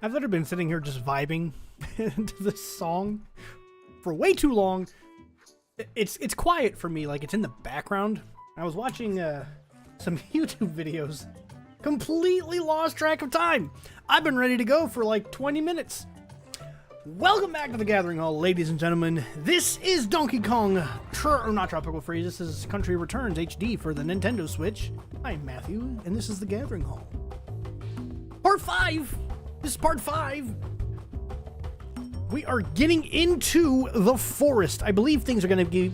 I've literally been sitting here just vibing to this song for way too long. It's quiet for me, like it's in the background. I was watching some YouTube videos. Completely lost track of time. I've been ready to go for like 20 minutes. Welcome back to the Gathering Hall, ladies and gentlemen. This is Donkey Kong, not Tropical Freeze. This is Country Returns HD for the Nintendo Switch. I'm Matthew, and this is the Gathering Hall. Part 5. This is part 5. We are getting into the forest. I believe things are going to be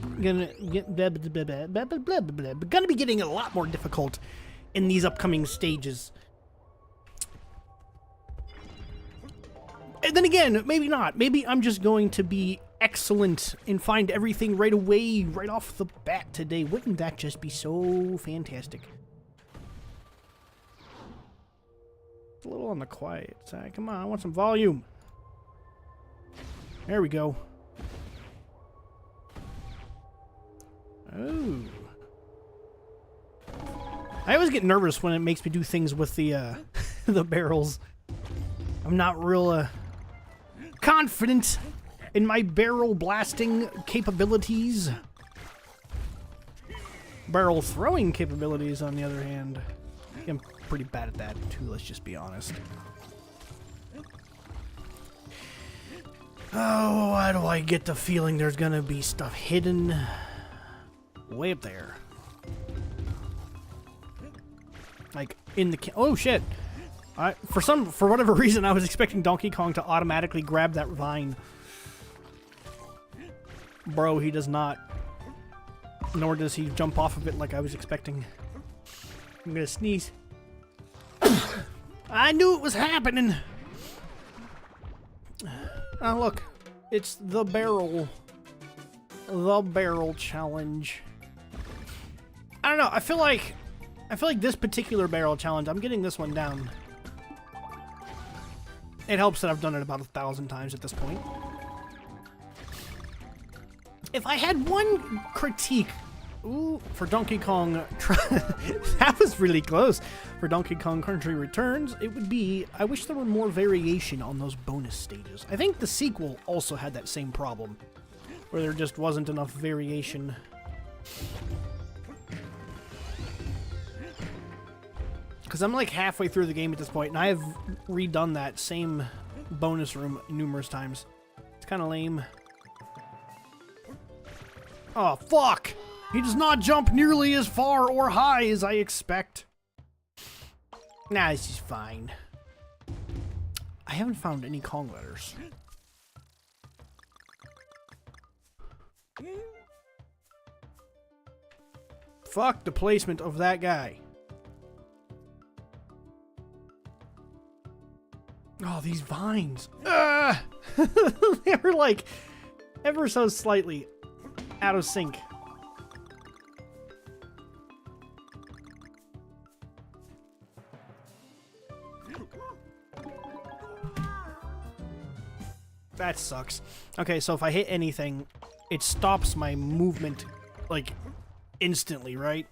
getting a lot more difficult in these upcoming stages. And then again, maybe not. Maybe I'm just going to be excellent and find everything right away, right off the bat today. Wouldn't that just be so fantastic? It's a little on the quiet side. Come on, I want some volume. There we go. Oh. I always get nervous when it makes me do things with the the barrels. I'm not real confident in my barrel blasting capabilities. Barrel throwing capabilities, on the other hand, I'm pretty bad at that too, let's just be honest. Oh, why do I get the feeling there's gonna be stuff hidden way up there? Like in the oh shit. For whatever reason, I was expecting Donkey Kong to automatically grab that vine. Bro, he does not. Nor does he jump off of it like I was expecting. I'm gonna sneeze. I knew it was happening. Oh, look. It's the barrel. The barrel challenge. I don't know. I feel like this particular barrel challenge, I'm getting this one down. It helps that I've done it about 1,000 times at this point. If I had one critique, for Donkey Kong, that was really close. For Donkey Kong Country Returns, it would be, I wish there were more variation on those bonus stages. I think the sequel also had that same problem, where there just wasn't enough variation. Because I'm like halfway through the game at this point, and I have redone that same bonus room numerous times. It's kind of lame. Oh, fuck! He does not jump nearly as far or high as I expect. Nah, this is fine. I haven't found any Kong letters. Fuck the placement of that guy. Oh, these vines. They were like ever so slightly out of sync. That sucks. Okay, so if I hit anything, it stops my movement, like, instantly, right?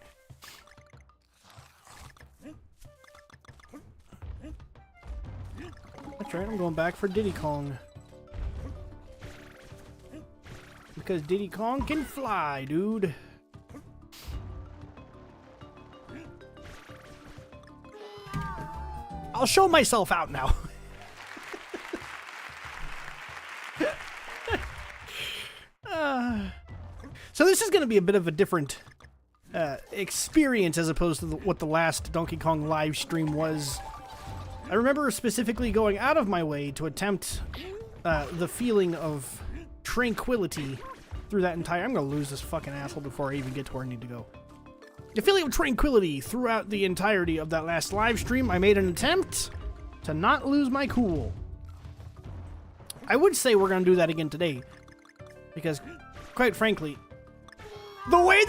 That's right, I'm going back for Diddy Kong. Because Diddy Kong can fly, dude. I'll show myself out now. So this is going to be a bit of a different experience as opposed to what the last Donkey Kong live stream was. I remember specifically going out of my way to attempt the feeling of tranquility through that entire... I'm going to lose this fucking asshole before I even get to where I need to go. The feeling of tranquility throughout the entirety of that last live stream. I made an attempt to not lose my cool. I would say we're going to do that again today. Because, quite frankly, the way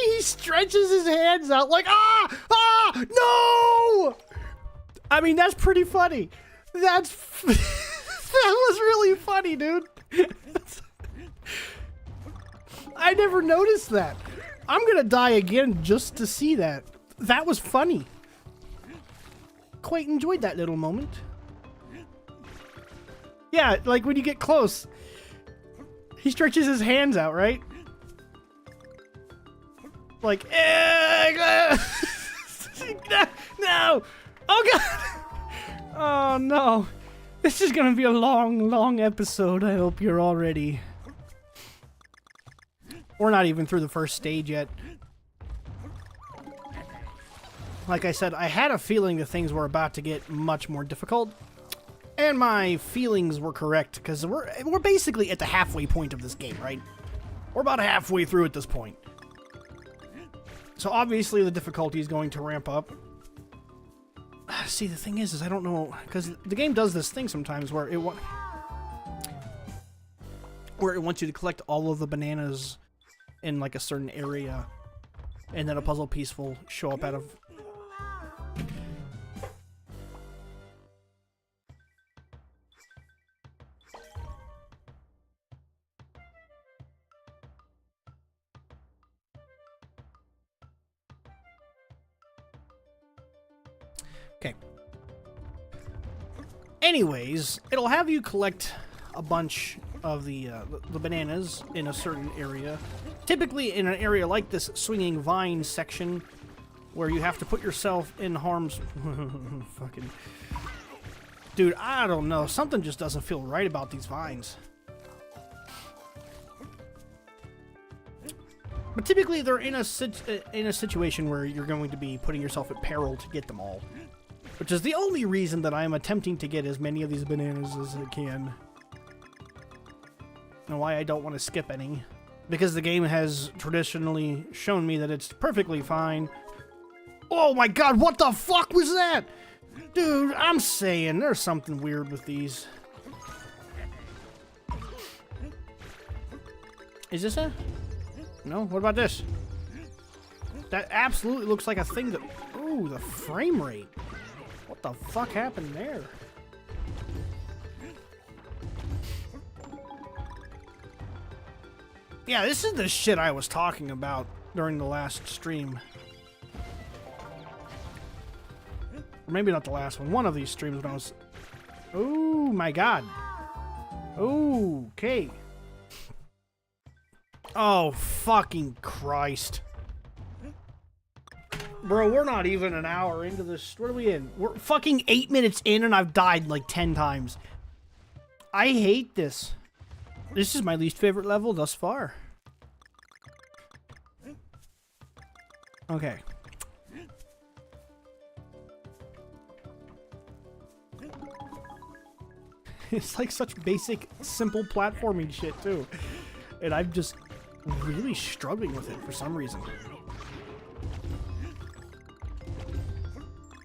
he stretches his hands out like, no! I mean, that's pretty funny. That was really funny, dude. I never noticed that. I'm gonna die again just to see that. That was funny. Quite enjoyed that little moment. Yeah, like when you get close. He stretches his hands out, right? Like, no! Oh god! Oh no! This is gonna be a long, long episode. I hope you're all ready. We're not even through the first stage yet. Like I said, I had a feeling that things were about to get much more difficult. And my feelings were correct, because we're basically at the halfway point of this game, right? We're about halfway through at this point. So obviously the difficulty is going to ramp up. See, the thing is I don't know, because the game does this thing sometimes where it wants you to collect all of the bananas in like a certain area, and then a puzzle piece will show up out of... Okay. Anyways, it'll have you collect a bunch of the bananas in a certain area. Typically in an area like this swinging vine section, where you have to put yourself in harm's... Fucking... Dude, I don't know. Something just doesn't feel right about these vines. But typically they're in a situation where you're going to be putting yourself at peril to get them all. Which is the only reason that I'm attempting to get as many of these bananas as I can. And why I don't want to skip any. Because the game has traditionally shown me that it's perfectly fine. Oh my god, what the fuck was that? Dude, I'm saying there's something weird with these. Is this a... No? What about this? That absolutely looks like a thing that... Ooh, the frame rate. What the fuck happened there? Yeah, this is the shit I was talking about during the last stream. Or maybe not the last one. One of these streams when I was... Oh my god. Okay. Oh, fucking Christ. Bro, we're not even an hour into this. What are we in? We're fucking 8 minutes in and I've died like 10 times. I hate this. This is my least favorite level thus far. Okay. It's like such basic, simple platforming shit too. And I'm just really struggling with it for some reason.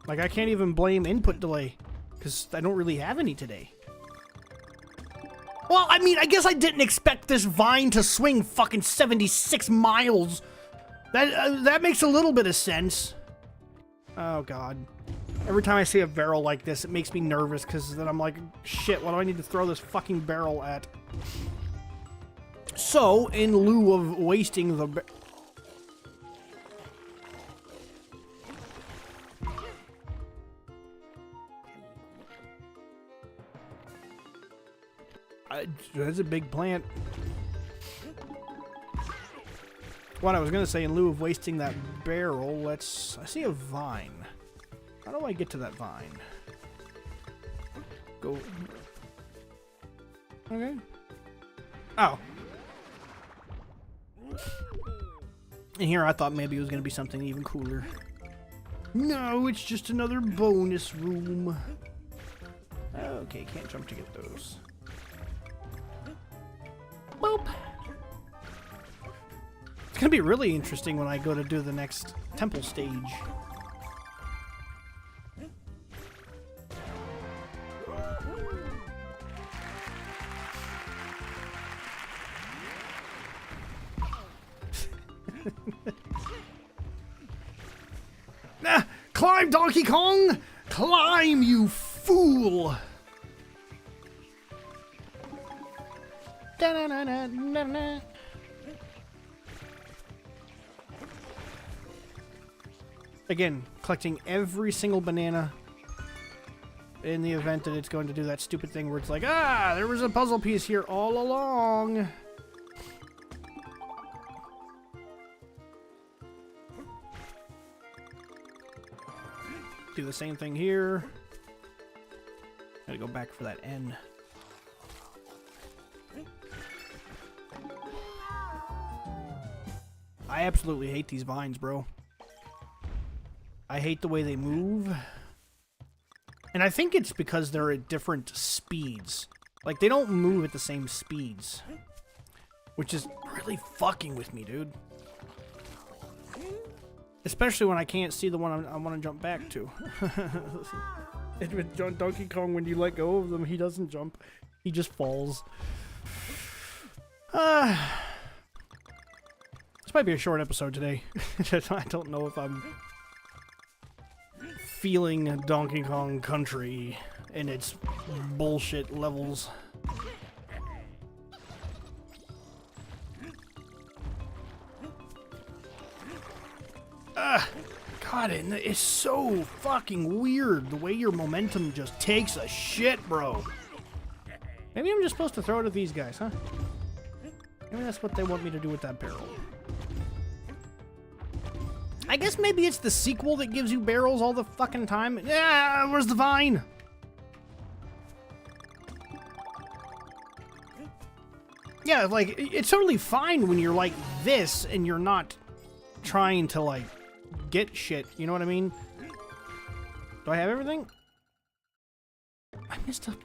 Like, I can't even blame input delay, because I don't really have any today. Well, I mean, I guess I didn't expect this vine to swing fucking 76 miles. That makes a little bit of sense. Oh, God. Every time I see a barrel like this, it makes me nervous, because then I'm like, shit, what do I need to throw this fucking barrel at? So, in lieu of wasting the... That's a big plant. What I was gonna say, in lieu of wasting that barrel, let's... I see a vine. How do I get to that vine? Go... Okay. Oh. And here I thought maybe it was gonna be something even cooler. No, it's just another bonus room. Okay, can't jump to get those. Boop. It's gonna be really interesting when I go to do the next temple stage. Climb, Donkey Kong! Climb, you fool! Da-na-na-na-na-na. Again, collecting every single banana in the event that it's going to do that stupid thing where it's like, ah, there was a puzzle piece here all along. Do the same thing here. Gotta go back for that N. I absolutely hate these vines, bro. I hate the way they move. And I think it's because they're at different speeds. Like, they don't move at the same speeds. Which is really fucking with me, dude. Especially when I can't see the one I want to jump back to. And with Donkey Kong, when you let go of them, he doesn't jump. He just falls. This might be a short episode today. I don't know if I'm feeling Donkey Kong Country in its bullshit levels. God, it's so fucking weird the way your momentum just takes a shit, bro. Maybe I'm just supposed to throw it at these guys, huh? Maybe that's what they want me to do with that barrel. I guess maybe it's the sequel that gives you barrels all the fucking time. Yeah, where's the vine? Yeah, like, it's totally fine when you're like this and you're not trying to, like, get shit. You know what I mean? Do I have everything? I missed a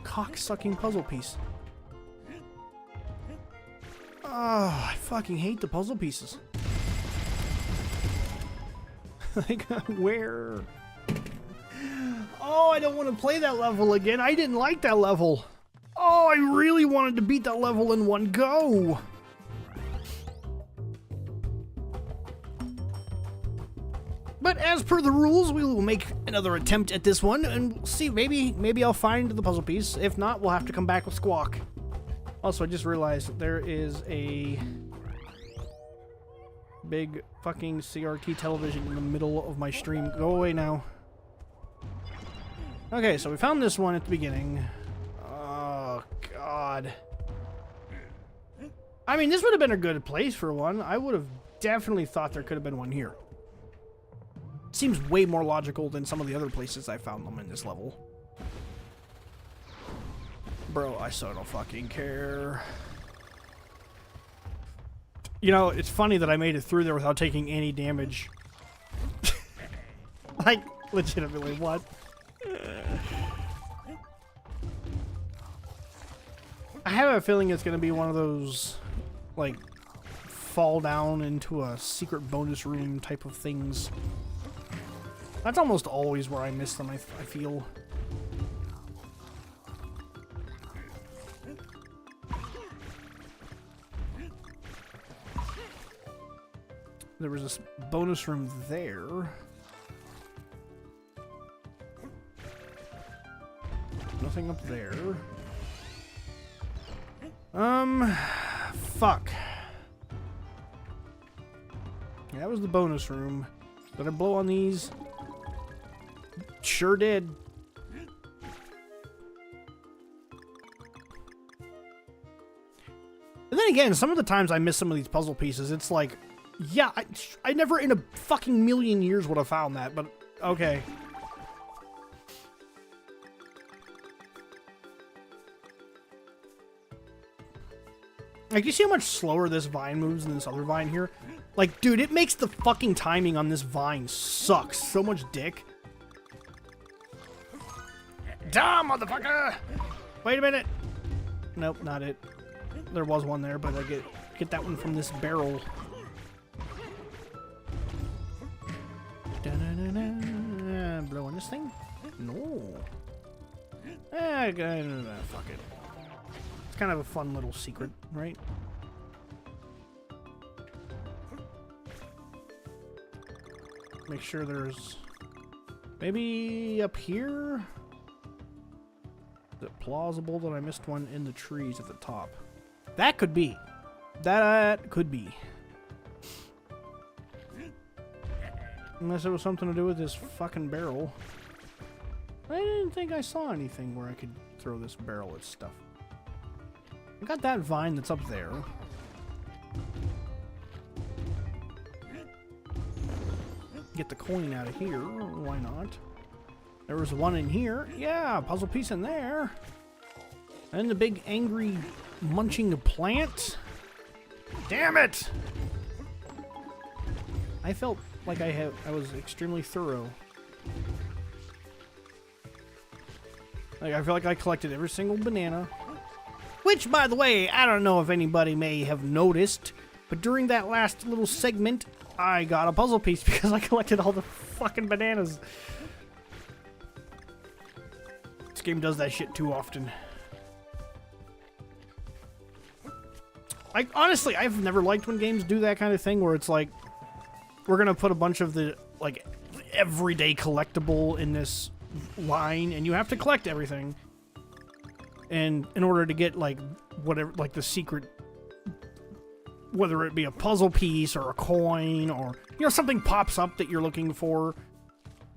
cock-sucking puzzle piece. Oh, I fucking hate the puzzle pieces. Like, where? Oh, I don't want to play that level again. I didn't like that level. Oh, I really wanted to beat that level in one go. But as per the rules, we will make another attempt at this one, and we'll see. Maybe I'll find the puzzle piece. If not, we'll have to come back with Squawk. Also, I just realized that there is a big fucking CRT television in the middle of my stream. Go away now. Okay, so we found this one at the beginning. Oh, God. I mean, this would have been a good place for one. I would have definitely thought there could have been one here. Seems way more logical than some of the other places I found them in this level. Bro, I so don't fucking care. You know, it's funny that I made it through there without taking any damage. Like, legitimately, what? I have a feeling it's gonna be one of those, like, fall down into a secret bonus room type of things. That's almost always where I miss them, I feel. There was this bonus room there. Nothing up there. Fuck. Yeah, that was the bonus room. Did I blow on these? Sure did. And then again, some of the times I miss some of these puzzle pieces, it's like, yeah, I never in a fucking million years would have found that, but okay. Like, you see how much slower this vine moves than this other vine here? Like, dude, it makes the fucking timing on this vine suck so much dick. Damn, motherfucker! Wait a minute. Nope, not it. There was one there, but I get that one from this barrel. Blowing this thing? No. Fuck it. It's kind of a fun little secret, right? Make sure there's maybe up here. Is it plausible that I missed one in the trees at the top? That could be. That could be. Unless it was something to do with this fucking barrel. I didn't think I saw anything where I could throw this barrel at stuff. I got that vine that's up there. Get the coin out of here. Why not? There was one in here. Yeah, puzzle piece in there. And the big angry munching plant. Damn it! I felt like I was extremely thorough. Like, I feel like I collected every single banana. Which, by the way, I don't know if anybody may have noticed, but during that last little segment, I got a puzzle piece because I collected all the fucking bananas. This game does that shit too often. Honestly, I've never liked when games do that kind of thing where it's like, we're gonna put a bunch of the, like, everyday collectible in this line, and you have to collect everything. And in order to get, like, whatever, like, the secret, whether it be a puzzle piece or a coin or, you know, something pops up that you're looking for,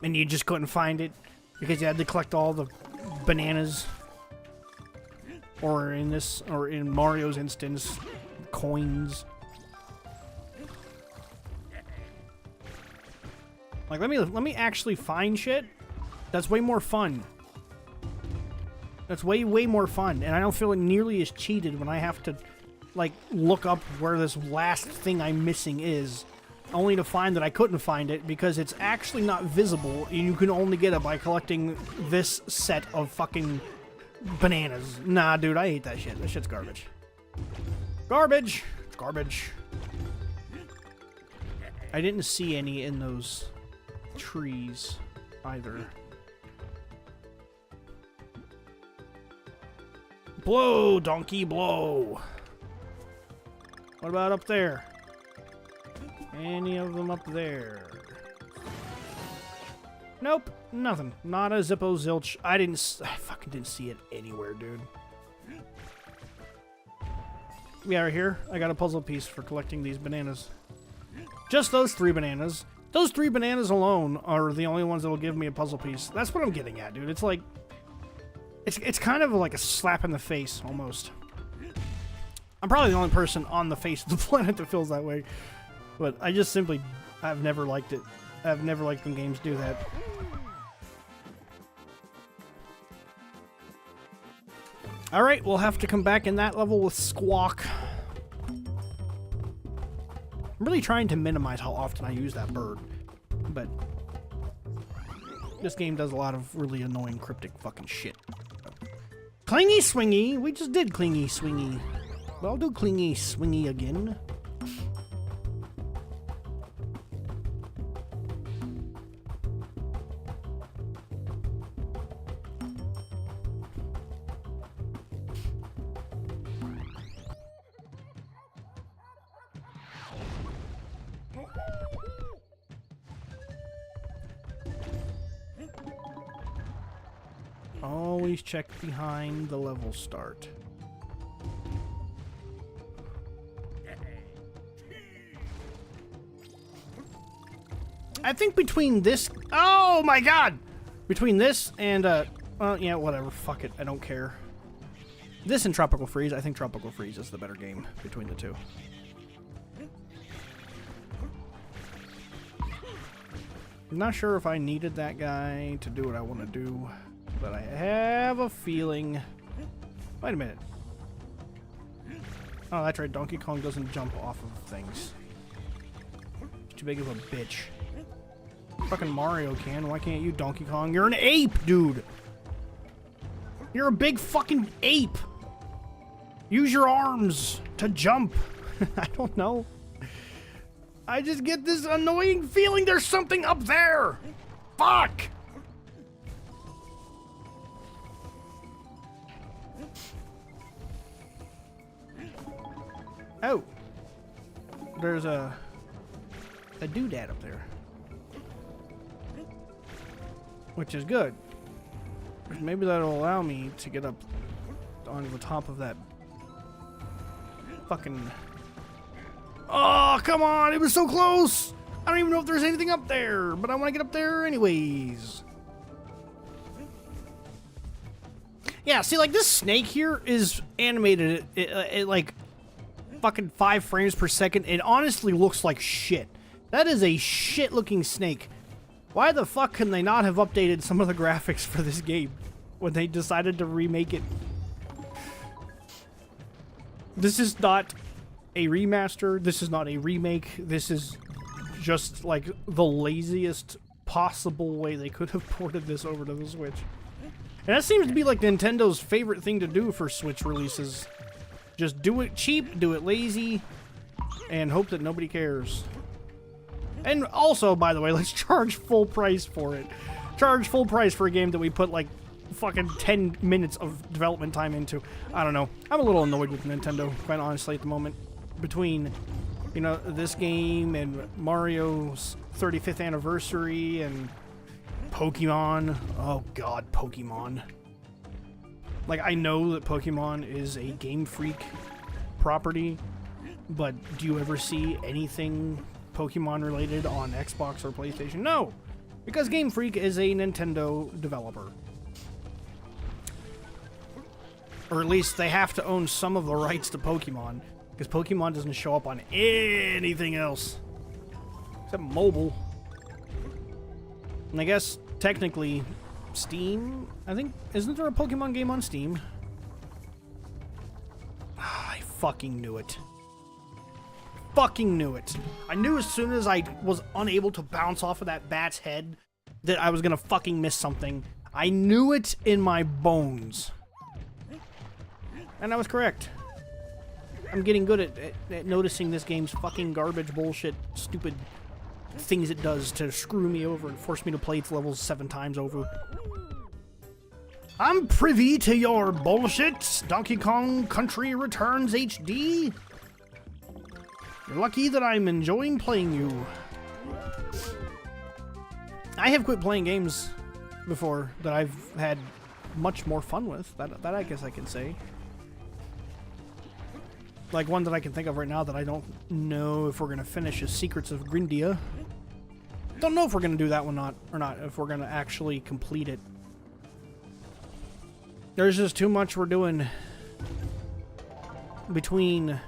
and you just couldn't find it because you had to collect all the bananas. Or in this, or in Mario's instance, coins. Like, let me actually find shit. That's way more fun. That's way more fun, and I don't feel nearly as cheated when I have to, like, look up where this last thing I'm missing is, only to find that I couldn't find it because it's actually not visible, and you can only get it by collecting this set of fucking bananas. Nah, dude, I hate that shit. That shit's garbage. Garbage! It's garbage. I didn't see any in those trees either. Blow, donkey, blow! What about up there? Any of them up there? Nope, nothing. Not a zippo zilch. I fucking didn't see it anywhere, dude. Yeah, right here. I got a puzzle piece for collecting these bananas. Just those 3 bananas. Those 3 bananas alone are the only ones that will give me a puzzle piece. That's what I'm getting at, dude. It's like... It's kind of like a slap in the face, almost. I'm probably the only person on the face of the planet that feels that way. But I just simply... I've never liked it. I've never liked when games do that. Alright, we'll have to come back in that level with Squawk. I'm really trying to minimize how often I use that bird. But... this game does a lot of really annoying cryptic fucking shit. Clingy swingy! We just did clingy swingy. But I'll do clingy swingy again. Always check behind the level start. I think between this... oh my god! Between this and, well, yeah, whatever. Fuck it. I don't care. This and Tropical Freeze. I think Tropical Freeze is the better game between the two. I'm not sure if I needed that guy to do what I want to do, but I have a feeling... wait a minute. Oh, that's right. Donkey Kong doesn't jump off of things. He's too big of a bitch. Fucking Mario can. Why can't you, Donkey Kong? You're an ape, dude! You're a big fucking ape! Use your arms to jump! I don't know. I just get this annoying feeling there's something up there! Fuck! Oh! There's a doodad up there. Which is good. Maybe that'll allow me to get up on the top of that fucking... oh, come on! It was so close! I don't even know if there's anything up there, but I want to get up there anyways. Yeah, see, like, this snake here is animated at like, fucking 5 frames per second. It honestly looks like shit. That is a shit-looking snake. Why the fuck can they not have updated some of the graphics for this game when they decided to remake it? This is not a remaster. This is not a remake. This is just, like, the laziest possible way they could have ported this over to the Switch. And that seems to be, like, Nintendo's favorite thing to do for Switch releases. Just do it cheap, do it lazy, and hope that nobody cares. And also, by the way, let's charge full price for it. Charge full price for a game that we put, like, fucking 10 minutes of development time into. I don't know. I'm a little annoyed with Nintendo, quite honestly, at the moment. Between, you know, this game and Mario's 35th anniversary and Pokemon. Oh god, Pokemon. Like, I know that Pokemon is a Game Freak property, but do you ever see anything Pokemon related on Xbox or PlayStation? No! Because Game Freak is a Nintendo developer. Or at least they have to own some of the rights to Pokemon, because Pokemon doesn't show up on anything else. Except mobile. And I guess, technically, Steam? I think, isn't there a Pokemon game on Steam? I fucking knew it. Fucking knew it. I knew as soon as I was unable to bounce off of that bat's head that I was gonna fucking miss something. I knew it in my bones. And I was correct. I'm getting good at noticing this game's fucking garbage, bullshit, stupid things it does to screw me over and force me to play its levels 7 times over. I'm privy to your bullshit, Donkey Kong Country Returns HD. You're lucky that I'm enjoying playing you. I have quit playing games before that I've had much more fun with, that I guess I can say. Like one that I can think of right now that I don't know if we're going to finish is Secrets of Grindia. Don't know if we're going to do that one or not, if we're going to actually complete it. There's just too much we're doing between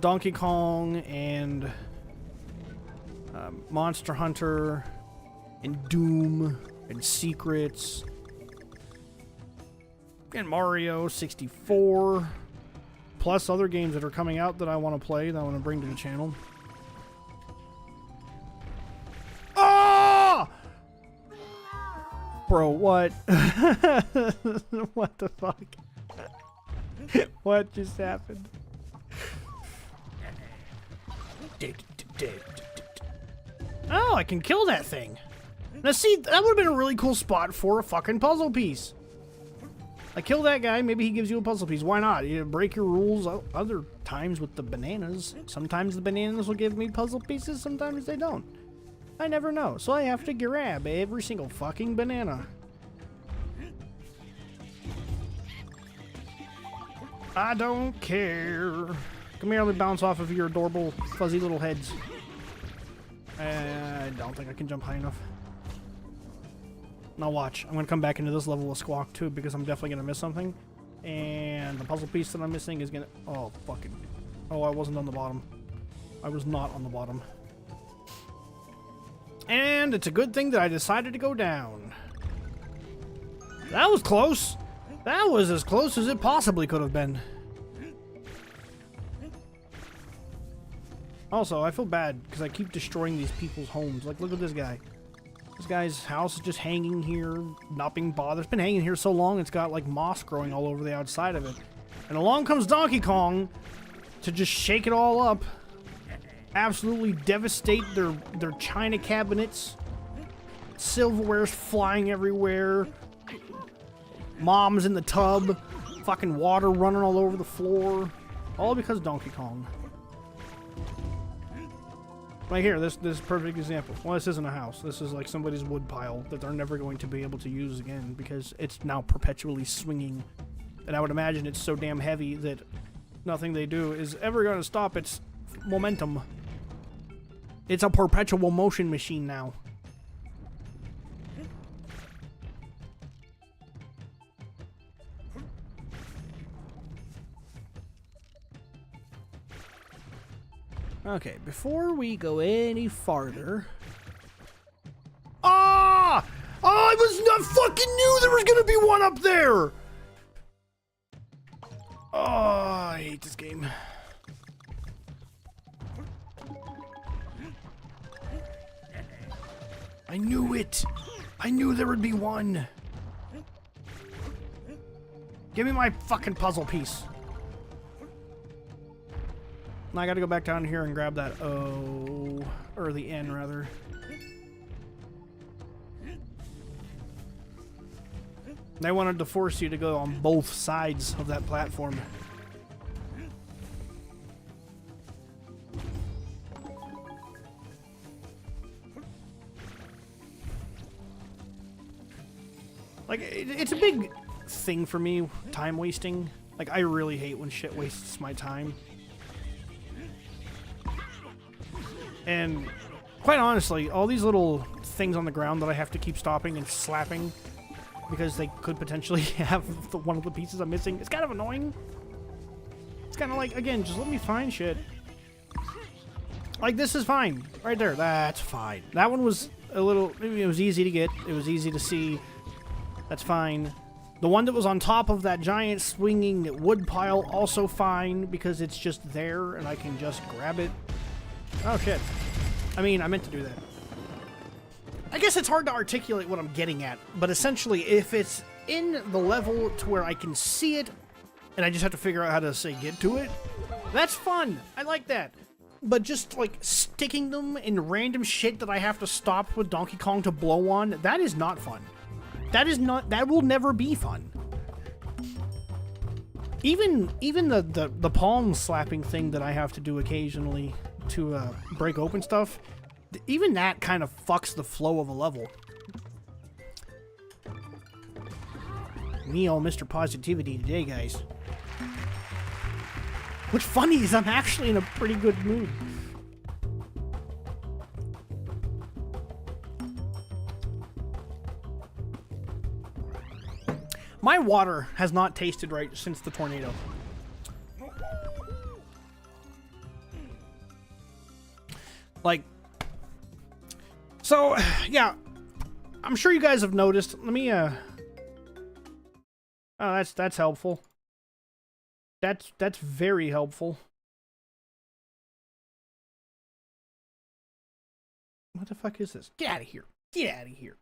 Donkey Kong and Monster Hunter and Doom and Secrets and Mario 64, plus other games that are coming out that I want to play, that I want to bring to the channel. Oh! Bro, what? What the fuck? What just happened? Oh, I can kill that thing. Now see, that would have been a really cool spot for a fucking puzzle piece. I kill that guy, maybe he gives you a puzzle piece. Why not? You break your rules other times with the bananas. Sometimes the bananas will give me puzzle pieces, sometimes they don't. I never know, so I have to grab every single fucking banana. I don't care. Come here, let me bounce off of your adorable, fuzzy little heads. I don't think I can jump high enough. Now watch, I'm gonna come back into this level of Squawk too, because I'm definitely gonna miss something. And the puzzle piece that I'm missing is gonna... Oh, fucking... Oh, I wasn't on the bottom. I was not on the bottom. And it's a good thing that I decided to go down. That was close! That was as close as it possibly could have been. Also, I feel bad because I keep destroying these people's homes. Like, look at this guy. This guy's house is just hanging here, not being bothered. It's been hanging here so long, it's got, like, moss growing all over the outside of it. And along comes Donkey Kong to just shake it all up. Absolutely devastate their china cabinets. Silverware's flying everywhere. Mom's in the tub. Fucking water running all over the floor. All because of Donkey Kong. Right here, this is a perfect example. Well, this isn't a house. This is like somebody's wood pile that they're never going to be able to use again because it's now perpetually swinging. And I would imagine it's so damn heavy that nothing they do is ever going to stop its momentum. It's a perpetual motion machine now. Okay, before we go any farther... Ah! Oh, I was not fucking knew there was gonna be one up there! Oh, I hate this game. I knew it! I knew there would be one! Give me my fucking puzzle piece. Now I gotta go back down here and grab that O, or the N rather. They wanted to force you to go on both sides of that platform. Like, it's a big thing for me, time wasting. Like, I really hate when shit wastes my time. And quite honestly, all these little things on the ground that I have to keep stopping and slapping because they could potentially have one of the pieces I'm missing, it's kind of annoying. It's kind of like, again, just let me find shit. Like, this is fine. Right there. That's fine. That one was a little... It was easy to get. It was easy to see. That's fine. The one that was on top of that giant swinging wood pile, also fine, because it's just there and I can just grab it. Oh, shit. I mean, I meant to do that. I guess it's hard to articulate what I'm getting at, but essentially, if it's in the level to where I can see it, and I just have to figure out how to, say, get to it, that's fun. I like that. But just, like, sticking them in random shit that I have to stop with Donkey Kong to blow on, that is not fun. That will never be fun. Even the palm slapping thing that I have to do occasionally to break open stuff, even that kind of fucks the flow of a level. Me all Mr. Positivity today, guys. What's funny is I'm actually in a pretty good mood. My water has not tasted right since the tornado. Like, so, yeah, I'm sure you guys have noticed. Let me, oh, that's helpful. That's very helpful. What the fuck is this? Get out of here. Get out of here.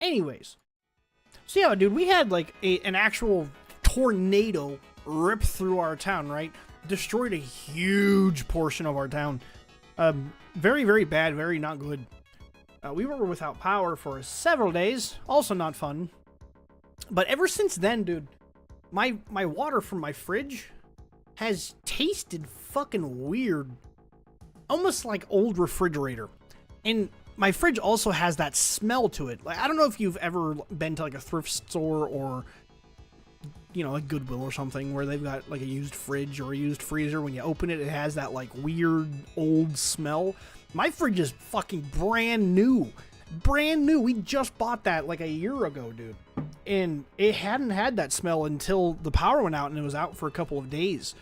Anyways. So yeah, dude, we had like an actual tornado rip through our town, right? Destroyed a huge portion of our town. Very, very bad, very not good. We were without power for several days, also not fun. But ever since then, dude, my water from my fridge has tasted fucking weird. Almost like old refrigerator. And my fridge also has that smell to it. Like, I don't know if you've ever been to like a thrift store or, you know, like Goodwill or something where they've got like a used fridge or a used freezer. When you open it, it has that like weird old smell. My fridge is fucking brand new. Brand new. We just bought that like a year ago, dude. And it hadn't had that smell until the power went out and it was out for a couple of days.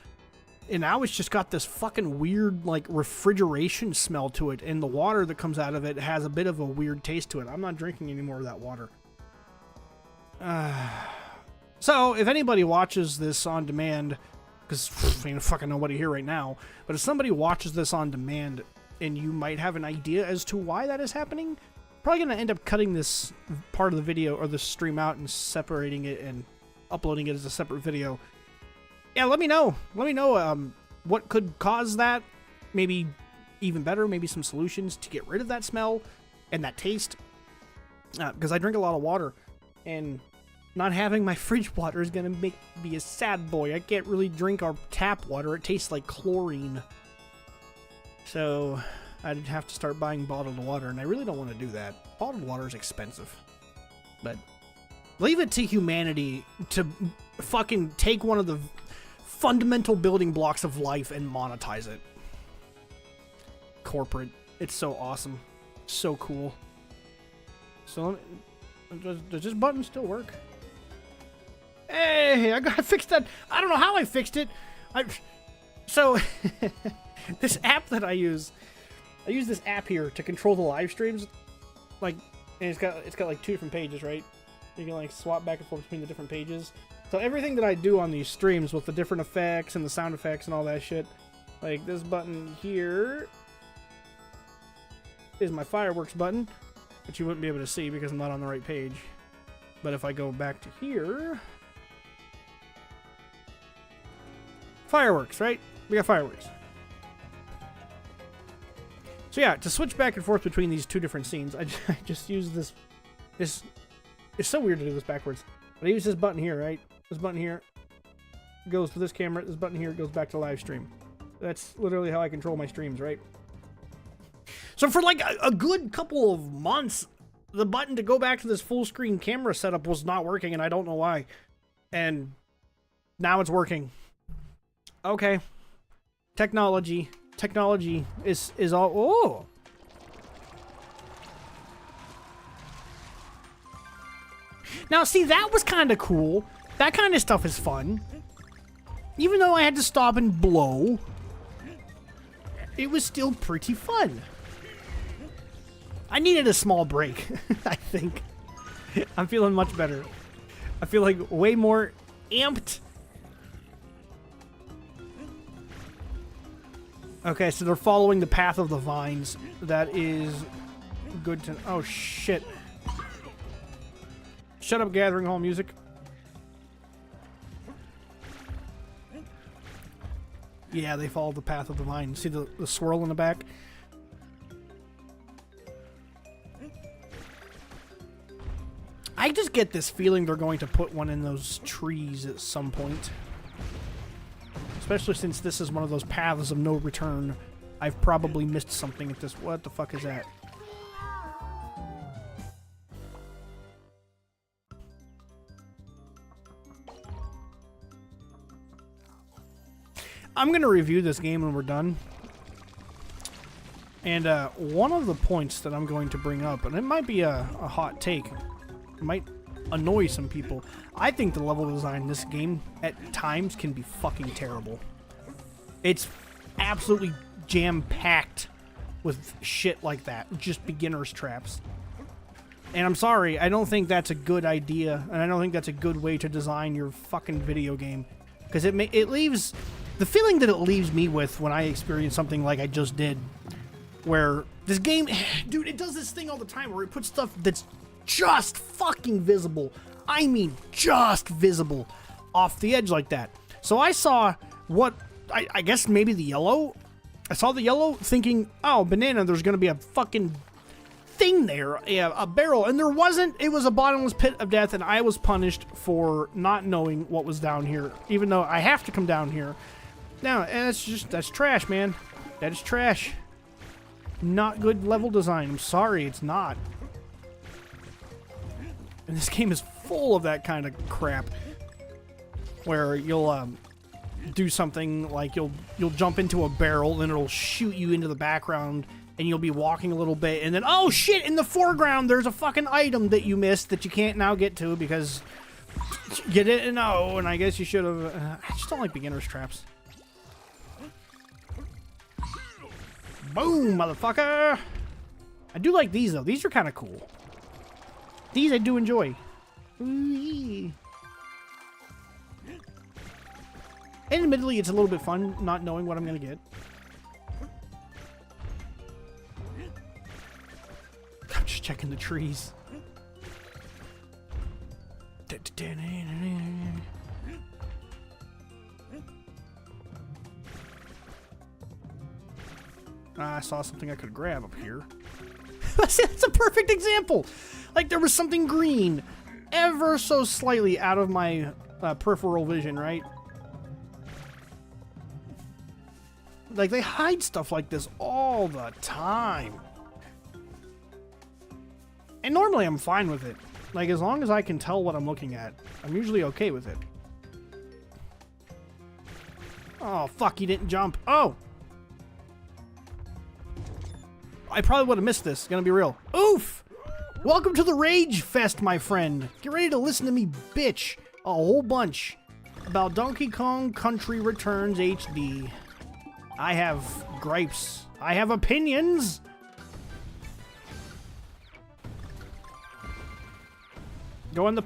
And now it's just got this fucking weird, like, refrigeration smell to it. And the water that comes out of it has a bit of a weird taste to it. I'm not drinking any more of that water. So, if anybody watches this on demand, because ain't fucking nobody here right now, but if somebody watches this on demand and you might have an idea as to why that is happening, probably going to end up cutting this part of the video or the stream out and separating it and uploading it as a separate video. Yeah, let me know. Let me know what could cause that. Maybe even better, maybe some solutions to get rid of that smell and that taste. Because I drink a lot of water, and not having my fridge water is going to make me a sad boy. I can't really drink our tap water. It tastes like chlorine. So I'd have to start buying bottled water, and I really don't want to do that. Bottled water is expensive. But leave it to humanity to fucking take one of the fundamental building blocks of life and monetize it. Corporate. It's so awesome. So cool. So, does this button still work? Hey, I fixed that. I don't know how I fixed it. So, This app that I use this app here to control the live streams. Like, and it's got like 2 different pages, right? You can like swap back and forth between the different pages. So everything that I do on these streams with the different effects and the sound effects and all that shit, like this button here is my fireworks button, which you wouldn't be able to see because I'm not on the right page. But if I go back to here, fireworks, right? We got fireworks. So yeah, to switch back and forth between these 2 different scenes, I just use this. It's so weird to do this backwards. But I use this button here, right? This button here goes to this camera. This button here goes back to live stream. That's literally how I control my streams, right? So for like a good couple of months, the button to go back to this full screen camera setup was not working, and I don't know why. And now it's working. Okay. Technology is all. Oh. Now, see, that was kind of cool. That kind of stuff is fun. Even though I had to stop and blow, it was still pretty fun. I needed a small break, I think. I'm feeling much better. I feel like way more amped. Okay, so they're following the path of the vines. That is good to... Oh, shit. Shut up, Gathering Hall music. Yeah, they follow the path of the vine. See the swirl in the back? I just get this feeling they're going to put one in those trees at some point. Especially since this is one of those paths of no return. I've probably missed something at this... What the fuck is that? I'm going to review this game when we're done. And one of the points that I'm going to bring up, and it might be a hot take, it might annoy some people. I think the level design in this game at times can be fucking terrible. It's absolutely jam-packed with shit like that. Just beginner's traps. And I'm sorry, I don't think that's a good idea, and I don't think that's a good way to design your fucking video game. Because it leaves... The feeling that it leaves me with when I experience something like I just did, where this game, dude, it does this thing all the time where it puts stuff that's just fucking visible. I mean, just visible off the edge like that. So I saw what, I guess maybe the yellow. I saw the yellow thinking, oh, banana, there's going to be a fucking thing there, a barrel. And there wasn't. It was a bottomless pit of death, and I was punished for not knowing what was down here, even though I have to come down here. Now, that's trash, man. That is trash. Not good level design. I'm sorry, it's not. And this game is full of that kind of crap. Where you'll do something like you'll jump into a barrel and it'll shoot you into the background and you'll be walking a little bit and then, oh shit, in the foreground there's a fucking item that you missed that you can't now get to because you didn't know, and I guess you should have. I just don't like beginner's traps. Boom, motherfucker! I do like these, though. These are kind of cool. These I do enjoy. Ooh-wee. And admittedly, it's a little bit fun not knowing what I'm going to get. I'm just checking the trees. I saw something I could grab up here. That's a perfect example. Like there was something green ever so slightly out of my peripheral vision, right? Like they hide stuff like this all the time. And normally I'm fine with it. Like as long as I can tell what I'm looking at, I'm usually okay with it. Oh, fuck, you didn't jump. Oh! I probably would have missed this, gonna be real. Oof! Welcome to the Rage Fest, my friend. Get ready to listen to me bitch a whole bunch about Donkey Kong Country Returns HD. I have gripes. I have opinions. Go in the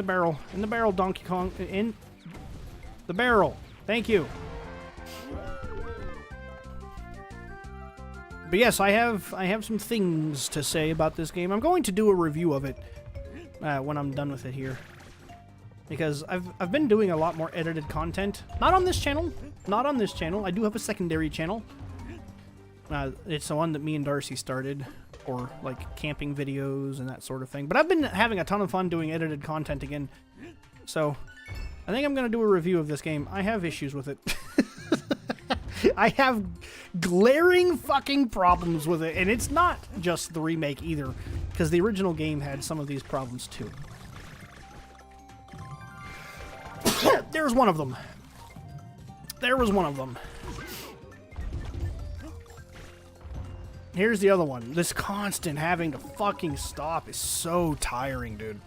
barrel. In the barrel, Donkey Kong. In the barrel. Thank you. But yes, I have some things to say about this game. I'm going to do a review of it when I'm done with it here, because I've been doing a lot more edited content. Not on this channel. Not on this channel. I do have a secondary channel. It's the one that me and Darcy started, or like camping videos and that sort of thing. But I've been having a ton of fun doing edited content again. So I think I'm going to do a review of this game. I have issues with it. I have glaring fucking problems with it. And it's not just the remake either, because the original game had some of these problems too. There's one of them. There was one of them. Here's the other one. This constant having to fucking stop is so tiring, dude.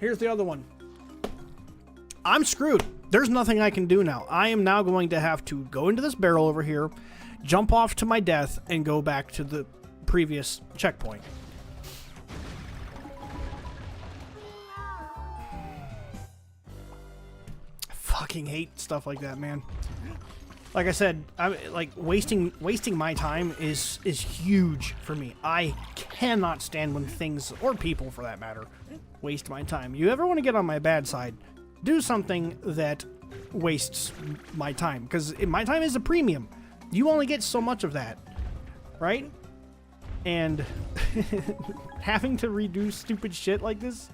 Here's the other one. I'm screwed. There's nothing I can do now. I am now going to have to go into this barrel over here, jump off to my death, and go back to the previous checkpoint. I fucking hate stuff like that, man. Like I said, like wasting my time is huge for me. I cannot stand when things, or people for that matter, waste my time. You ever want to get on my bad side, do something that wastes my time, because my time is a premium. You only get so much of that, right? And having to redo stupid shit like this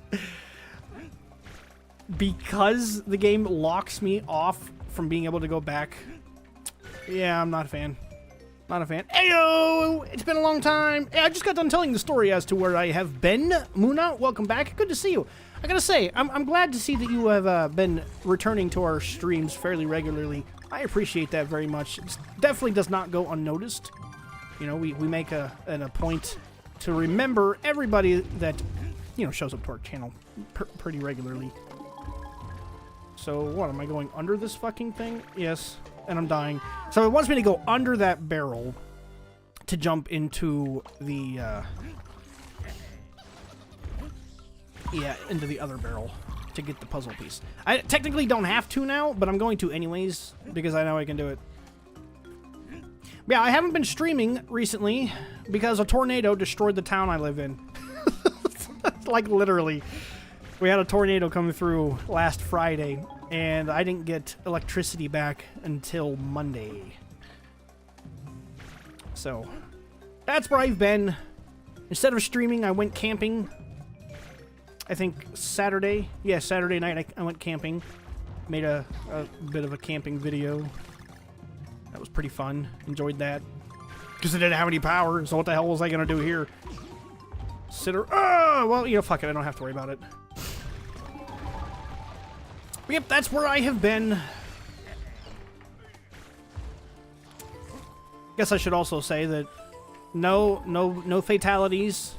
because the game locks me off from being able to go back. Yeah, I'm not a fan. Not a fan. Ayo! It's been a long time. Yeah, I just got done telling the story as to where I have been. Muna, welcome back. Good to see you. I gotta say, I'm glad to see that you have been returning to our streams fairly regularly. I appreciate that very much. It definitely does not go unnoticed. You know, we make a point to remember everybody that, you know, shows up to our channel pretty regularly. So, what, am I going under this fucking thing? Yes. And I'm dying. So it wants me to go under that barrel to jump into the, into the other barrel to get the puzzle piece. I technically don't have to now, but I'm going to anyways, because I know I can do it. Yeah, I haven't been streaming recently because a tornado destroyed the town I live in. Like, literally. We had a tornado come through last Friday, and I didn't get electricity back until Monday. So, that's where I've been. Instead of streaming, I went camping. I think Saturday. Yeah, Saturday night I went camping. Made a bit of a camping video. That was pretty fun. Enjoyed that. Because I didn't have any power, so what the hell was I going to do here? Well, you know, fuck it. I don't have to worry about it. Yep, that's where I have been. Guess I should also say that no fatalities.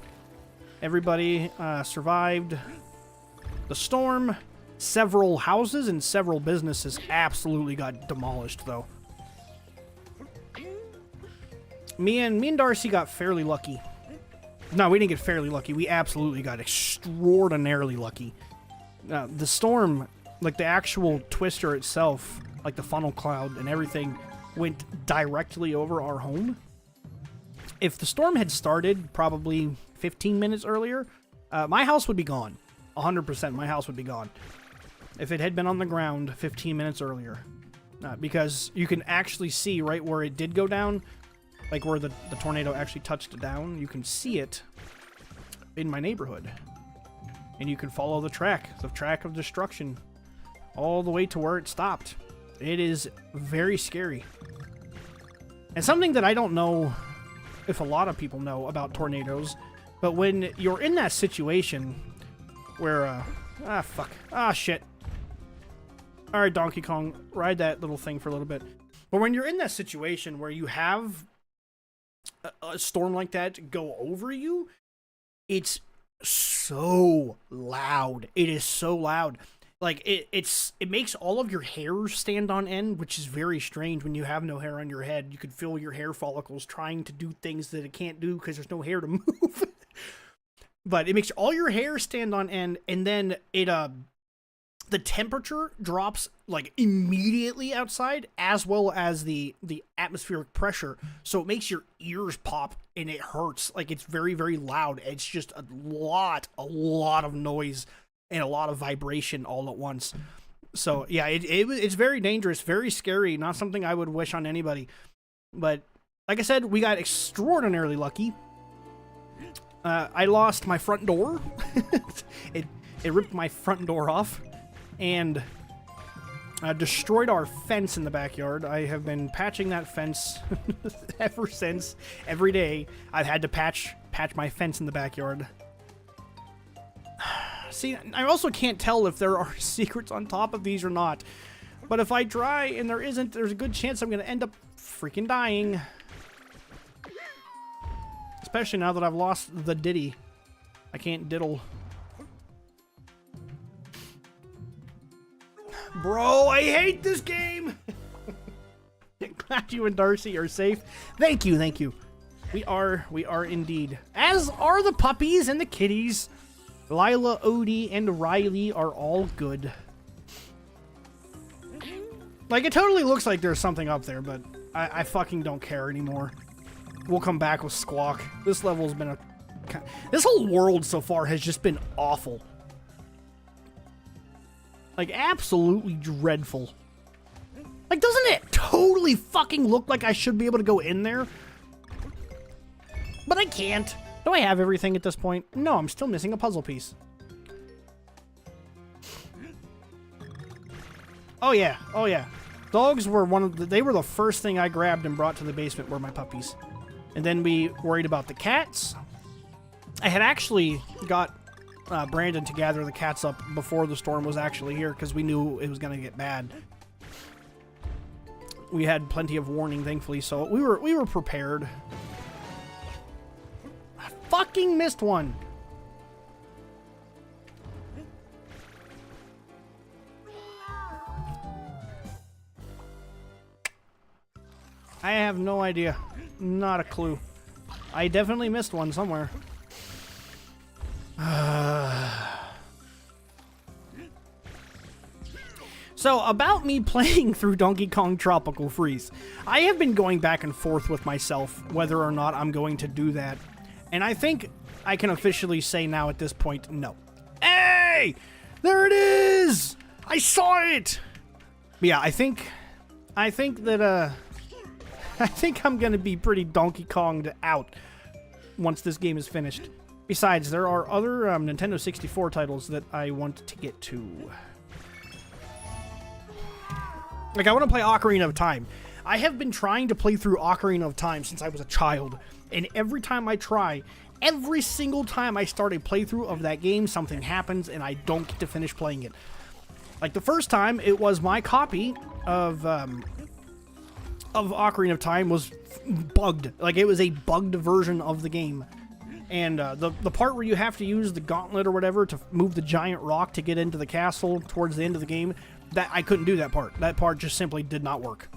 Everybody survived the storm. Several houses and several businesses absolutely got demolished, though. Me and Darcy got fairly lucky. No, we didn't get fairly lucky. We absolutely got extraordinarily lucky. The storm, like the actual twister itself, like the funnel cloud and everything, went directly over our home. If the storm had started probably 15 minutes earlier, my house would be gone. 100% my house would be gone. If it had been on the ground 15 minutes earlier. Because you can actually see right where it did go down, like where the tornado actually touched down, you can see it in my neighborhood. And you can follow the track of destruction, all the way to where it stopped. It is very scary. And something that I don't know if a lot of people know about tornadoes, but when you're in that situation where, shit. Alright, Donkey Kong, ride that little thing for a little bit. But when you're in that situation where you have a storm like that go over you, it's so loud. It is so loud. Like, it makes all of your hair stand on end, which is very strange when you have no hair on your head. You could feel your hair follicles trying to do things that it can't do because there's no hair to move. But it makes all your hair stand on end, and then the temperature drops like immediately outside, as well as the atmospheric pressure. So it makes your ears pop and it hurts. Like, it's very, very loud. It's just a lot of noise and a lot of vibration all at once. So yeah, it's very dangerous, very scary. Not something I would wish on anybody. But like I said, we got extraordinarily lucky. I lost my front door. it ripped my front door off. And destroyed our fence in the backyard. I have been patching that fence ever since. Every day, I've had to patch my fence in the backyard. See, I also can't tell if there are secrets on top of these or not. But if I try and there isn't, there's a good chance I'm going to end up freaking dying. Especially now that I've lost the ditty. I can't diddle. Bro, I hate this game! Glad you and Darcy are safe. Thank you, thank you. We are indeed. As are the puppies and the kitties. Lila, Odie, and Riley are all good. Like, it totally looks like there's something up there, but I fucking don't care anymore. We'll come back with Squawk. This level's been this whole world so far has just been awful. Like, absolutely dreadful. Like, doesn't it totally fucking look like I should be able to go in there? But I can't. Do I have everything at this point? No, I'm still missing a puzzle piece. Oh yeah, oh yeah. Dogs were they were the first thing I grabbed and brought to the basement were my puppies. And then we worried about the cats. I had actually got Brandon to gather the cats up before the storm was actually here because we knew it was going to get bad. We had plenty of warning, thankfully, so we were prepared. I fucking missed one. I have no idea. Not a clue. I definitely missed one somewhere. So, about me playing through Donkey Kong Tropical Freeze. I have been going back and forth with myself whether or not I'm going to do that. And I think I can officially say now at this point, no. Hey! There it is! I saw it! But yeah, I think that, I think I'm gonna be pretty Donkey Konged out once this game is finished. Besides, there are other Nintendo 64 titles that I want to get to. Like, I want to play Ocarina of Time. I have been trying to play through Ocarina of Time since I was a child, and every time I try, every single time I start a playthrough of that game, something happens and I don't get to finish playing it. Like, the first time, it was my copy of Ocarina of Time was bugged. Like, it was a bugged version of the game. And the part where you have to use the gauntlet or whatever to move the giant rock to get into the castle towards the end of the game, that I couldn't do that part. That part just simply did not work.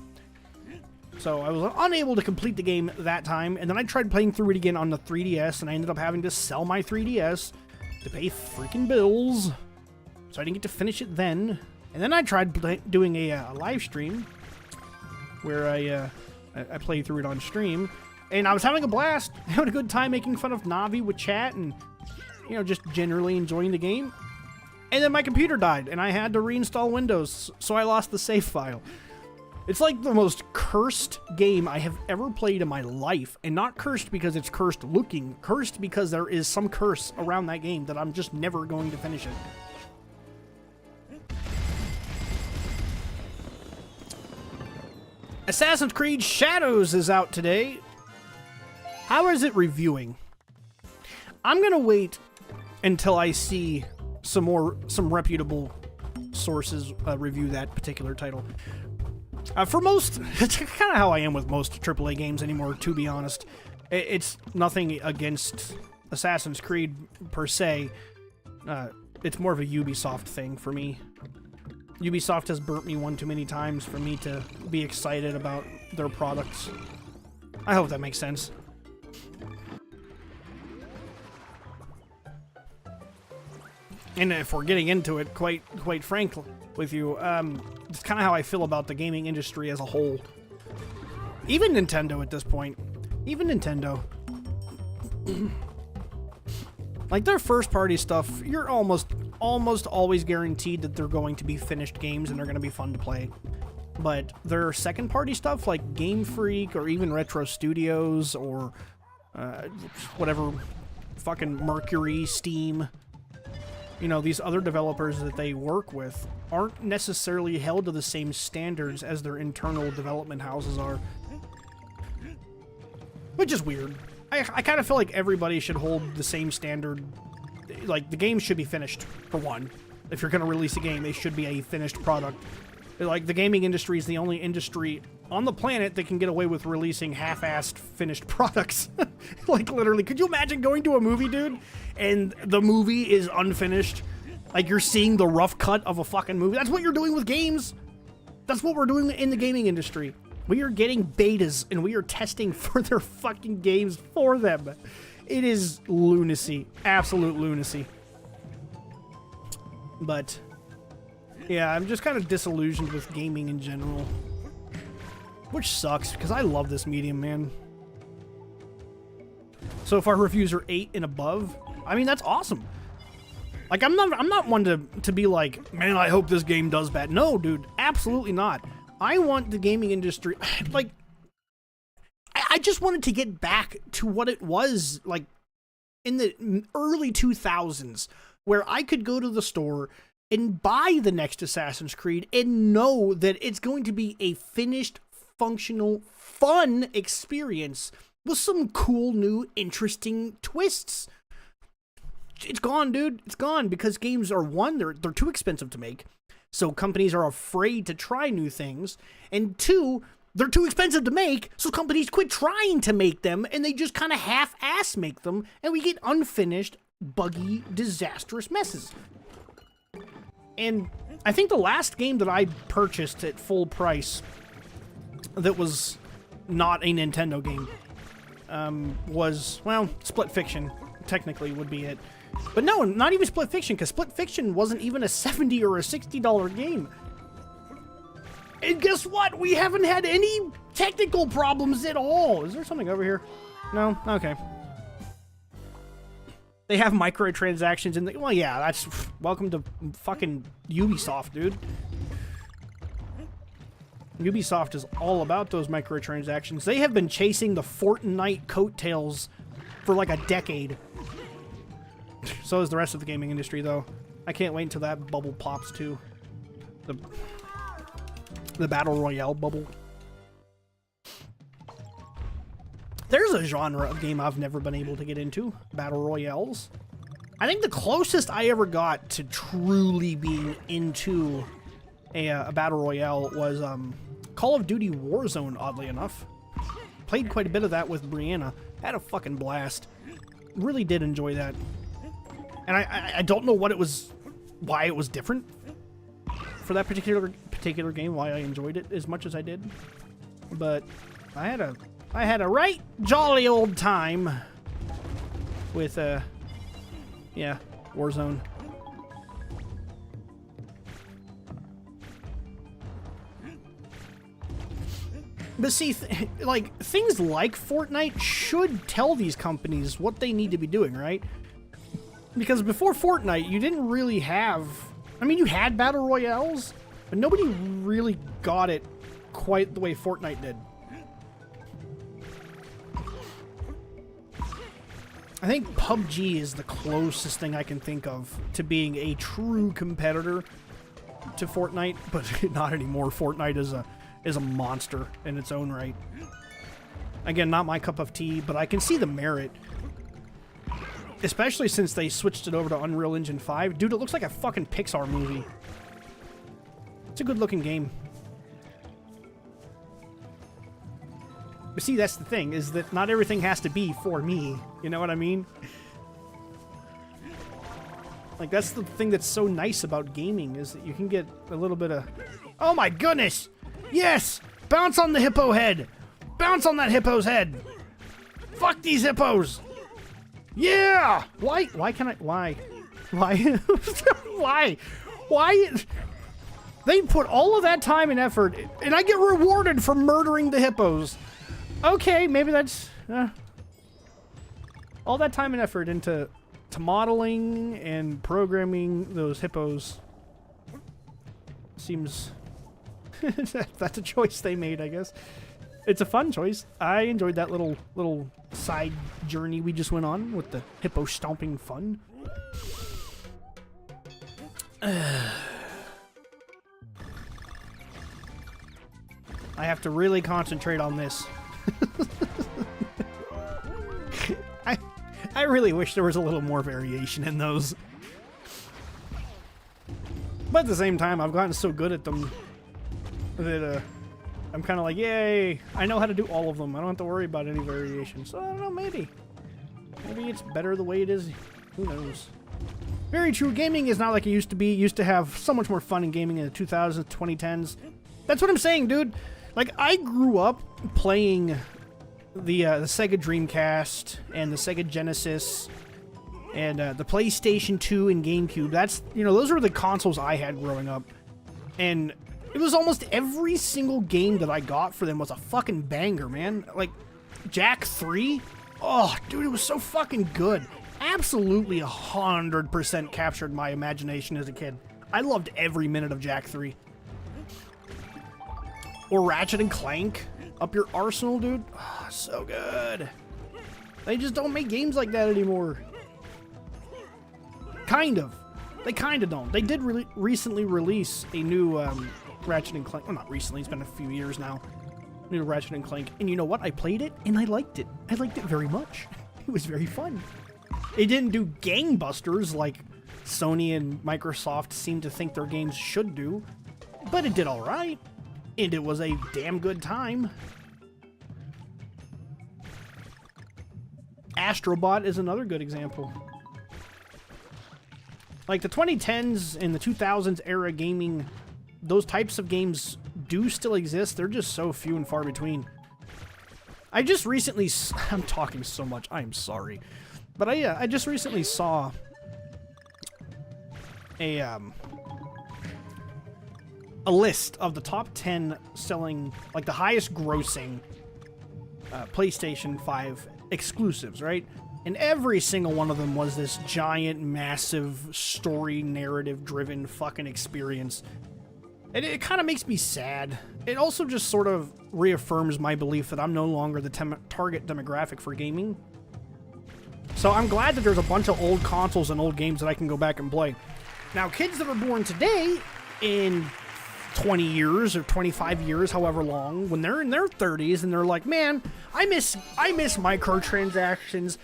So I was unable to complete the game that time, and then I tried playing through it again on the 3DS, and I ended up having to sell my 3DS to pay freaking bills. So I didn't get to finish it then. And then I tried doing a live stream where I played through it on stream. And I was having a blast, having a good time making fun of Navi with chat and, you know, just generally enjoying the game. And then my computer died, and I had to reinstall Windows, so I lost the save file. It's like the most cursed game I have ever played in my life. And not cursed because it's cursed looking, cursed because there is some curse around that game that I'm just never going to finish it. Assassin's Creed Shadows is out today. How is it reviewing? I'm gonna wait until I see some reputable sources review that particular title. For most, it's kind of how I am with most AAA games anymore, to be honest. It's nothing against Assassin's Creed per se. it's more of a Ubisoft thing for me. Ubisoft has burnt me one too many times for me to be excited about their products. I hope that makes sense. And if we're getting into it, quite frank with you, it's kind of how I feel about the gaming industry as a whole. Even Nintendo at this point. Even Nintendo. Like, their first-party stuff, you're almost always guaranteed that they're going to be finished games and they're going to be fun to play. But their second-party stuff, like Game Freak or even Retro Studios or whatever, fucking Mercury, Steam, you know, these other developers that they work with aren't necessarily held to the same standards as their internal development houses are. Which is weird. I kind of feel like everybody should hold the same standard. Like, the game should be finished, for one. If you're going to release a game, they should be a finished product. Like, the gaming industry is the only industry on the planet that can get away with releasing half-assed finished products. Like, literally, could you imagine going to a movie, dude, and the movie is unfinished? Like, you're seeing the rough cut of a fucking movie. That's what you're doing with games. That's what we're doing in the gaming industry. We are getting betas, and we are testing for their fucking games for them. It is lunacy. Absolute lunacy. But, yeah, I'm just kind of disillusioned with gaming in general. Which sucks, because I love this medium, man. So if our reviews are 8 and above, I mean, that's awesome. Like, I'm not one to be like, man, I hope this game does bad. No, dude, absolutely not. I want the gaming industry, like, I just wanted to get back to what it was, like, in the early 2000s, where I could go to the store and buy the next Assassin's Creed and know that it's going to be a finished, functional, fun experience with some cool, new, interesting twists. It's gone, dude. It's gone, because games are, one, they're too expensive to make. So companies are afraid to try new things. And two, they're too expensive to make, so companies quit trying to make them, and they just kind of half-ass make them, and we get unfinished, buggy, disastrous messes. And I think the last game that I purchased at full price that was not a Nintendo game was, well, Split Fiction, technically would be it. But no, not even Split Fiction, because Split Fiction wasn't even a $70 or a $60 game. And guess what? We haven't had any technical problems at all. Is there something over here? No? Okay. They have microtransactions in the... Well, yeah, that's... Welcome to fucking Ubisoft, dude. Ubisoft is all about those microtransactions. They have been chasing the Fortnite coattails for like a decade. So is the rest of the gaming industry, though. I can't wait until that bubble pops, too. The Battle Royale bubble. There's a genre of game I've never been able to get into. Battle Royales. I think the closest I ever got to truly being into a Battle Royale was Call of Duty Warzone, oddly enough. Played quite a bit of that with Brianna. Had a fucking blast. Really did enjoy that. And I don't know what it was, why it was different for that particular game, why I enjoyed it as much as I did. But I had a right jolly old time with yeah, Warzone. But see, like, things like Fortnite should tell these companies what they need to be doing, right? Because before Fortnite, you didn't really have... I mean, you had Battle Royales, but nobody really got it quite the way Fortnite did. I think PUBG is the closest thing I can think of to being a true competitor to Fortnite, but not anymore. Fortnite is a monster in its own right. Again, not my cup of tea, but I can see the merit. Especially since they switched it over to Unreal Engine 5. Dude, it looks like a fucking Pixar movie. It's a good-looking game. But see, that's the thing, is that not everything has to be for me. You know what I mean? Like, that's the thing that's so nice about gaming, is that you can get a little bit of... Oh my goodness! Yes! Bounce on the hippo head! Bounce on that hippo's head! Fuck these hippos! Yeah! Why can I... Why? Why? Why? They put all of that time and effort, and I get rewarded for murdering the hippos. Okay, maybe that's... all that time and effort into modeling and programming those hippos seems... that's a choice they made, I guess. It's a fun choice. I enjoyed that little side journey we just went on with the hippo stomping fun. I have to really concentrate on this. I really wish there was a little more variation in those. But at the same time, I've gotten so good at them that I'm kind of like, yay, I know how to do all of them. I don't have to worry about any variation. So I don't know, maybe it's better the way it is. Who knows? Very true. Gaming is not like it used to be. It used to have so much more fun in gaming in the 2000s, 2010s. That's what I'm saying, dude. Like, I grew up playing the Sega Dreamcast and the Sega Genesis and the PlayStation 2 and GameCube. That's, you know, those were the consoles I had growing up. And it was almost every single game that I got for them was a fucking banger, man. Like, Jak 3? Oh, dude, it was so fucking good. Absolutely 100% captured my imagination as a kid. I loved every minute of Jak 3. Or Ratchet and Clank. Up your arsenal, dude. Oh, so good. They just don't make games like that anymore. Kind of. They kind of don't. They did recently release a new Ratchet and Clank. Well, not recently. It's been a few years now. New Ratchet and Clank. And you know what? I played it, and I liked it. I liked it very much. It was very fun. It didn't do gangbusters like Sony and Microsoft seem to think their games should do. But it did alright. And it was a damn good time. Astrobot is another good example. Like the 2010s and the 2000s era gaming, those types of games do still exist. They're just so few and far between. I just recently... I'm talking so much. I'm sorry. But I just recently saw a list of the top 10 selling, like the highest grossing PlayStation 5 exclusives, right? And every single one of them was this giant, massive, story, narrative-driven fucking experience. And it kind of makes me sad. It also just sort of reaffirms my belief that I'm no longer the target demographic for gaming. So I'm glad that there's a bunch of old consoles and old games that I can go back and play. Now, kids that are born today, in 20 years or 25 years, however long, when they're in their 30s and they're like, man, I miss microtransactions.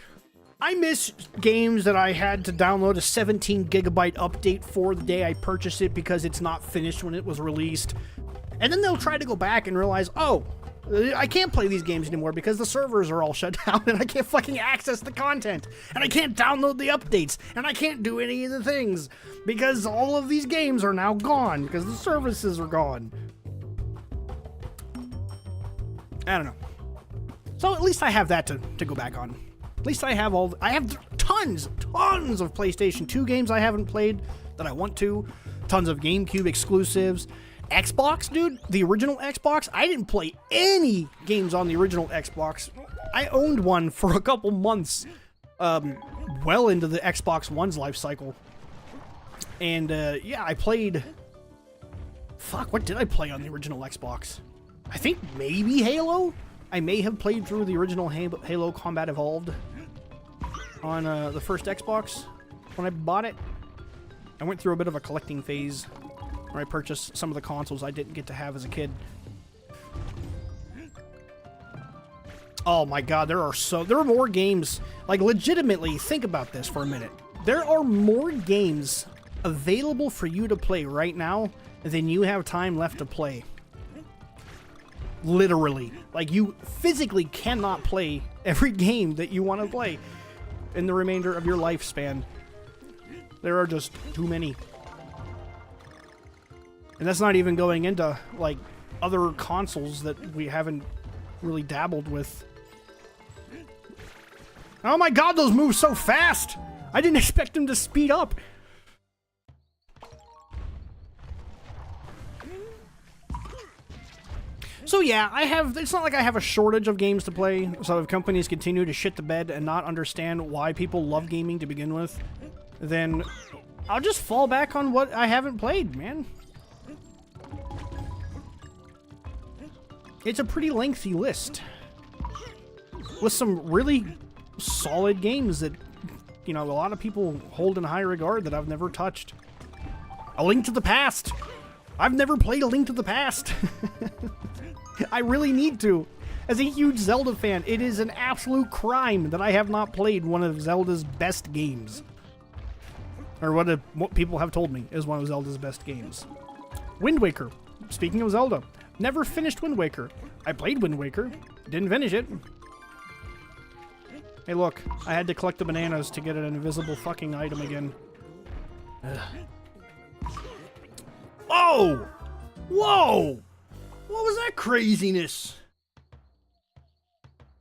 I miss games that I had to download a 17 gigabyte update for the day I purchased it because it's not finished when it was released. And then they'll try to go back and realize, oh, I can't play these games anymore because the servers are all shut down and I can't fucking access the content and I can't download the updates and I can't do any of the things because all of these games are now gone because the services are gone. I don't know. So at least I have that to go back on. At least I have tons of PlayStation 2 games I haven't played that I want to. Tons of GameCube exclusives. Xbox, dude, the original Xbox, I didn't play any games on the original Xbox. I owned one for a couple months, well into the Xbox One's life cycle. And, yeah, I played... Fuck, what did I play on the original Xbox? I think maybe Halo? I may have played through the original Halo Combat Evolved on the first Xbox when I bought it. I went through a bit of a collecting phase where I purchased some of the consoles I didn't get to have as a kid. Oh my god, there are more games. Like, legitimately, think about this for a minute. There are more games available for you to play right now than you have time left to play. Literally. Like, you physically cannot play every game that you want to play in the remainder of your lifespan. There are just too many. And that's not even going into, like, other consoles that we haven't really dabbled with. Oh my god, those move so fast! I didn't expect them to speed up. So yeah, it's not like I have a shortage of games to play, so if companies continue to shit the bed and not understand why people love gaming to begin with, then I'll just fall back on what I haven't played, man. It's a pretty lengthy list with some really solid games that, you know, a lot of people hold in high regard that I've never touched. A Link to the Past! I've never played A Link to the Past! I really need to. As a huge Zelda fan, it is an absolute crime that I have not played one of Zelda's best games. Or what people have told me is one of Zelda's best games. Wind Waker. Speaking of Zelda, never finished Wind Waker. I played Wind Waker, didn't finish it. Hey look, I had to collect the bananas to get an invisible fucking item again. Ugh. Oh! Whoa! What was that craziness?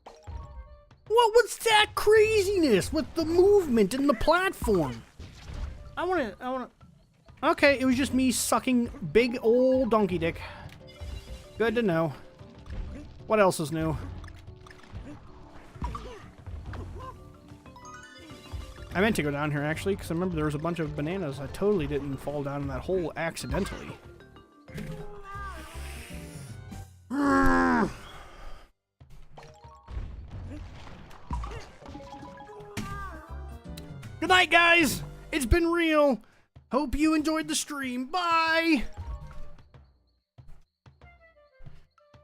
What was that craziness with the movement and the platform? I wanna... Okay, it was just me sucking big old donkey dick. Good to know. What else is new? I meant to go down here, actually, because I remember there was a bunch of bananas. I totally didn't fall down in that hole accidentally. Good night, guys! It's been real! Hope you enjoyed the stream. Bye!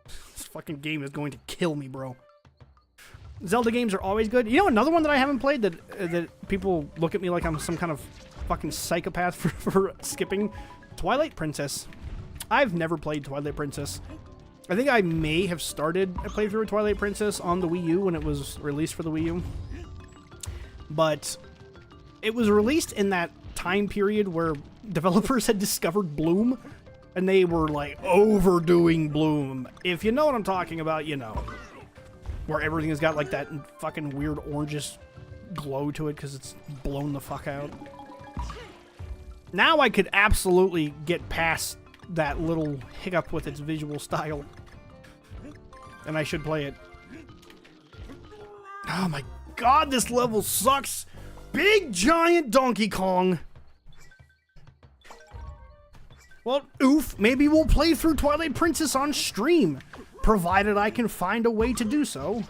This fucking game is going to kill me, bro. Zelda games are always good. You know another one that I haven't played that people look at me like I'm some kind of fucking psychopath for skipping? Twilight Princess. I've never played Twilight Princess. I think I may have started a playthrough of Twilight Princess on the Wii U when it was released for the Wii U. But it was released in that time period where developers had discovered Bloom, and they were like overdoing Bloom. If you know what I'm talking about, you know. Where everything has got like that fucking weird orangish glow to it because it's blown the fuck out. Now I could absolutely get past that little hiccup with its visual style. And I should play it. Oh my god, this level sucks! Big giant Donkey Kong! Well, oof, maybe we'll play through Twilight Princess on stream, provided I can find a way to do so.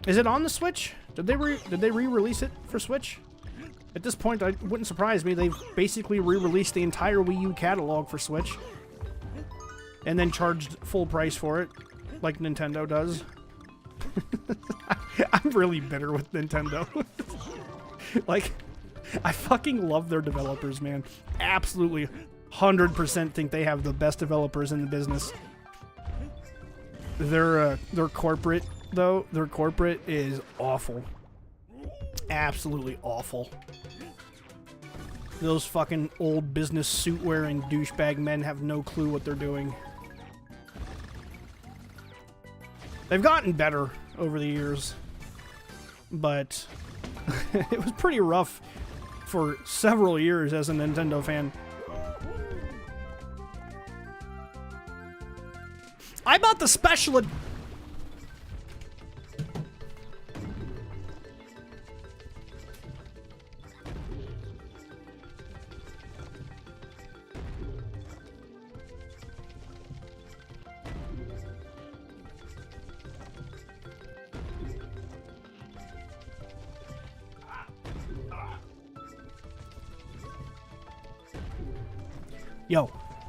Is it on the Switch? Did they re-release it for Switch? At this point, it wouldn't surprise me. They've basically re-released the entire Wii U catalog for Switch. And then charged full price for it, like Nintendo does. I'm really bitter with Nintendo. Like, I fucking love their developers, man. Absolutely 100% think they have the best developers in the business. Their corporate, though, their corporate is awful. Absolutely awful. Those fucking old business suit-wearing douchebag men have no clue what they're doing. They've gotten better over the years, but it was pretty rough for several years as a Nintendo fan. I bought the special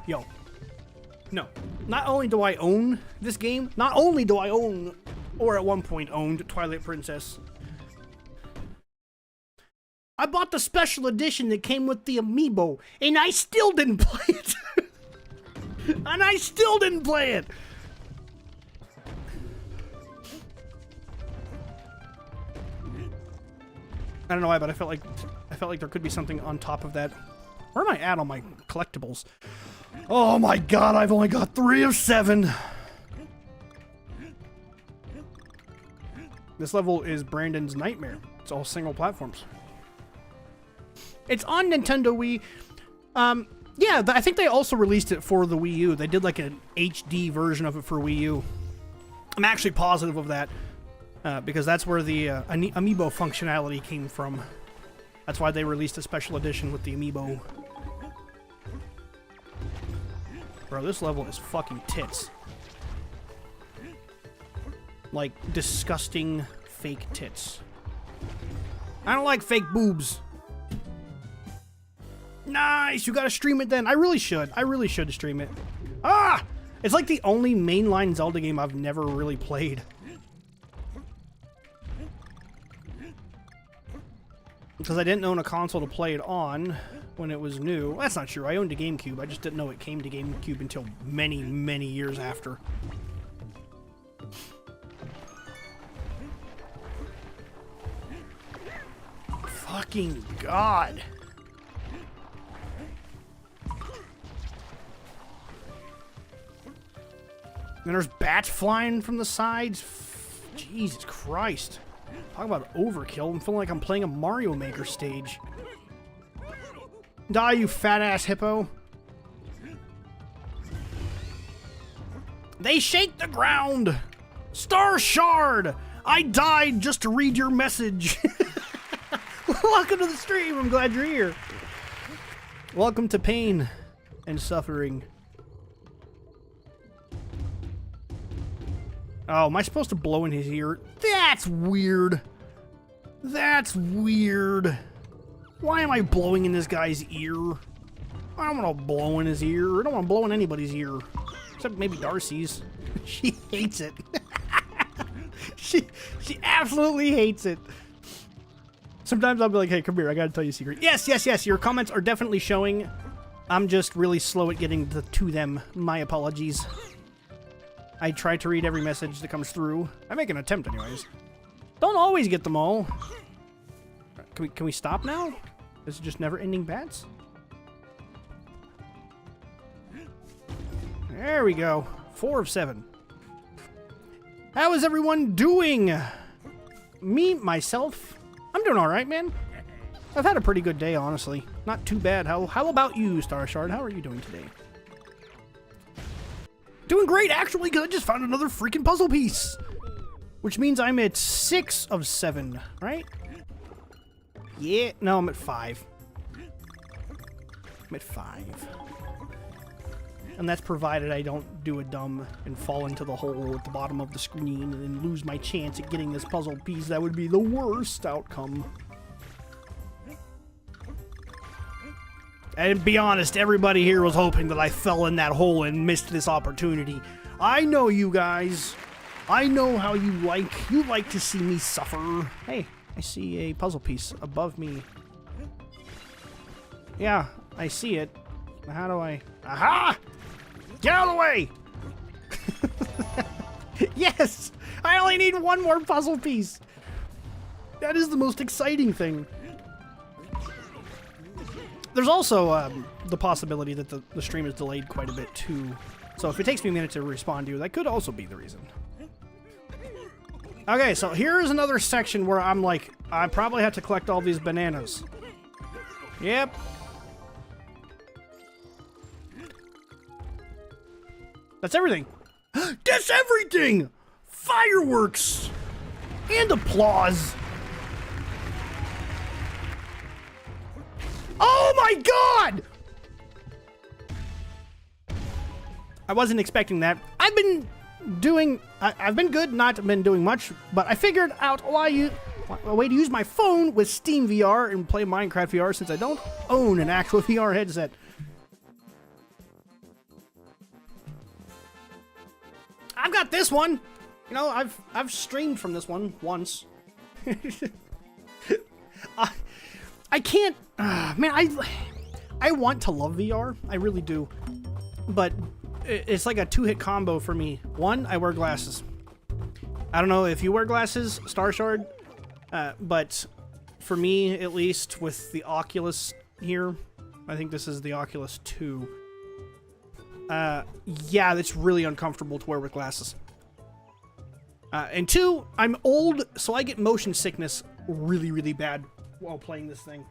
Yo. No. Not only do I own this game, not only do I own, or at one point owned, Twilight Princess, I bought the special edition that came with the amiibo, and I still didn't play it. And I still didn't play it. I don't know why, but I felt like there could be something on top of that. Where am I at on my collectibles? Oh my god, I've only got 3 of 7. This level is Brandon's nightmare. It's all single platforms. It's on Nintendo Wii. Yeah, I think they also released it for the Wii U. They did like an HD version of it for Wii U. I'm actually positive of that because that's where the amiibo functionality came from. That's why they released a special edition with the amiibo. Bro, this level is fucking tits. Like, disgusting fake tits. I don't like fake boobs. Nice! You gotta stream it then. I really should. I really should stream it. Ah! It's like the only mainline Zelda game I've never really played. Because I didn't own a console to play it on when it was new. Well, that's not true. I owned a GameCube. I just didn't know it came to GameCube until many, many years after. Fucking God. And there's bats flying from the sides. Jesus Christ. Talk about overkill. I'm feeling like I'm playing a Mario Maker stage. Die, you fat-ass hippo. They shake the ground. Star Shard. I died just to read your message. Welcome to the stream. I'm glad you're here. Welcome to pain and suffering. Oh, am I supposed to blow in his ear? That's weird. That's weird. Why am I blowing in this guy's ear? I don't want to blow in his ear. I don't want to blow in anybody's ear. Except maybe Darcy's. She hates it. She absolutely hates it. Sometimes I'll be like, hey, come here. I got to tell you a secret. Yes, yes, yes. Your comments are definitely showing. I'm just really slow at getting to them. My apologies. I try to read every message that comes through. I make an attempt anyways. Don't always get them all. Can we stop now? Is it just never-ending bats? There we go. 4 of 7. How is everyone doing? Me, myself, I'm doing alright, man. I've had a pretty good day, honestly. Not too bad. How about you, Star Shard? How are you doing today? Doing great, actually, because I just found another freaking puzzle piece. Which means I'm at 6 of 7, right? Yeah, no, I'm at 5. I'm at 5. And that's provided I don't do a dumb and fall into the hole at the bottom of the screen and then lose my chance at getting this puzzle piece. That would be the worst outcome. And to be honest, everybody here was hoping that I fell in that hole and missed this opportunity. I know you guys. I know how you like to see me suffer. Hey, I see a puzzle piece above me. Yeah, I see it. How do I... Aha! Get out of the way! Yes! I only need one more puzzle piece. That is the most exciting thing. There's also the possibility that the stream is delayed quite a bit too. So if it takes me a minute to respond to you, that could also be the reason. Okay, so here's another section where I'm like, I probably have to collect all these bananas. Yep. That's everything. That's everything! Fireworks! And applause! Oh my god! I wasn't expecting that. I've been good, not been doing much, but I figured out a way to use my phone with Steam VR and play Minecraft VR since I don't own an actual VR headset. I've got this one. You know, I've streamed from this one once. I can't, man, I want to love VR, I really do, but it's like a two-hit combo for me. One, I wear glasses. I don't know if you wear glasses, Star Shard, but for me, at least, with the Oculus here. I think this is the Oculus 2. Yeah, it's really uncomfortable to wear with glasses. And 2, I'm old, so I get motion sickness really, really bad while playing this thing.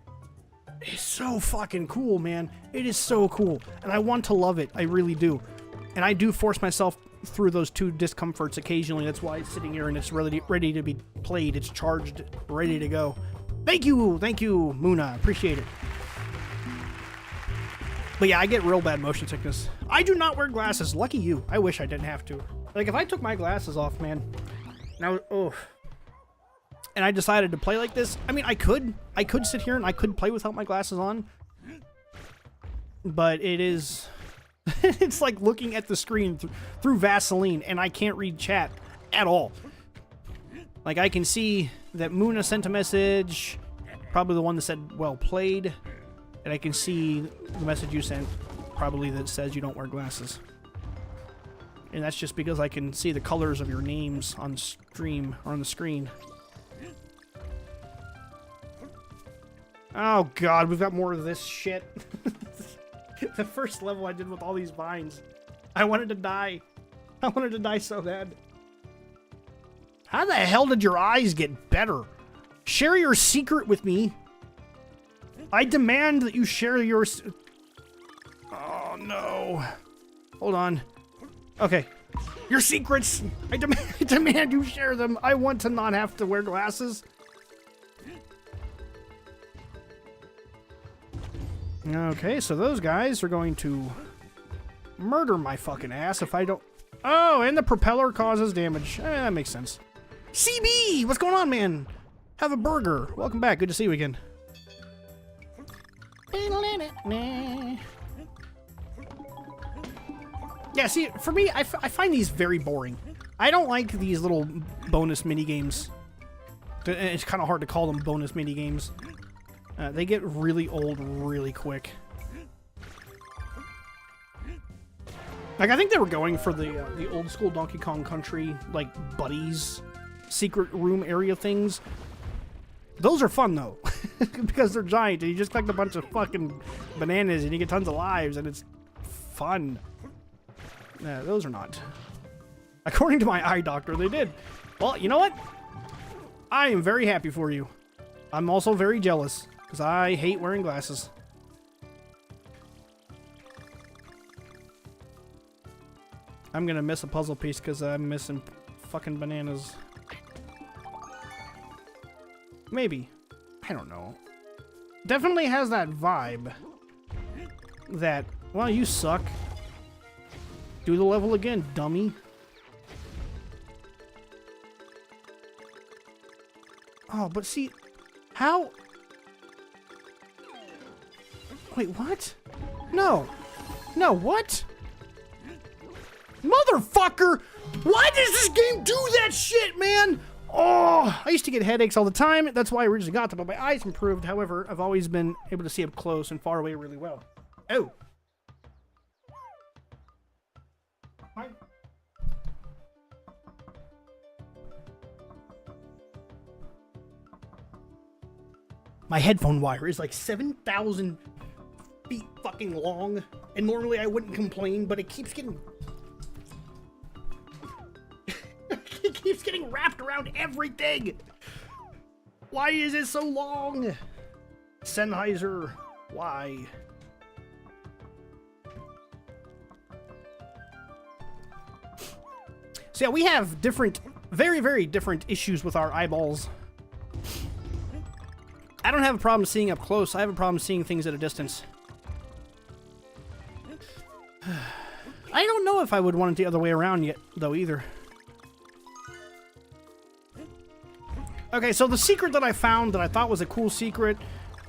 It's so fucking cool, man. It is so cool. And I want to love it. I really do. And I do force myself through those 2 discomforts occasionally. That's why it's sitting here and it's ready to be played. It's charged, ready to go. Thank you, Muna. Appreciate it. But yeah, I get real bad motion sickness. I do not wear glasses. Lucky you. I wish I didn't have to. Like, if I took my glasses off, man, now, and I decided to play like this, I mean, I could sit here and I could play without my glasses on, but it is, it's like looking at the screen through Vaseline, and I can't read chat at all. Like, I can see that Muna sent a message, probably the one that said, well played, and I can see the message you sent, probably that says you don't wear glasses. And that's just because I can see the colors of your names on stream, or on the screen. Oh god, we've got more of this shit. The first level I did with all these vines. I wanted to die. I wanted to die so bad. How the hell did your eyes get better? Share your secret with me. I demand that you share your... Oh no. Hold on. Okay. Your secrets! I demand you share them. I want to not have to wear glasses. Okay, so those guys are going to murder my fucking ass if I don't... Oh, and the propeller causes damage. That makes sense. CB! What's going on, man? Have a burger. Welcome back. Good to see you again. Yeah, see, for me, I find these very boring. I don't like these little bonus minigames. It's kind of hard to call them bonus minigames. They get really old really quick. Like, I think they were going for the old school Donkey Kong Country, like, buddies, secret room area things. Those are fun, though, because they're giant, and you just collect a bunch of fucking bananas, and you get tons of lives, and it's fun. Those are not. According to my eye doctor, they did. Well, you know what? I am very happy for you. I'm also very jealous, because I hate wearing glasses. I'm gonna miss a puzzle piece because I'm missing fucking bananas. Maybe. I don't know. Definitely has that vibe. That, well, you suck. Do the level again, dummy. Oh, but see, how? Wait, what? No. No, what? Motherfucker! Why does this game do that shit, man? Oh, I used to get headaches all the time. That's why I originally got them, but my eyes improved. However, I've always been able to see up close and far away really well. Oh. My headphone wire is like 7,000 feet fucking long, and normally I wouldn't complain, but it keeps getting... it keeps getting wrapped around everything! Why is it so long? Sennheiser, why? So yeah, we have different, very, very different issues with our eyeballs. I don't have a problem seeing up close. I have a problem seeing things at a distance. I don't know if I would want it the other way around yet, though, either. Okay, so the secret that I found that I thought was a cool secret,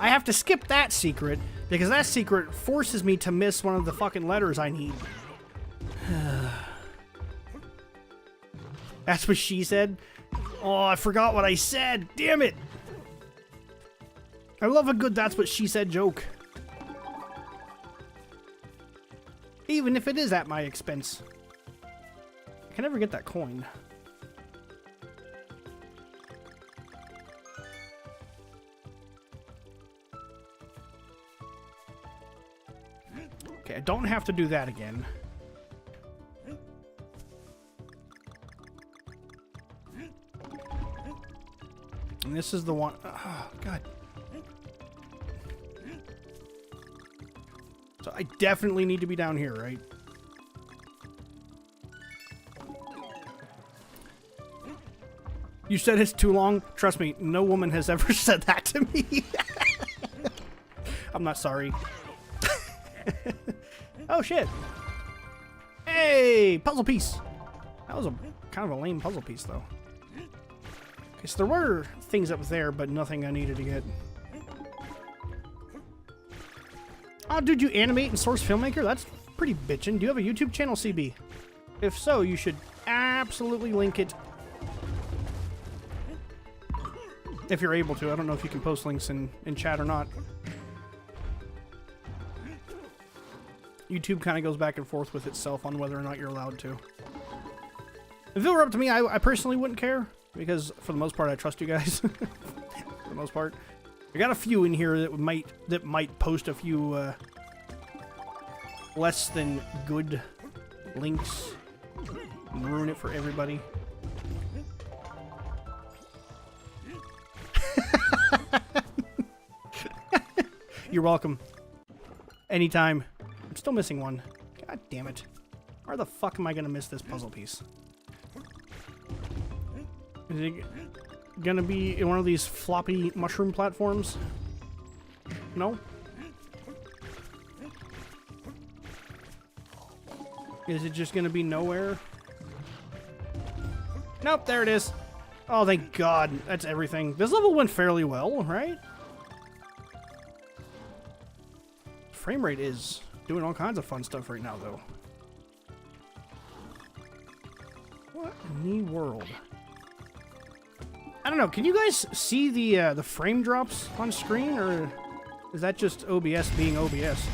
I have to skip that secret, because that secret forces me to miss one of the fucking letters I need. That's what she said? Oh, I forgot what I said. Damn it! I love a good that's what she said joke. Even if it is at my expense. I can never get that coin. Okay, I don't have to do that again. And this is the one... Oh, God. So I definitely need to be down here, right? You said it's too long? Trust me, no woman has ever said that to me. I'm not sorry. Oh, shit. Hey, puzzle piece. That was a kind of a lame puzzle piece, though. Okay, so there were things up there, but nothing I needed to get. Oh, dude, you animate and source filmmaker? That's pretty bitchin'. Do you have a YouTube channel, CB? If so, you should absolutely link it. If you're able to. I don't know if you can post links in chat or not. YouTube kind of goes back and forth with itself on whether or not you're allowed to. If it were up to me, I personally wouldn't care. Because, for the most part, I trust you guys. For the most part. I got a few in here that might post a few less than good links and ruin it for everybody. You're welcome. Anytime. I'm still missing one. God damn it. Where the fuck am I gonna miss this puzzle piece? Is it gonna be in one of these floppy mushroom platforms? No? Is it just gonna be nowhere? Nope, there it is. Oh, thank God. That's everything. This level went fairly well, right? Frame rate is doing all kinds of fun stuff right now, though. What in the world? I don't know. Can you guys see the frame drops on screen, or is that just OBS being OBS?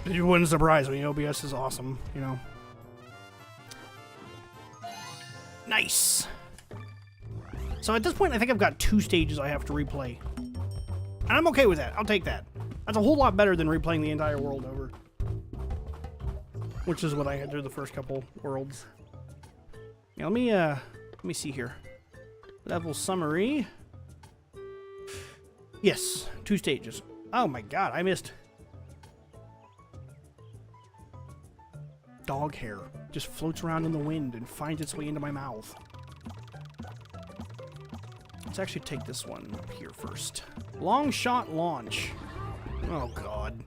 It wouldn't surprise me. OBS is awesome, you know. Nice. So at this point, I think I've got 2 stages I have to replay, and I'm okay with that. I'll take that. That's a whole lot better than replaying the entire world over, which is what I had to do the first couple worlds. Yeah, let me see here. Level summary. Yes, 2 stages. Oh my God, I missed. Dog hair just floats around in the wind and finds its way into my mouth. Let's actually take this one up here first. Long shot launch. Oh God.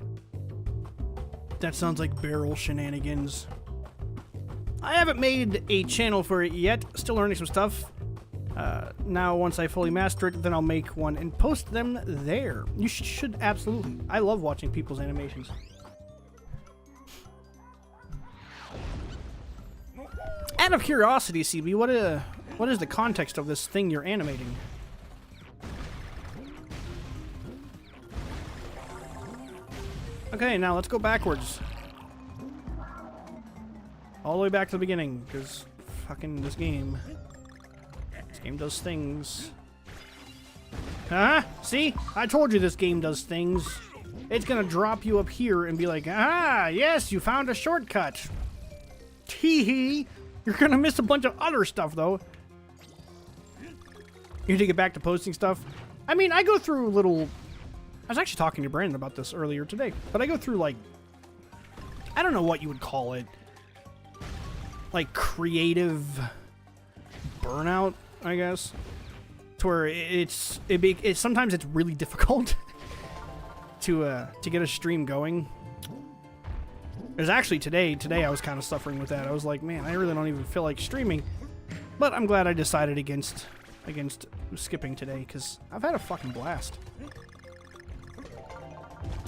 That sounds like barrel shenanigans. I haven't made a channel for it yet. Still learning some stuff. Now, once I fully master it, then I'll make one and post them there. You should absolutely. I love watching people's animations. Out of curiosity, CB, what is the context of this thing you're animating? Okay, now let's go backwards. All the way back to the beginning, because fucking this game does things. Huh? See? I told you this game does things. It's gonna drop you up here and be like, ah, yes, you found a shortcut. Tee-hee. You're gonna miss a bunch of other stuff, though. You need to get back to posting stuff. I mean, I go through little... I was actually talking to Brandon about this earlier today, but I go through, like... I don't know what you would call it. Like, creative burnout, I guess. To where it's sometimes it's really difficult to get a stream going. It was actually today I was kind of suffering with that. I was like, man, I really don't even feel like streaming. But I'm glad I decided against skipping today, because I've had a fucking blast.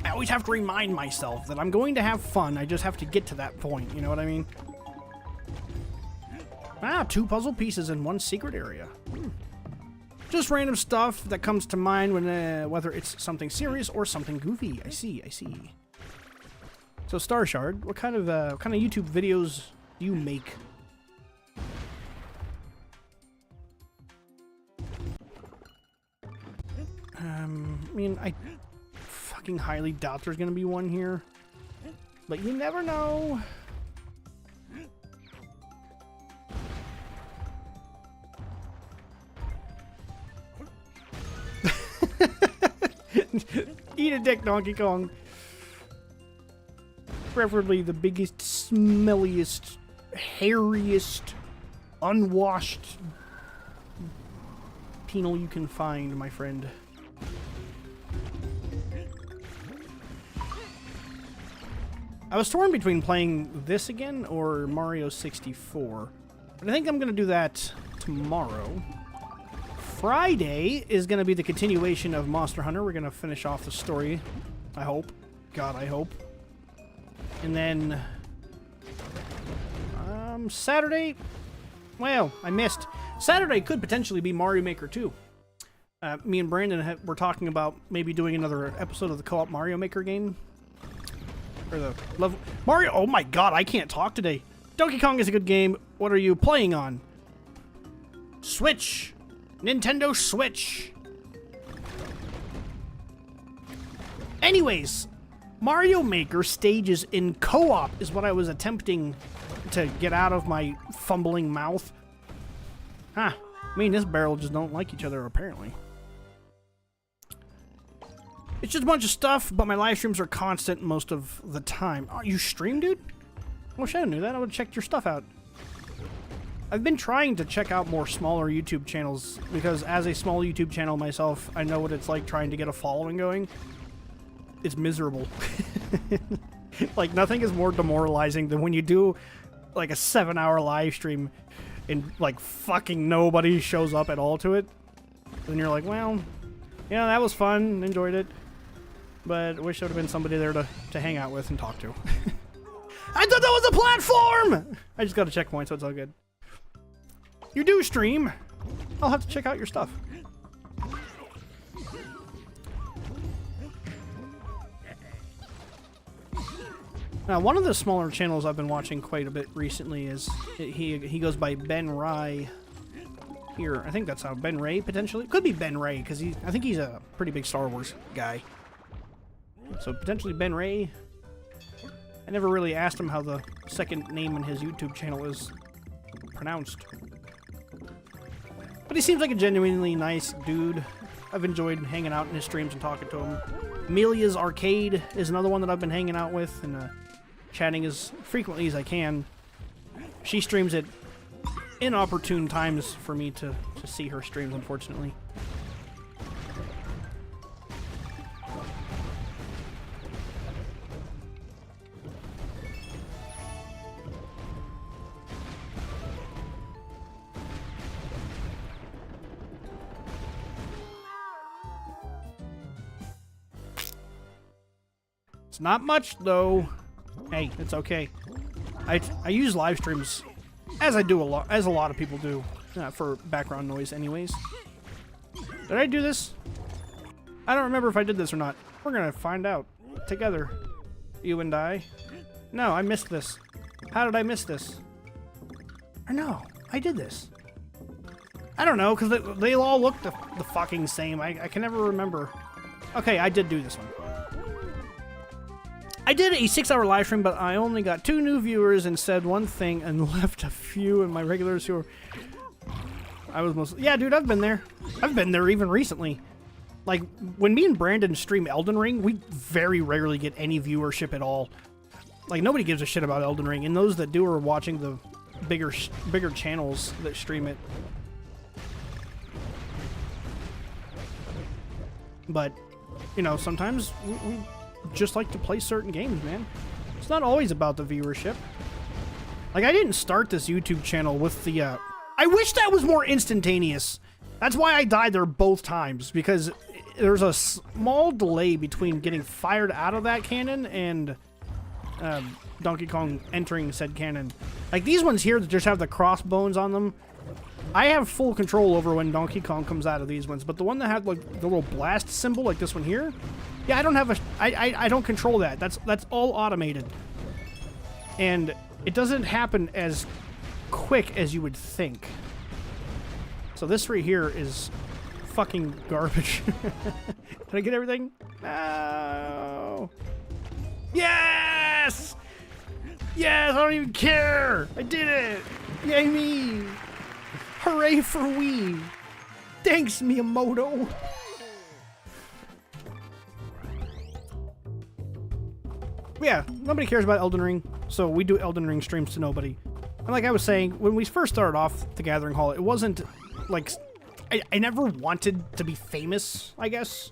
I always have to remind myself that I'm going to have fun. I just have to get to that point, you know what I mean? Ah, 2 puzzle pieces in 1 secret area. Just random stuff that comes to mind when whether it's something serious or something goofy. I see. So Star Shard, what kind of YouTube videos do you make? I mean, I fucking highly doubt there's gonna be one here. But you never know. Eat a dick, Donkey Kong. Preferably the biggest, smelliest, hairiest, unwashed penal you can find, my friend. I was torn between playing this again or Mario 64, but I think I'm going to do that tomorrow. Friday is going to be the continuation of Monster Hunter. We're going to finish off the story, I hope. God, I hope. And then Saturday, well, I missed. Saturday could potentially be Mario Maker 2. Me and Brandon were talking about maybe doing another episode of the co-op Mario Maker game. Or the level Mario. Oh my god, I can't talk today. Donkey Kong is a good game. What are you playing on? Switch. Nintendo Switch. Anyways, Mario Maker stages in co-op is what I was attempting to get out of my fumbling mouth. Huh. Me and this barrel just don't like each other, apparently. It's just a bunch of stuff, but my live streams are constant most of the time. Oh, you stream, dude? I wish I knew that. I would have checked your stuff out. I've been trying to check out more smaller YouTube channels, because as a small YouTube channel myself, I know what it's like trying to get a following going. It's miserable. Like, nothing is more demoralizing than when you do, like, a 7-hour live stream and, like, fucking nobody shows up at all to it. Then you're like, well, yeah, that was fun, enjoyed it. But I wish there would have been somebody there to hang out with and talk to. I thought that was a platform! I just got a checkpoint, so it's all good. You do stream. I'll have to check out your stuff. Now, one of the smaller channels I've been watching quite a bit recently is he goes by Ben Rai. Here, I think that's how Ben Ray potentially could be Ben Ray because I think he's a pretty big Star Wars guy. So potentially Ben Ray. I never really asked him how the second name in his YouTube channel is pronounced. But he seems like a genuinely nice dude. I've enjoyed hanging out in his streams and talking to him. Amelia's Arcade is another one that I've been hanging out with and chatting as frequently as I can. She streams at inopportune times for me to see her streams, unfortunately. It's not much, though. Hey, it's okay. I use live streams, as I do as a lot of people do, for background noise anyways. Did I do this? I don't remember if I did this or not. We're gonna find out together. You and I. No, I missed this. How did I miss this? Or no, I did this. I don't know, because they all look the fucking same. I can never remember. Okay, I did do this one. I did a 6-hour live stream, but I only got 2 new viewers and said one thing and left a few in my regulars who were... I was mostly... Yeah, dude, I've been there. I've been there even recently. Like, when me and Brandon stream Elden Ring, we very rarely get any viewership at all. Like, nobody gives a shit about Elden Ring, and those that do are watching the bigger channels that stream it. But, you know, sometimes we just like to play certain games, man. It's not always about the viewership. Like, I didn't start this YouTube channel with the, I wish that was more instantaneous. That's why I died there both times, because there's a small delay between getting fired out of that cannon and Donkey Kong entering said cannon. Like, these ones here that just have the crossbones on them, I have full control over when Donkey Kong comes out of these ones, but the one that had, like, the little blast symbol, like this one here, yeah, I don't have a... I don't control that. That's all automated. And it doesn't happen as quick as you would think. So this right here is fucking garbage. Did I get everything? No. Yes! Yes! Yes, I don't even care! I did it! Yay me! Hooray for Wii! Thanks, Miyamoto! Yeah, nobody cares about Elden Ring, so we do Elden Ring streams to nobody. And like I was saying, when we first started off the Gathering Hall, it wasn't like... I never wanted to be famous, I guess.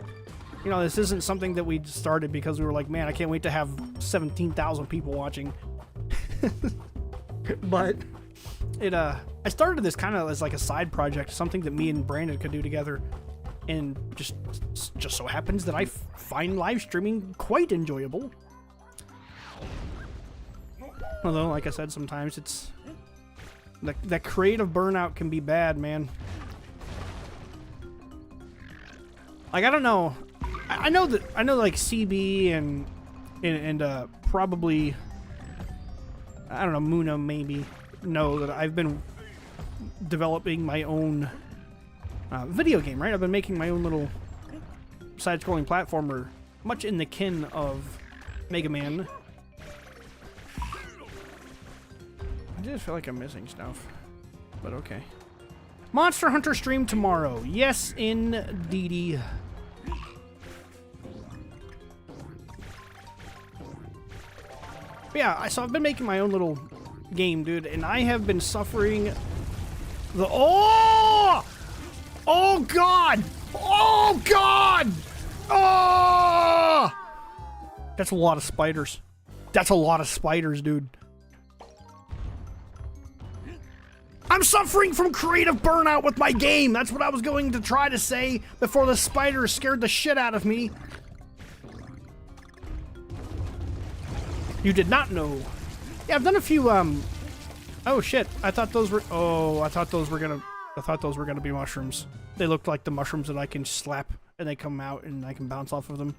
You know, this isn't something that we started because we were like, man, I can't wait to have 17,000 people watching. But I started this kind of as like a side project, something that me and Brandon could do together. And just so happens that I find live streaming quite enjoyable. Although, like I said, sometimes it's... That creative burnout can be bad, man. Like, I don't know. I know like CB and probably, I don't know, Muna maybe know that I've been developing my own video game, right? I've been making my own little side-scrolling platformer, much in the kin of Mega Man. I just feel like I'm missing stuff, but okay. Monster Hunter stream tomorrow. Yes, indeedy. Yeah, so I've been making my own little game, dude, and I have been suffering the... Oh! Oh, God! Oh, God! Oh! That's a lot of spiders. That's a lot of spiders, dude. I'm suffering from creative burnout with my game. That's what I was going to try to say before the spiders scared the shit out of me. You did not know. Yeah, I've done a few, oh shit. I thought those were, I thought those were gonna be mushrooms. They looked like the mushrooms that I can slap and they come out and I can bounce off of them.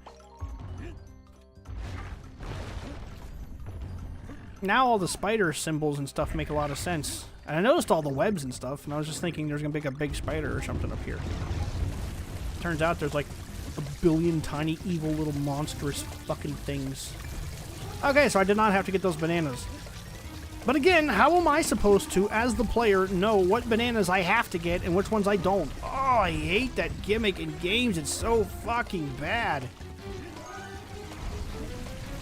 Now all the spider symbols and stuff make a lot of sense. And I noticed all the webs and stuff, and I was just thinking there's gonna be a big spider or something up here. Turns out there's like a billion tiny evil little monstrous fucking things. Okay, so I did not have to get those bananas. But again, how am I supposed to, as the player, know what bananas I have to get and which ones I don't? Oh, I hate that gimmick in games. It's so fucking bad.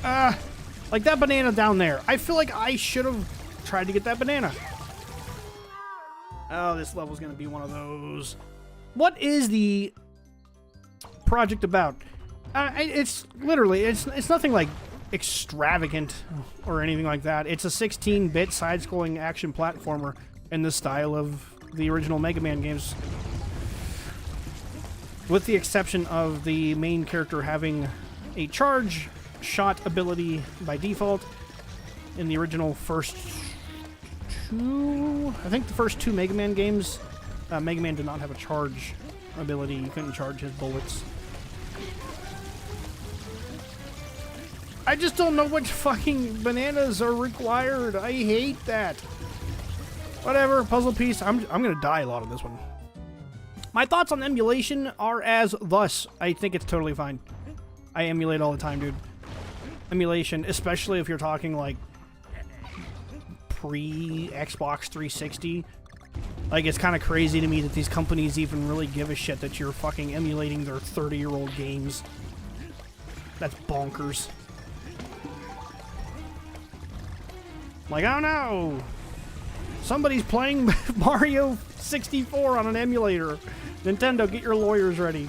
Like that banana down there. I feel like I should have tried to get that banana. Oh, this level's gonna be one of those. What is the project about? It's literally, it's nothing like extravagant or anything like that. It's a 16-bit side-scrolling action platformer in the style of the original Mega Man games, with the exception of the main character having a charge shot ability by default. In the original first two, I think the first two Mega Man games, Mega Man did not have a charge ability. You couldn't charge his bullets. I just don't know which fucking bananas are required. I hate that. Whatever, puzzle piece. I'm gonna die a lot on this one. My thoughts on emulation are as thus. I think it's totally fine. I emulate all the time, dude. Emulation, especially if you're talking like pre-Xbox 360. Like, it's kind of crazy to me that these companies even really give a shit that you're fucking emulating their 30-year-old games. That's bonkers. Like, I don't know. Somebody's playing Mario 64 on an emulator. Nintendo, get your lawyers ready.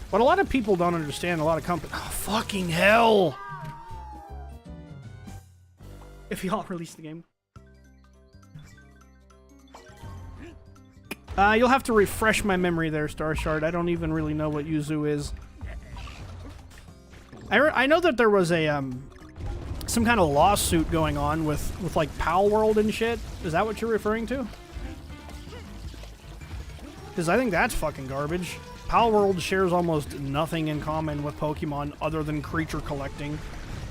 What a lot of people don't understand, a lot of companies... Oh, fucking hell! If y'all release the game. You'll have to refresh my memory there, Star Shard. I don't even really know what Yuzu is. I know that there was a, some kind of lawsuit going on with like Pal World and shit. Is that what you're referring to? Because I think that's fucking garbage. Pal World shares almost nothing in common with Pokemon other than creature collecting.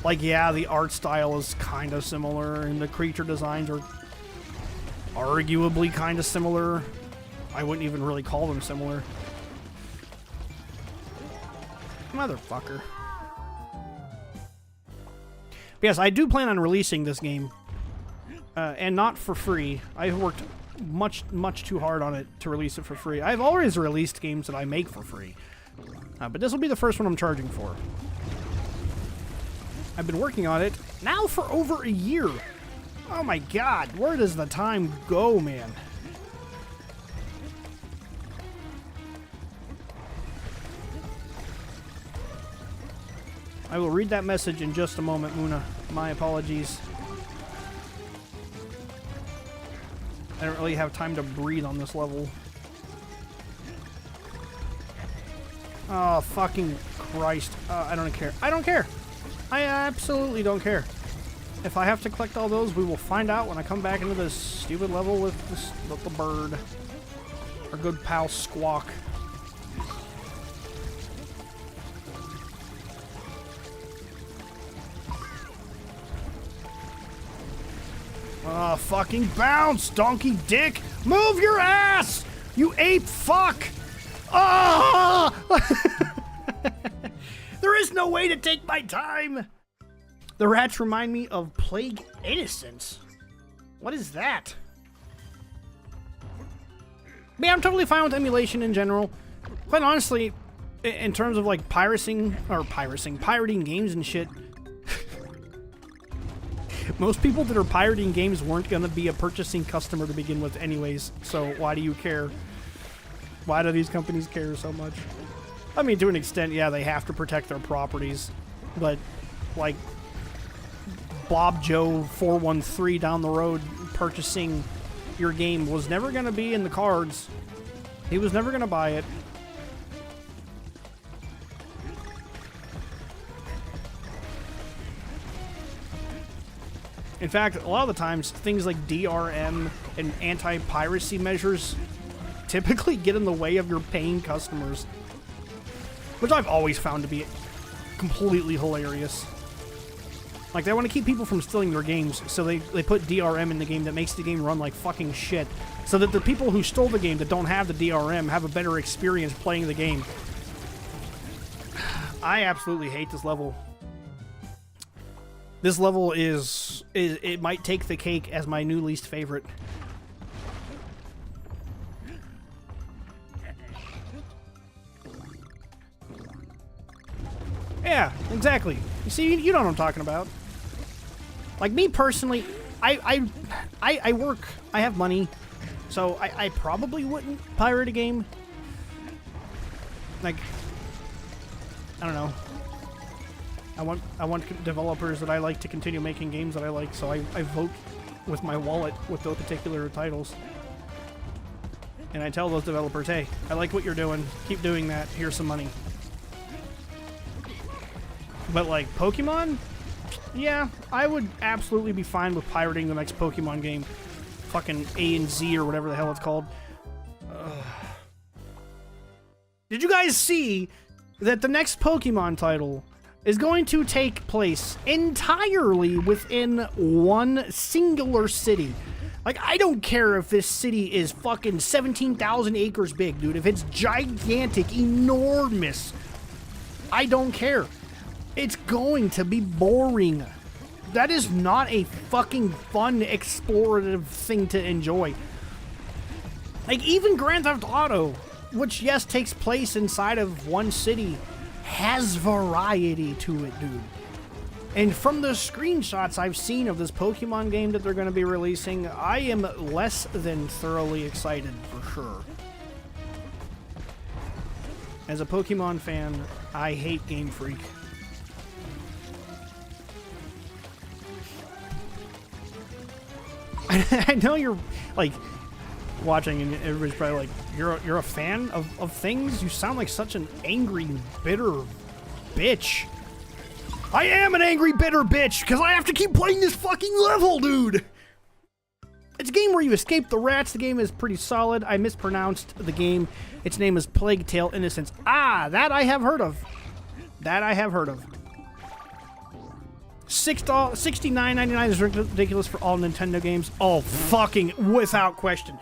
Like, yeah, the art style is kind of similar, and the creature designs are arguably kind of similar. I wouldn't even really call them similar. Motherfucker. But yes, I do plan on releasing this game. And not for free. I've worked much too hard on it to release it for free. I've always released games that I make for free. But this will be the first one I'm charging for. I've been working on it now for over a year. Oh my god, where does the time go, man? I will read that message in just a moment, Muna. My apologies. I don't really have time to breathe on this level. Oh, fucking Christ. I don't care. I don't care. I absolutely don't care. If I have to collect all those, we will find out when I come back into this stupid level with this little bird. Our good pal Squawk. Oh, fucking bounce, donkey dick! Move your ass! You ape fuck! Ah! There is no way to take my time! The rats remind me of Plague Innocence. What is that? Yeah, I'm totally fine with emulation in general. Quite honestly, in terms of like pirating games and shit, most people that are pirating games weren't gonna be a purchasing customer to begin with anyways, so why do you care? Why do these companies care so much? I mean, to an extent, yeah, they have to protect their properties, but, like, Bob Joe 413 down the road purchasing your game was never gonna be in the cards. He was never gonna buy it. In fact, a lot of the times, things like DRM and anti-piracy measures typically get in the way of your paying customers, which I've always found to be completely hilarious. Like, they want to keep people from stealing their games, so they put DRM in the game that makes the game run like fucking shit, so that the people who stole the game that don't have the DRM have a better experience playing the game. I absolutely hate this level. This level it might take the cake as my new least favorite. Yeah, exactly. You see, you know what I'm talking about. Like, me personally, I work, I have money, so I probably wouldn't pirate a game. Like, I don't know. I want developers that I like to continue making games that I like, so I vote with my wallet with those particular titles. And I tell those developers, hey, I like what you're doing, keep doing that, here's some money. But like Pokemon? Yeah, I would absolutely be fine with pirating the next Pokemon game. Fucking A and Z or whatever the hell it's called. Did you guys see that the next Pokemon title is going to take place entirely within one singular city? Like, I don't care if this city is fucking 17,000 acres big, dude. If it's gigantic, enormous, I don't care. It's going to be boring. That is not a fucking fun, explorative thing to enjoy. Like, even Grand Theft Auto, which, yes, takes place inside of one city, has variety to it, dude. And from the screenshots I've seen of this Pokemon game that they're going to be releasing, I am less than thoroughly excited, for sure. As a Pokemon fan, I hate Game Freak. I know you're, like, watching and everybody's probably like, you're a fan of things? You sound like such an angry, bitter bitch. I am an angry, bitter bitch, because I have to keep playing this fucking level, dude! It's a game where you escape the rats. The game is pretty solid. I mispronounced the game. Its name is Plague Tale Innocence. Ah, that I have heard of. That I have heard of. $69.99 is ridiculous for all Nintendo games. Oh, fucking without question.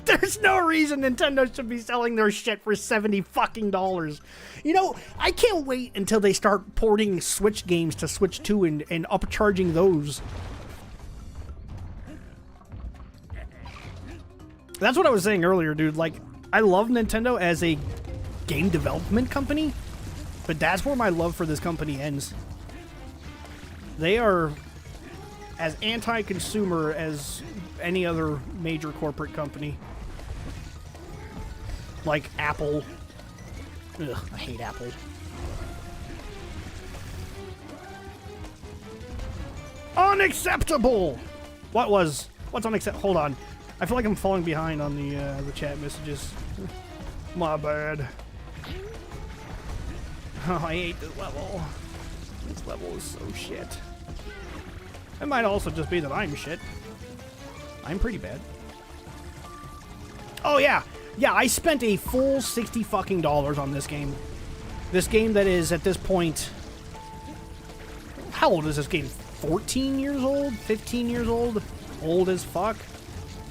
There's no reason Nintendo should be selling their shit for $70 fucking. You know, I can't wait until they start porting Switch games to Switch 2 and upcharging those. That's what I was saying earlier, dude. Like, I love Nintendo as a game development company, but that's where my love for this company ends. They are as anti-consumer as any other major corporate company. Like Apple. Ugh, I hate Apple. Unacceptable! What's unacceptable? Hold on. I feel like I'm falling behind on the chat messages. My bad. Oh, I hate this level. This level is so shit. It might also just be that I'm shit. I'm pretty bad. Oh yeah, yeah. I spent a full $60 fucking on this game. This game that is at this point. How old is this game? 14 years old? 15 years old? Old as fuck.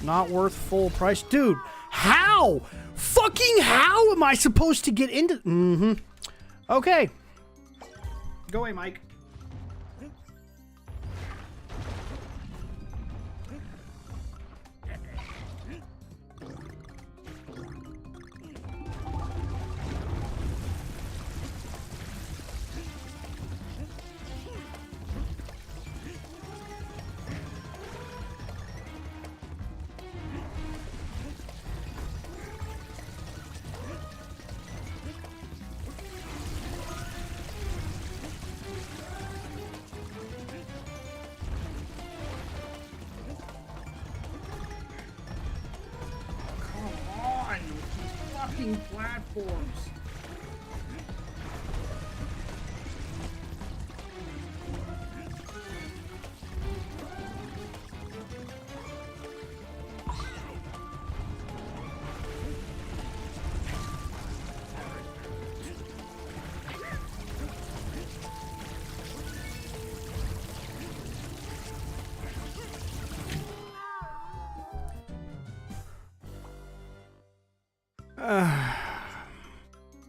Not worth full price, dude. How? Fucking how am I supposed to get into? Mm-hmm. Okay. Go away, Mike. Platforms.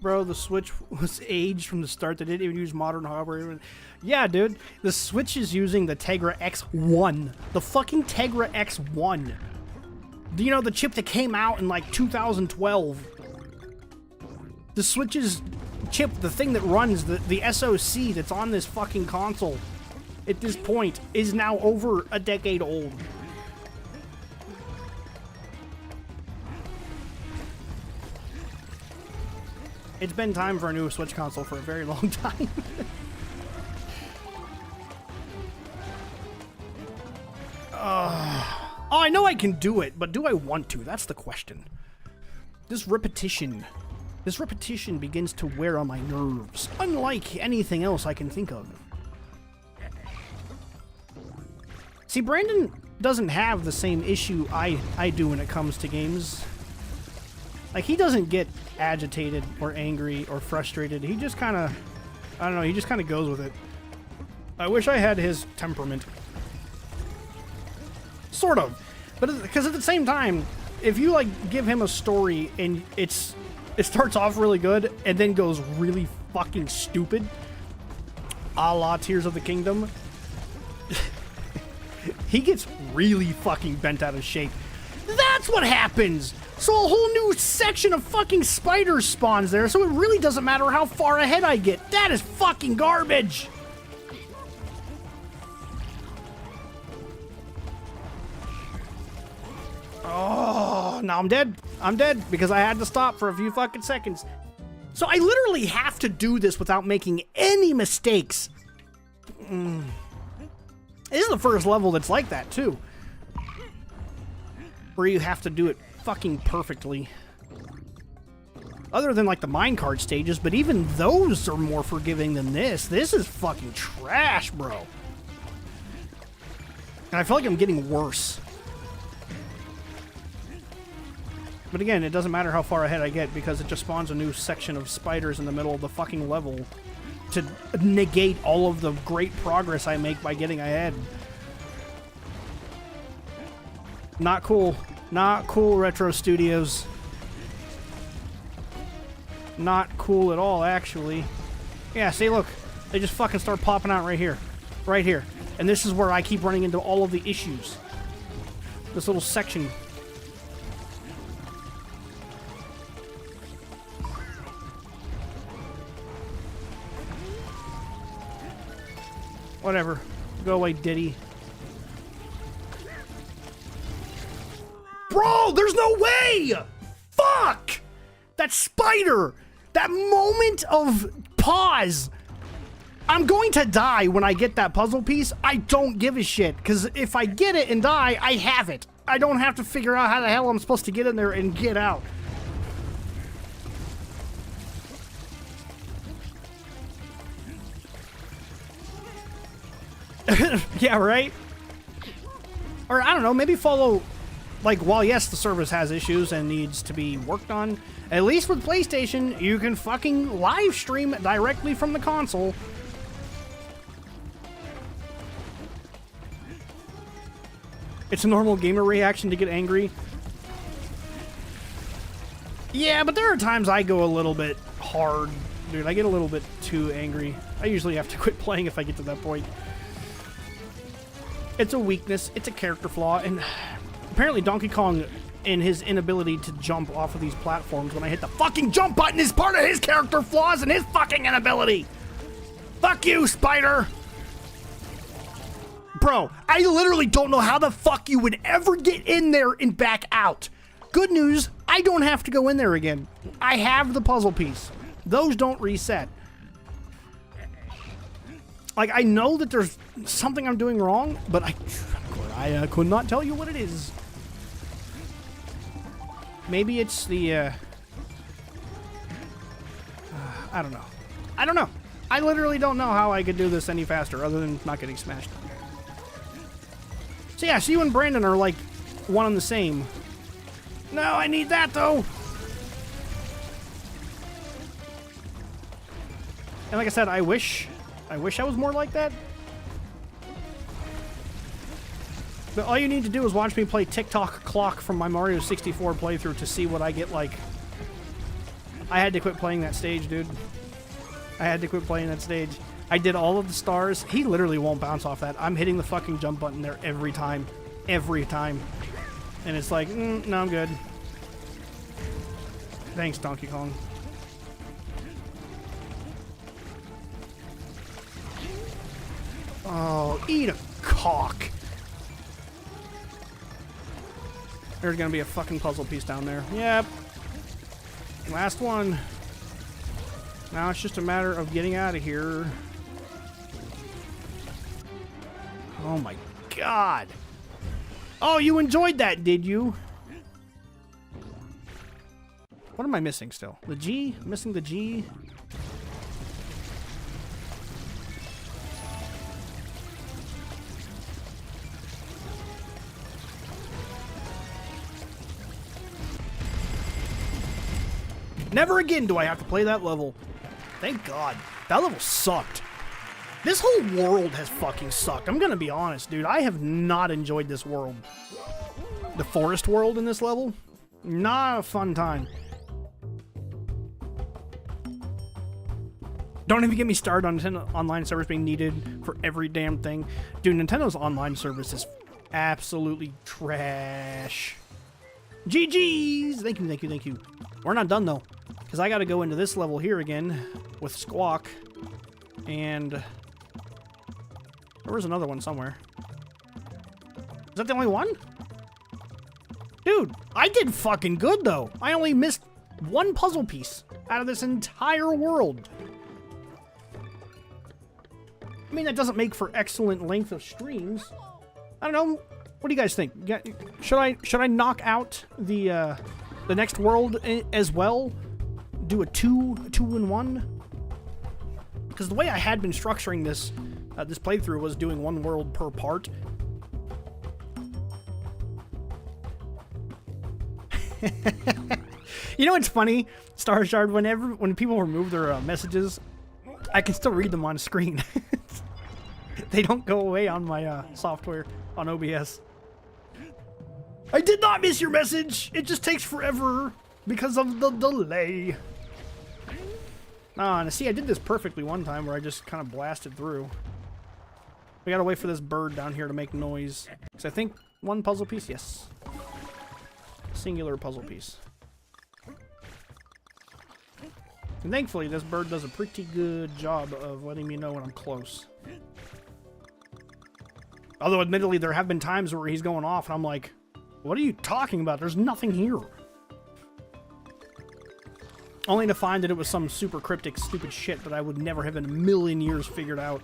Bro, the Switch was aged from the start. They didn't even use modern hardware. Yeah, dude. The Switch is using the Tegra X1. The fucking Tegra X1. You know, the chip that came out in like 2012. The Switch's chip, the thing that runs, the SoC that's on this fucking console at this point is now over a decade old. It's been time for a new Switch console for a very long time. Oh, I know I can do it, but do I want to? That's the question. This repetition begins to wear on my nerves, unlike anything else I can think of. See, Brandon doesn't have the same issue I do when it comes to games. Like, he doesn't get agitated or angry or frustrated. He just kind of, I don't know, he just kind of goes with it. I wish I had his temperament. Sort of. But because at the same time, if you, like, give him a story and it starts off really good and then goes really fucking stupid, a la Tears of the Kingdom, he gets really fucking bent out of shape. That's what happens! So a whole new section of fucking spiders spawns there, so it really doesn't matter how far ahead I get. That is fucking garbage! Oh, now I'm dead. I'm dead because I had to stop for a few fucking seconds. So I literally have to do this without making any mistakes. This is the first level that's like that, too. Where you have to do it fucking perfectly. Other than, like, the minecart stages, but even those are more forgiving than this. This is fucking trash, bro. And I feel like I'm getting worse. But again, it doesn't matter how far ahead I get because it just spawns a new section of spiders in the middle of the fucking level to negate all of the great progress I make by getting ahead. Not cool. Not cool, Retro Studios. Not cool at all, actually. Yeah, see, look. They just fucking start popping out right here. Right here. And this is where I keep running into all of the issues. This little section. Whatever. Go away, Diddy. Bro, there's no way! Fuck! That spider! That moment of pause! I'm going to die when I get that puzzle piece. I don't give a shit, because if I get it and die, I have it. I don't have to figure out how the hell I'm supposed to get in there and get out. Yeah, right? Or, I don't know, maybe follow... Like, while yes, the service has issues and needs to be worked on, at least with PlayStation, you can fucking live stream directly from the console. It's a normal gamer reaction to get angry. Yeah, but there are times I go a little bit hard. Dude, I get a little bit too angry. I usually have to quit playing if I get to that point. It's a weakness, it's a character flaw, and apparently Donkey Kong, in his inability to jump off of these platforms when I hit the fucking jump button, is part of his character flaws and his fucking inability. Fuck you, Spider! Bro, I literally don't know how the fuck you would ever get in there and back out. Good news, I don't have to go in there again. I have the puzzle piece. Those don't reset. Like, I know that there's something I'm doing wrong, but I could not tell you what it is. Maybe it's the, I don't know. I don't know. I literally don't know how I could do this any faster other than not getting smashed. So yeah, so you and Brandon are like one and the same. No, I need that though. And like I said, I wish I was more like that. But all you need to do is watch me play TikTok Clock from my Mario 64 playthrough to see what I get like. I had to quit playing that stage, dude. I had to quit playing that stage. I did all of the stars. He literally won't bounce off that. I'm hitting the fucking jump button there every time. Every time. And it's like, no, I'm good. Thanks, Donkey Kong. Oh, eat a cock. There's gonna be a fucking puzzle piece down there. Yep. Last one. Now it's just a matter of getting out of here. Oh my god. Oh, you enjoyed that, did you? What am I missing still? The G? Missing the G? Never again do I have to play that level. Thank God. That level sucked. This whole world has fucking sucked. I'm gonna be honest, dude. I have not enjoyed this world. The forest world in this level? Not a fun time. Don't even get me started on Nintendo online service being needed for every damn thing. Dude, Nintendo's online service is absolutely trash. GG's! Thank you, thank you, thank you. We're not done, though. Because I gotta go into this level here again with Squawk. And there was another one somewhere. Is that the only one? Dude, I did fucking good, though. I only missed one puzzle piece out of this entire world. I mean, that doesn't make for excellent length of streams. I don't know. What do you guys think? Should I knock out the next world as well? Do a two in one? Because the way I had been structuring this this playthrough was doing one world per part. You know what's funny, Star Shard? When people remove their messages, I can still read them on screen. They don't go away on my software on OBS. I did not miss your message. It just takes forever because of the delay. Ah, and see, I did this perfectly one time where I just kind of blasted through. We gotta wait for this bird down here to make noise. Because I think one puzzle piece, yes. Singular puzzle piece. And thankfully, this bird does a pretty good job of letting me know when I'm close. Although, admittedly, there have been times where he's going off and I'm like, what are you talking about? There's nothing here. Only to find that it was some super cryptic, stupid shit that I would never have in a million years figured out.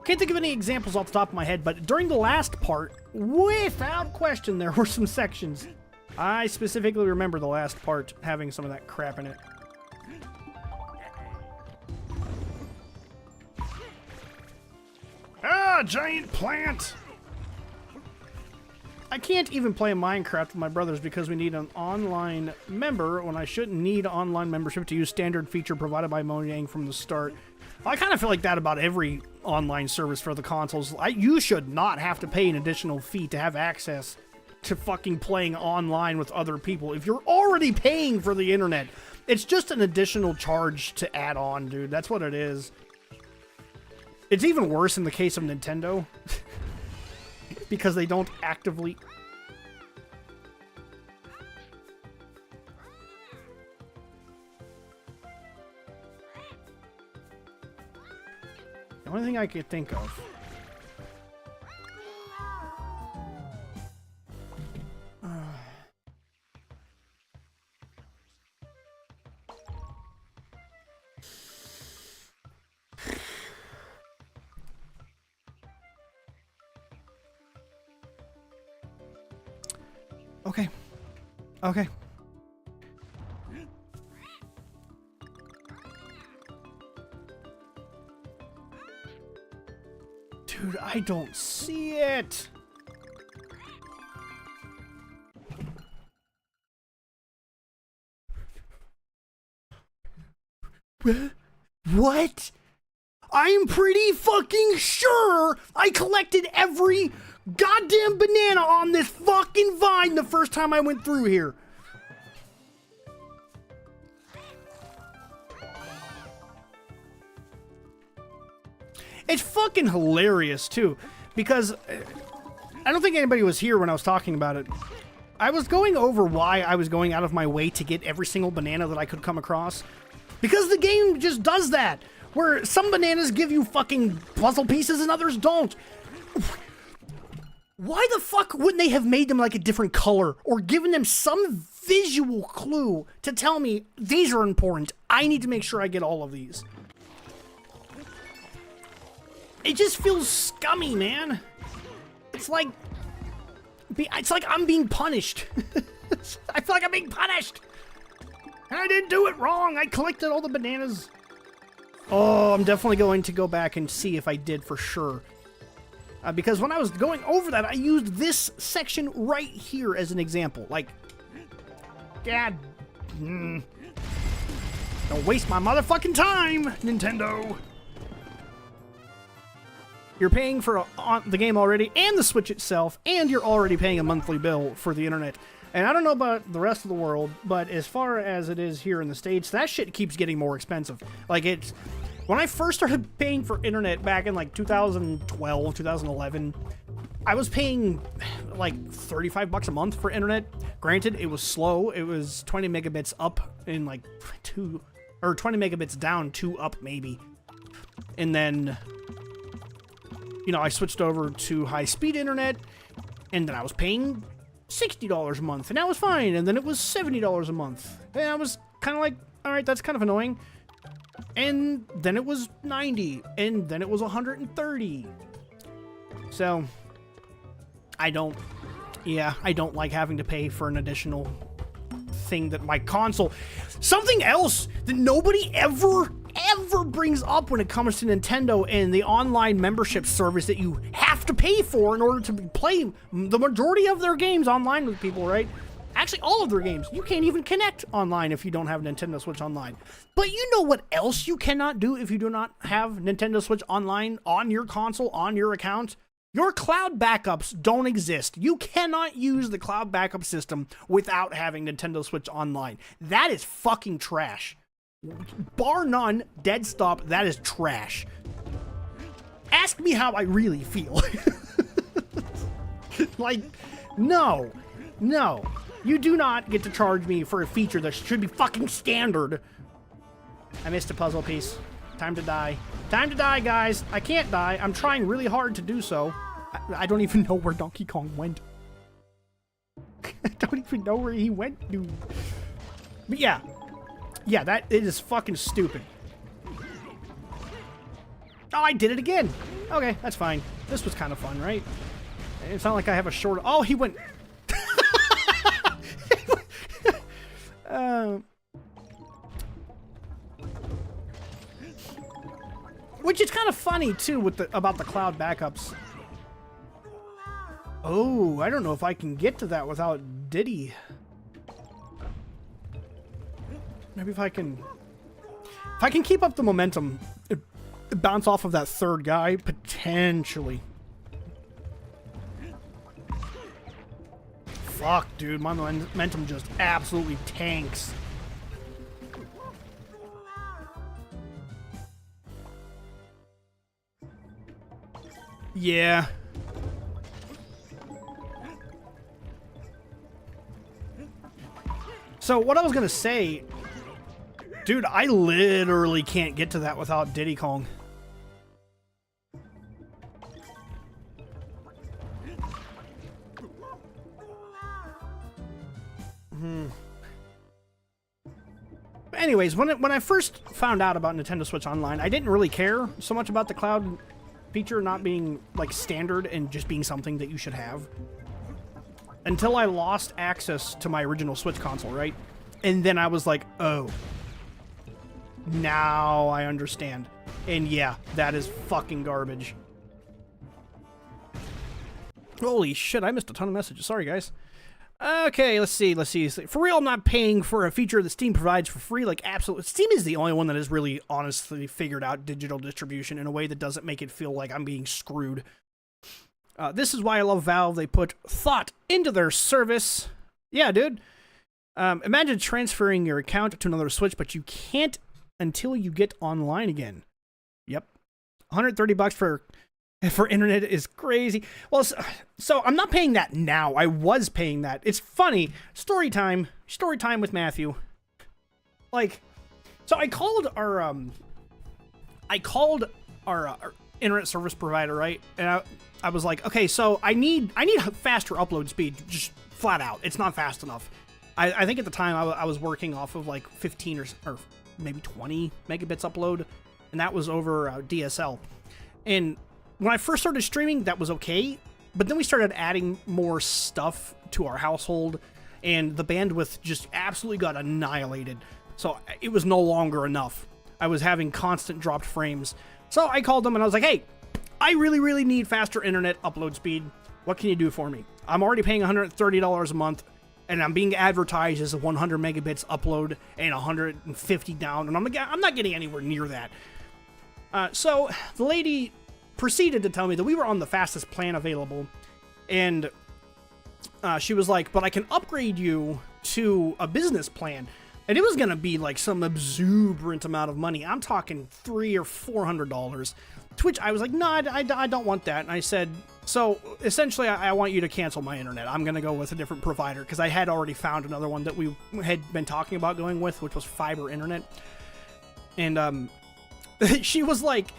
Can't think of any examples off the top of my head, but during the last part, without question, there were some sections. I specifically remember the last part having some of that crap in it. Ah, giant plant! I can't even play Minecraft with my brothers because we need an online member when I shouldn't need online membership to use standard feature provided by Mojang from the start. I kind of feel like that about every online service for the consoles. You should not have to pay an additional fee to have access to fucking playing online with other people. If you're already paying for the internet, it's just an additional charge to add on, dude. That's what it is. It's even worse in the case of Nintendo. Because they don't actively... The only thing I could think of... Okay. Okay. Dude, I don't see it. What? I'm pretty fucking sure I collected every goddamn banana on this fucking vine the first time I went through here. It's fucking hilarious too, because I don't think anybody was here when I was talking about it. I was going over why I was going out of my way to get every single banana that I could come across. Because the game just does that, where some bananas give you fucking puzzle pieces and others don't. Why the fuck wouldn't they have made them like a different color or given them some visual clue to tell me these are important? I need to make sure I get all of these. It just feels scummy, man. It's like I'm being punished. I feel like I'm being punished. And I didn't do it wrong. I collected all the bananas. Oh, I'm definitely going to go back and see if I did for sure. Because when I was going over that, I used this section right here as an example. Like, God, don't waste my motherfucking time, Nintendo. You're paying for the game already, and the Switch itself, and you're already paying a monthly bill for the internet. And I don't know about the rest of the world, but as far as it is here in the States, that shit keeps getting more expensive. Like, it's... When I first started paying for internet back in like 2012, 2011, I was paying like 35 bucks a month for internet. Granted, it was slow. It was 20 megabits up in like 20 megabits down, 2 up maybe. And then, you know, I switched over to high-speed internet, and then I was paying $60 a month, and that was fine. And then it was $70 a month. And I was kind of like, all right, that's kind of annoying. And then it was 90, and then it was 130. So, I don't like having to pay for an additional thing that my console... Something else that nobody ever brings up when it comes to Nintendo and the online membership service that you have to pay for in order to play the majority of their games online with people, right? Actually, all of their games. You can't even connect online if you don't have Nintendo Switch Online. But you know what else you cannot do if you do not have Nintendo Switch Online on your console, on your account? Your cloud backups don't exist. You cannot use the cloud backup system without having Nintendo Switch Online. That is fucking trash. Bar none, dead stop, that is trash. Ask me how I really feel. Like, no. You do not get to charge me for a feature that should be fucking standard. I missed a puzzle piece. Time to die. Time to die, guys. I can't die. I'm trying really hard to do so. I don't even know where Donkey Kong went. I don't even know where he went, dude. But yeah. Yeah, that is fucking stupid. Oh, I did it again. Okay, that's fine. This was kind of fun, right? It's not like I have a short... Oh, he went... Which is kind of funny, too, with about the cloud backups. Oh, I don't know if I can get to that without Diddy. Maybe if I can keep up the momentum, bounce off of that third guy, potentially. Fuck, dude, my momentum just absolutely tanks. Yeah. So what I was gonna say, dude, I literally can't get to that without Diddy Kong. Anyways, when I first found out about Nintendo Switch Online, I didn't really care so much about the cloud feature not being like standard and just being something that you should have. Until I lost access to my original Switch console, right? And then I was like, oh. Now I understand. And yeah, that is fucking garbage. Holy shit, I missed a ton of messages. Sorry, guys. Okay, let's see. For real, I'm not paying for a feature that Steam provides for free. Like, absolutely. Steam is the only one that has really honestly figured out digital distribution in a way that doesn't make it feel like I'm being screwed. This is why I love Valve. They put thought into their service. Yeah, dude. Imagine transferring your account to another Switch, but you can't until you get online again. Yep. $130 for internet is crazy. Well, so I'm not paying that now. I was paying that. It's funny. Story time with Matthew. Like, so I called our internet service provider, right? And I was like, okay, so I need faster upload speed, just flat out. It's not fast enough. I think at the time I was working off of like 15 or maybe 20 megabits upload, and that was over DSL. And when I first started streaming, that was okay, but then we started adding more stuff to our household, and the bandwidth just absolutely got annihilated. So it was no longer enough. I was having constant dropped frames. So I called them and I was like, hey, I really, really need faster internet upload speed. What can you do for me? I'm already paying $130 a month, and I'm being advertised as a 100 megabits upload and 150 down, and I'm not getting anywhere near that. So the lady proceeded to tell me that we were on the fastest plan available, and she was like, but I can upgrade you to a business plan. And it was going to be like some exuberant amount of money. I'm talking $300 or $400. To which I was like, no, I don't want that. And I said, so essentially I want you to cancel my internet. I'm going to go with a different provider, because I had already found another one that we had been talking about going with, which was fiber internet. And she was like,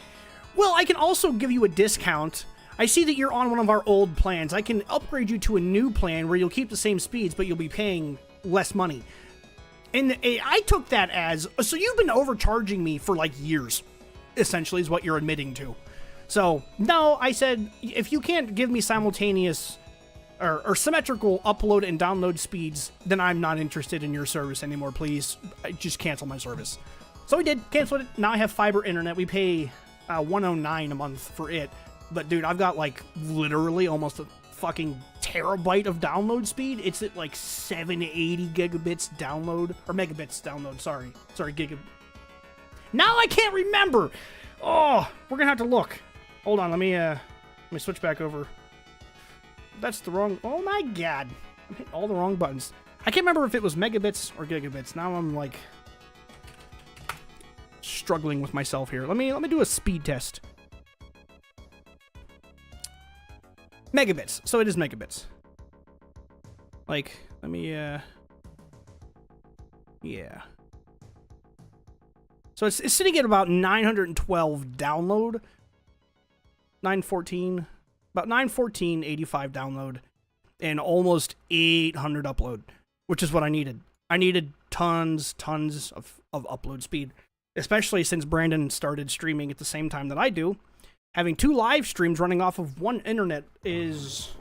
well, I can also give you a discount. I see that you're on one of our old plans. I can upgrade you to a new plan where you'll keep the same speeds, but you'll be paying less money. And I took that as, so you've been overcharging me for like years, essentially, is what you're admitting to. So, no, I said, if you can't give me simultaneous or symmetrical upload and download speeds, then I'm not interested in your service anymore. Please just cancel my service. So we did, cancel it. Now I have fiber internet. We pay $109 a month for it. But dude, I've got like literally almost a fucking terabyte of download speed. It's at like 780 gigabits download, or megabits download, sorry gigabit. Now I can't remember. Oh, we're gonna have to look. Hold on, let me Let me switch back over. That's the wrong... Oh my god. I'm hitting all the wrong buttons. I can't remember if it was megabits or gigabits. Now I'm like... struggling with myself here. Let me do a speed test. Megabits. So it is megabits. Like, let me, yeah. So it's sitting at about 912 download. 914. About 914, 85 download. And almost 800 upload. Which is what I needed. I needed tons of upload speed. Especially since Brandon started streaming at the same time that I do. Having 2 live streams running off of one internet is...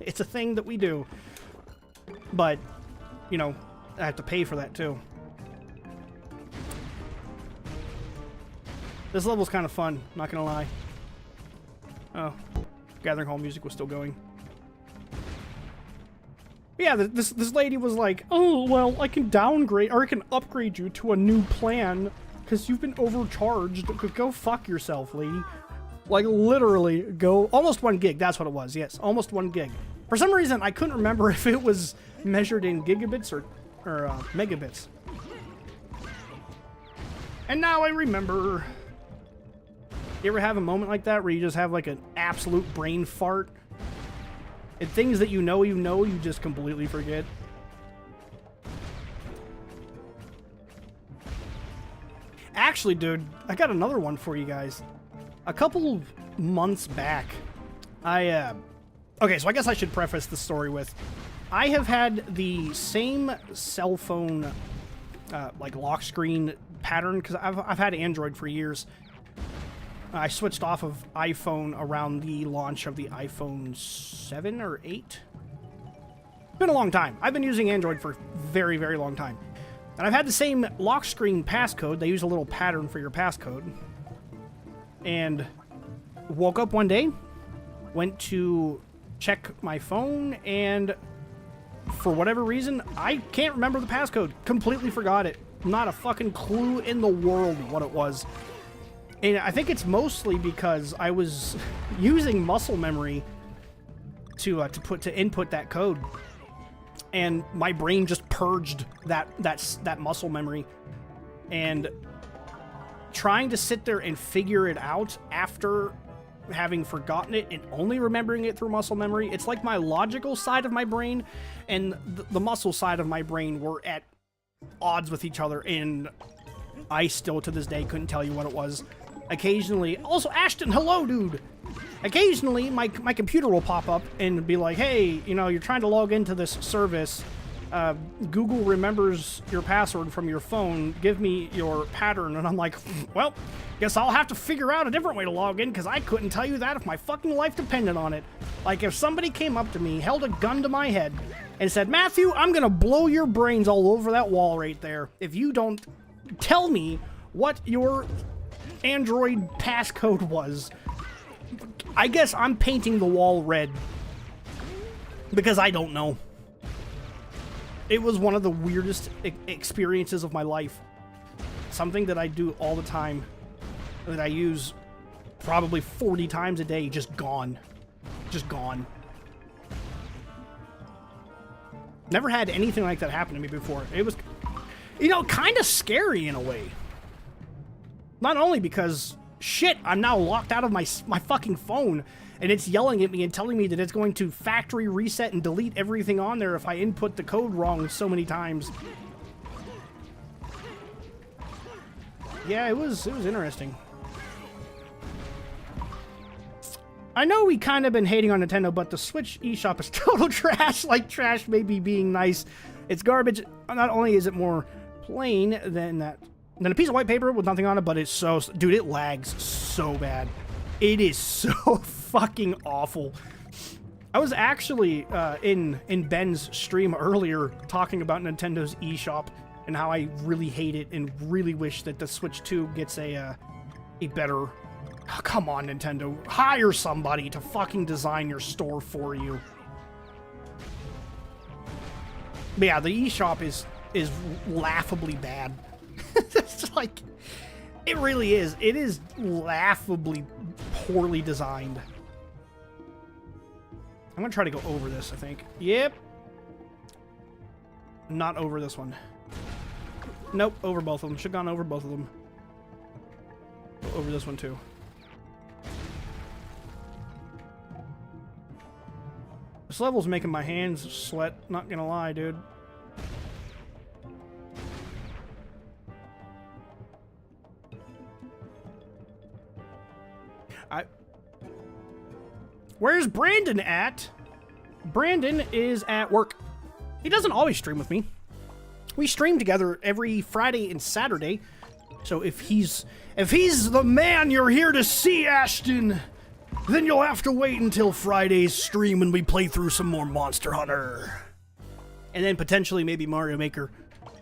it's a thing that we do. But, you know, I have to pay for that too. This level's kind of fun, not gonna lie. Oh, Gathering Hall music was still going. Yeah, this lady was like, oh, well, I can downgrade, or I can upgrade you to a new plan, because you've been overcharged. Go fuck yourself, lady. Like, literally, go... Almost 1 gig, that's what it was, yes. Almost 1 gig. For some reason, I couldn't remember if it was measured in gigabits or megabits. And now I remember. You ever have a moment like that where you just have, like, an absolute brain fart? And things that you know, you just completely forget. Actually, dude, I got another one for you guys. A couple months back, okay, so I guess I should preface the story with, I have had the same cell phone, like, lock screen pattern, because I've had Android for years. I switched off of iPhone around the launch of the iPhone 7 or 8. It's been a long time. I've been using Android for a very, very long time. And I've had the same lock screen passcode. They use a little pattern for your passcode. And woke up one day, went to check my phone, and for whatever reason, I can't remember the passcode. Completely forgot it. Not a fucking clue in the world what it was. And I think it's mostly because I was using muscle memory to input that code, and my brain just purged that muscle memory, and trying to sit there and figure it out after having forgotten it and only remembering it through muscle memory. It's like my logical side of my brain and the muscle side of my brain were at odds with each other, and I still to this day couldn't tell you what it was. Occasionally, also Ashton, hello, dude. Occasionally, my computer will pop up and be like, hey, you know, you're trying to log into this service. Google remembers your password from your phone. Give me your pattern. And I'm like, well, guess I'll have to figure out a different way to log in, because I couldn't tell you that if my fucking life depended on it. Like, if somebody came up to me, held a gun to my head, and said, Matthew, I'm gonna blow your brains all over that wall right there if you don't tell me what your Android passcode was. I guess I'm painting the wall red, because I don't know. It was one of the weirdest experiences of my life. Something that I do all the time, that I use probably 40 times a day, just gone. Just gone. Never had anything like that happen to me before. It was, you know, kind of scary in a way. Not only because, shit, I'm now locked out of my fucking phone, and it's yelling at me and telling me that it's going to factory reset and delete everything on there if I input the code wrong so many times. Yeah, it was interesting. I know we kind of been hating on Nintendo, but the Switch eShop is total trash. Like, trash maybe being nice. It's garbage. Not only is it more plain than a piece of white paper with nothing on it, but it's so... Dude, it lags so bad. It is so fucking awful. I was actually in Ben's stream earlier talking about Nintendo's eShop and how I really hate it and really wish that the Switch 2 gets a better... Oh, come on, Nintendo. Hire somebody to fucking design your store for you. But yeah, the eShop is laughably bad. It's like... It really is. It is laughably poorly designed. I'm gonna try to go over this, I think. Yep. Not over this one. Nope, over both of them. Should've gone over both of them. Over this one, too. This level's making my hands sweat, not gonna lie, dude. Where's Brandon at? Brandon is at work. He doesn't always stream with me. We stream together every Friday and Saturday. So if he's the man you're here to see, Ashton, then you'll have to wait until Friday's stream when we play through some more Monster Hunter. And then potentially maybe Mario Maker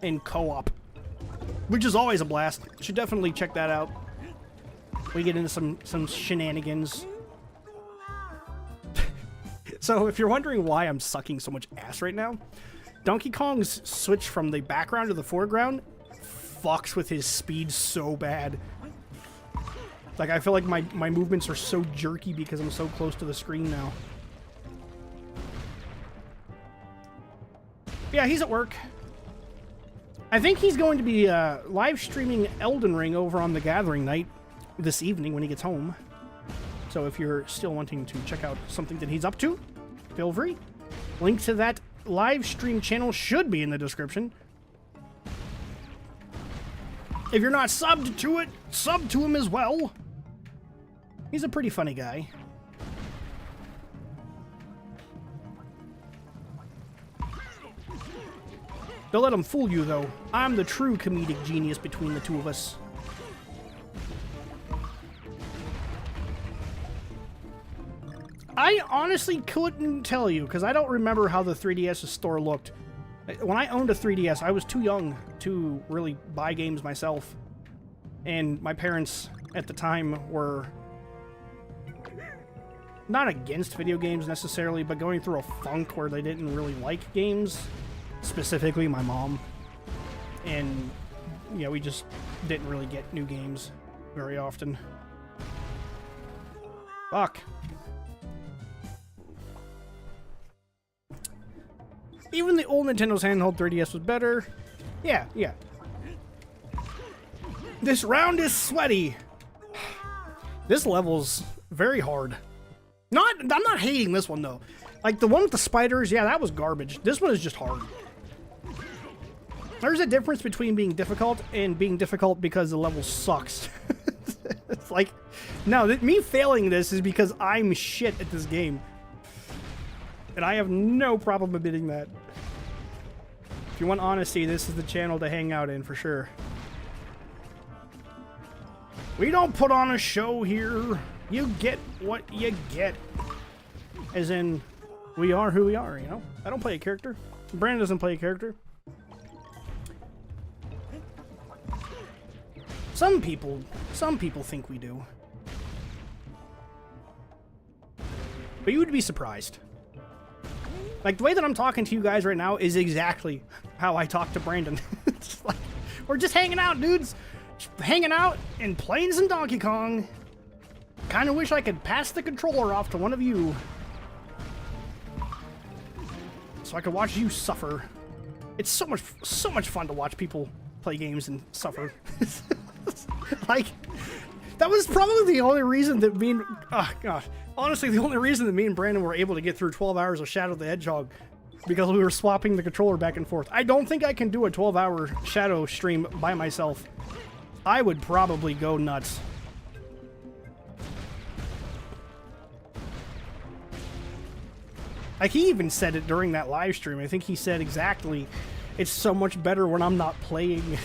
in co-op, which is always a blast. Should definitely check that out. We get into some shenanigans. So if you're wondering why I'm sucking so much ass right now, Donkey Kong's switch from the background to the foreground fucks with his speed so bad. Like, I feel like my movements are so jerky because I'm so close to the screen now. Yeah, he's at work. I think he's going to be live streaming Elden Ring over on The Gathering night this evening when he gets home. So if you're still wanting to check out something that he's up to, feel free. Link to that live stream channel should be in the description. If you're not subbed to it, sub to him as well. He's a pretty funny guy. Don't let him fool you, though. I'm the true comedic genius between the two of us. I honestly couldn't tell you, because I don't remember how the 3DS's store looked. When I owned a 3DS, I was too young to really buy games myself. And my parents, at the time, were not against video games necessarily, but going through a funk where they didn't really like games. Specifically, my mom. And, yeah, we just didn't really get new games very often. Fuck. Even the old Nintendo's handheld 3DS was better. Yeah. This round is sweaty. This level's very hard. I'm not hating this one, though. Like, the one with the spiders, yeah, that was garbage. This one is just hard. There's a difference between being difficult and being difficult because the level sucks. It's like, no, me failing this is because I'm shit at this game. And I have no problem admitting that. If you want honesty, this is the channel to hang out in for sure. We don't put on a show here. You get what you get. As in, we are who we are, you know? I don't play a character. Brandon doesn't play a character. Some people think we do. But you would be surprised. Like, the way that I'm talking to you guys right now is exactly how I talk to Brandon. It's like, we're just hanging out, dudes. Just hanging out and playing some Donkey Kong. Kinda wish I could pass the controller off to one of you. So I could watch you suffer. It's so much fun to watch people play games and suffer. Like, that was probably the only reason that me and... Oh, gosh. Honestly, the only reason that me and Brandon were able to get through 12 hours of Shadow the Hedgehog, because we were swapping the controller back and forth. I don't think I can do a 12-hour Shadow stream by myself. I would probably go nuts. Like, he even said it during that live stream. I think he said exactly, it's so much better when I'm not playing.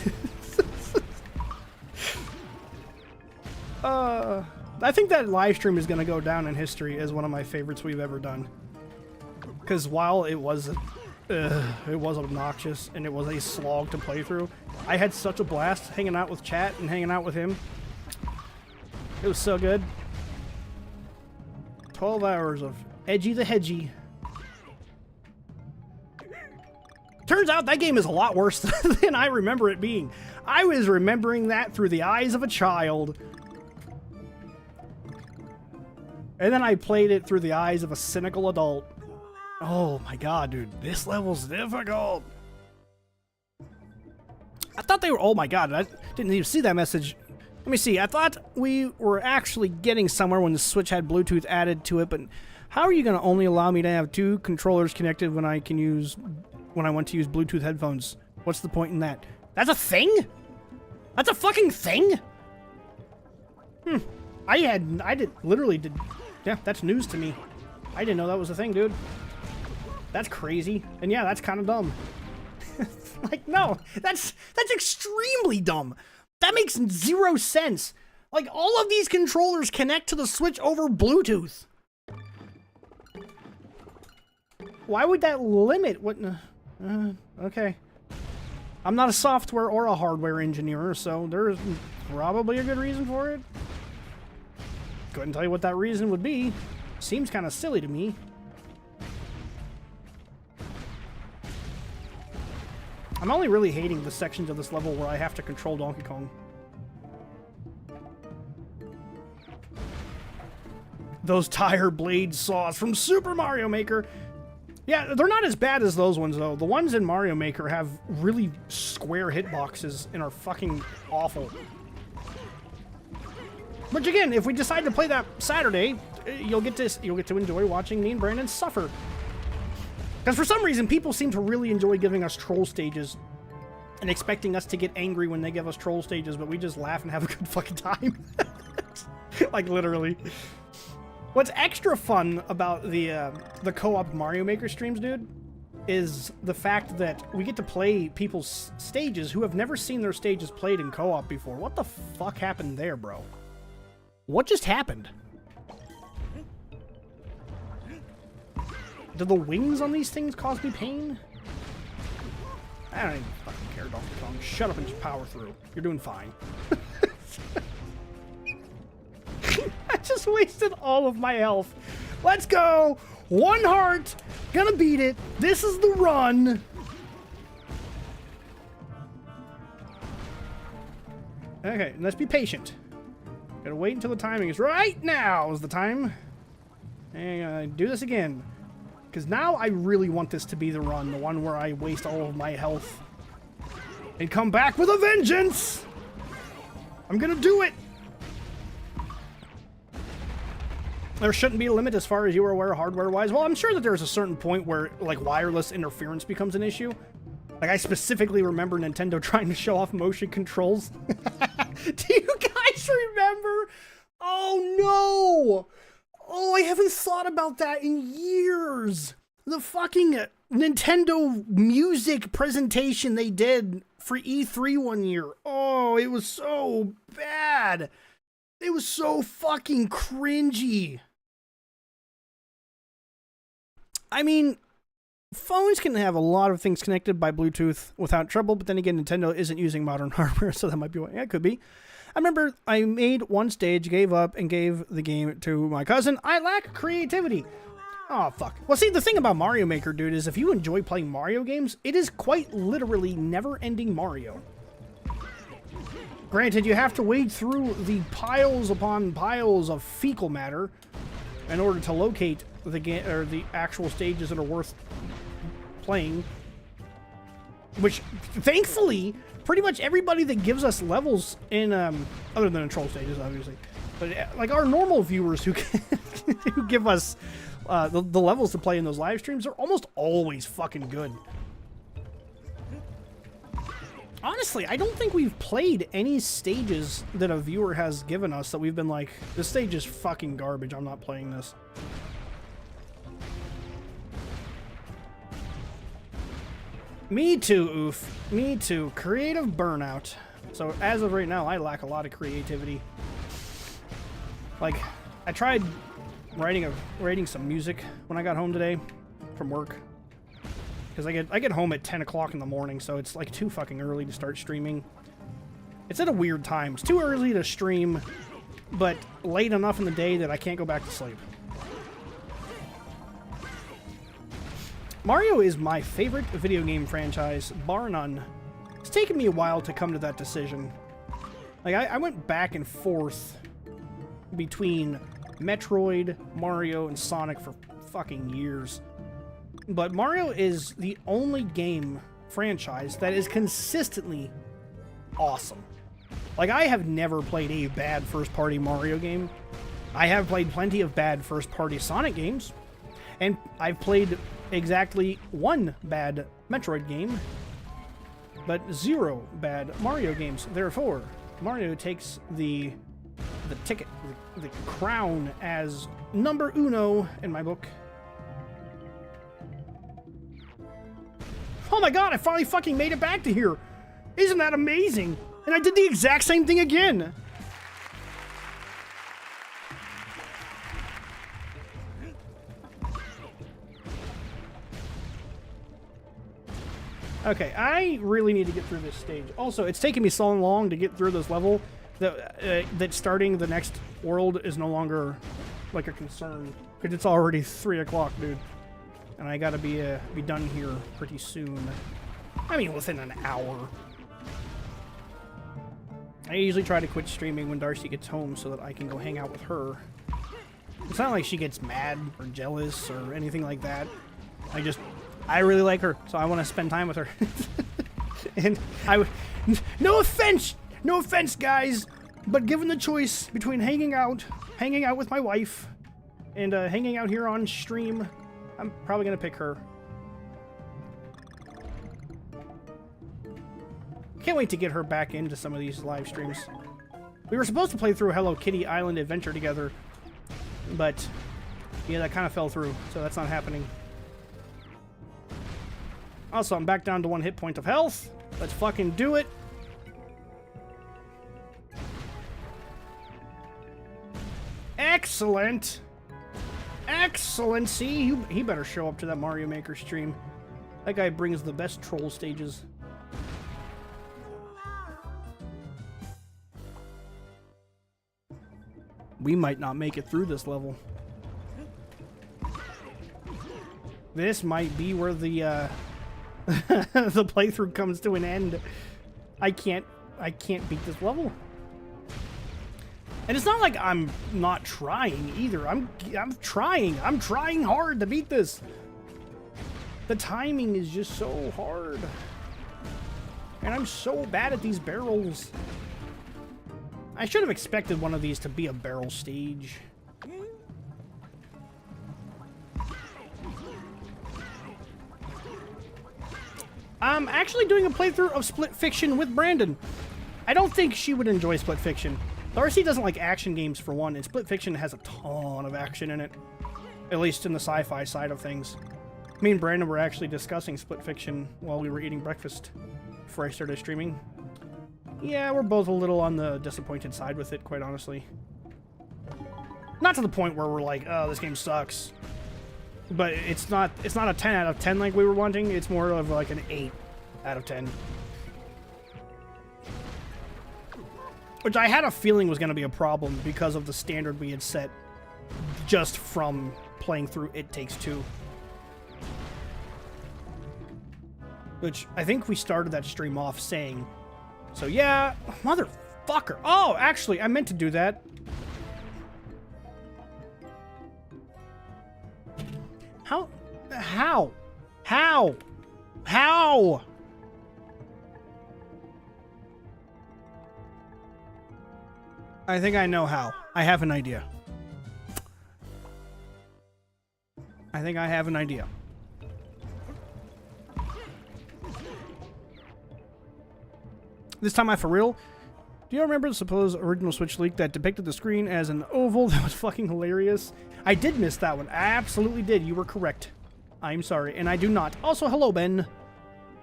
I think that live stream is going to go down in history as one of my favorites we've ever done. Because while it was obnoxious and it was a slog to play through, I had such a blast hanging out with chat and hanging out with him. It was so good. 12 hours of Edgy the Hedgy. Turns out that game is a lot worse than I remember it being. I was remembering that through the eyes of a child. And then I played it through the eyes of a cynical adult. Oh my god, dude. This level's difficult. I thought they were... Oh my god, I didn't even see that message. Let me see. I thought we were actually getting somewhere when the Switch had Bluetooth added to it, but how are you going to only allow me to have 2 controllers connected when I want to use Bluetooth headphones? What's the point in that? That's a thing? That's a fucking thing? Yeah, that's news to me. I didn't know that was a thing, dude. That's crazy. And yeah, that's kind of dumb. Like, no, that's extremely dumb. That makes 0 sense. Like, all of these controllers connect to the Switch over Bluetooth. Why would that limit what... okay. I'm not a software or a hardware engineer, so there's probably a good reason for it. Couldn't tell you what that reason would be. Seems kind of silly to me. I'm only really hating the sections of this level where I have to control Donkey Kong. Those tire blade saws from Super Mario Maker. Yeah, they're not as bad as those ones, though. The ones in Mario Maker have really square hitboxes and are fucking awful. Which, again, if we decide to play that Saturday, you'll get to enjoy watching me and Brandon suffer. Because for some reason, people seem to really enjoy giving us troll stages and expecting us to get angry when they give us troll stages, but we just laugh and have a good fucking time. Like, literally. What's extra fun about the co-op Mario Maker streams, dude, is the fact that we get to play people's stages who have never seen their stages played in co-op before. What the fuck happened there, bro? What just happened? Do the wings on these things cause me pain? I don't even fucking care, Donkey Kong. Shut up and just power through. You're doing fine. I just wasted all of my health. Let's go! 1 heart! Gonna beat it! This is the run! Okay, let's be patient. Gotta wait until the timing is right. Now is the time. And do this again. Because now I really want this to be the run. The one where I waste all of my health. And come back with a vengeance! I'm gonna do it! There shouldn't be a limit as far as you are aware hardware-wise. Well, I'm sure that there's a certain point where, like, wireless interference becomes an issue. Like, I specifically remember Nintendo trying to show off motion controls. Do you guys remember? Oh, no! Oh, I haven't thought about that in years. The fucking Nintendo music presentation they did for E3 one year. Oh, it was so bad. It was so fucking cringy. I mean, phones can have a lot of things connected by Bluetooth without trouble, but then again, Nintendo isn't using modern hardware, so that might be what... Yeah, it could be. I remember I made one stage, gave up, and gave the game to my cousin. I lack creativity. Oh, fuck. Well, see, the thing about Mario Maker, dude, is if you enjoy playing Mario games, it is quite literally never-ending Mario. Granted, you have to wade through the piles upon piles of fecal matter in order to locate the game or the actual stages that are worth playing. Which, thankfully, pretty much everybody that gives us levels in, other than the troll stages, obviously, but like our normal viewers who who give us the levels to play in those live streams are almost always fucking good. Honestly, I don't think we've played any stages that a viewer has given us that we've been like, this stage is fucking garbage, I'm not playing this. Me too, oof. Me too. Creative burnout. So as of right now, I lack a lot of creativity. Like, I tried writing some music when I got home today from work. Because I get home at 10 o'clock in the morning, so it's like too fucking early to start streaming. It's at a weird time. It's too early to stream, but late enough in the day that I can't go back to sleep. Mario is my favorite video game franchise, bar none. It's taken me a while to come to that decision. Like, I went back and forth between Metroid, Mario, and Sonic for fucking years. but Mario is the only game franchise that is consistently awesome. Like, I have never played a bad first-party Mario game. I have played plenty of bad first-party Sonic games, and I've played exactly one bad Metroid game, but 0 bad Mario games. Therefore, Mario takes the ticket, the crown as number uno in my book. Oh my god, I finally fucking made it back to here! Isn't that amazing? And I did the exact same thing again! Okay, I really need to get through this stage. Also, it's taken me so long to get through this level that starting the next world is no longer like a concern. Because it's already 3 o'clock, dude. And I gotta be done here pretty soon. I mean, within an hour. I usually try to quit streaming when Darcy gets home so that I can go hang out with her. It's not like she gets mad or jealous or anything like that. I really like her, so I want to spend time with her. And no offense, guys, but given the choice between hanging out with my wife, and hanging out here on stream, I'm probably gonna pick her. Can't wait to get her back into some of these live streams. We were supposed to play through Hello Kitty Island Adventure together, but yeah, that kind of fell through, so that's not happening. Also, I'm back down to 1 hit point of health. Let's fucking do it. Excellent. Excellent. See, he better show up to that Mario Maker stream. That guy brings the best troll stages. We might not make it through this level. This might be where the the playthrough comes to an end. I can't beat this level. And it's not like I'm not trying either. I'm trying. I'm trying hard to beat this. The timing is just so hard. And I'm so bad at these barrels. I should have expected one of these to be a barrel stage. I'm actually doing a playthrough of Split Fiction with Brandon. I don't think she would enjoy Split Fiction. Darcy doesn't like action games for one, and Split Fiction has a ton of action in it. At least in the sci-fi side of things. Me and Brandon were actually discussing Split Fiction while we were eating breakfast before I started streaming. Yeah, we're both a little on the disappointed side with it, quite honestly. Not to the point where we're like, oh, this game sucks. But it's not a 10 out of 10 like we were wanting. It's more of like an 8 out of 10. Which I had a feeling was going to be a problem because of the standard we had set just from playing through It Takes Two. Which I think we started that stream off saying, so yeah, motherfucker. Oh, actually, I meant to do that. How? I think I know how. I have an idea. I think I have an idea. This time I for real. Do you remember the supposed original Switch leak that depicted the screen as an oval? That was fucking hilarious. I did miss that one. I absolutely did. You were correct. I'm sorry. And I do not. Also, hello, Ben.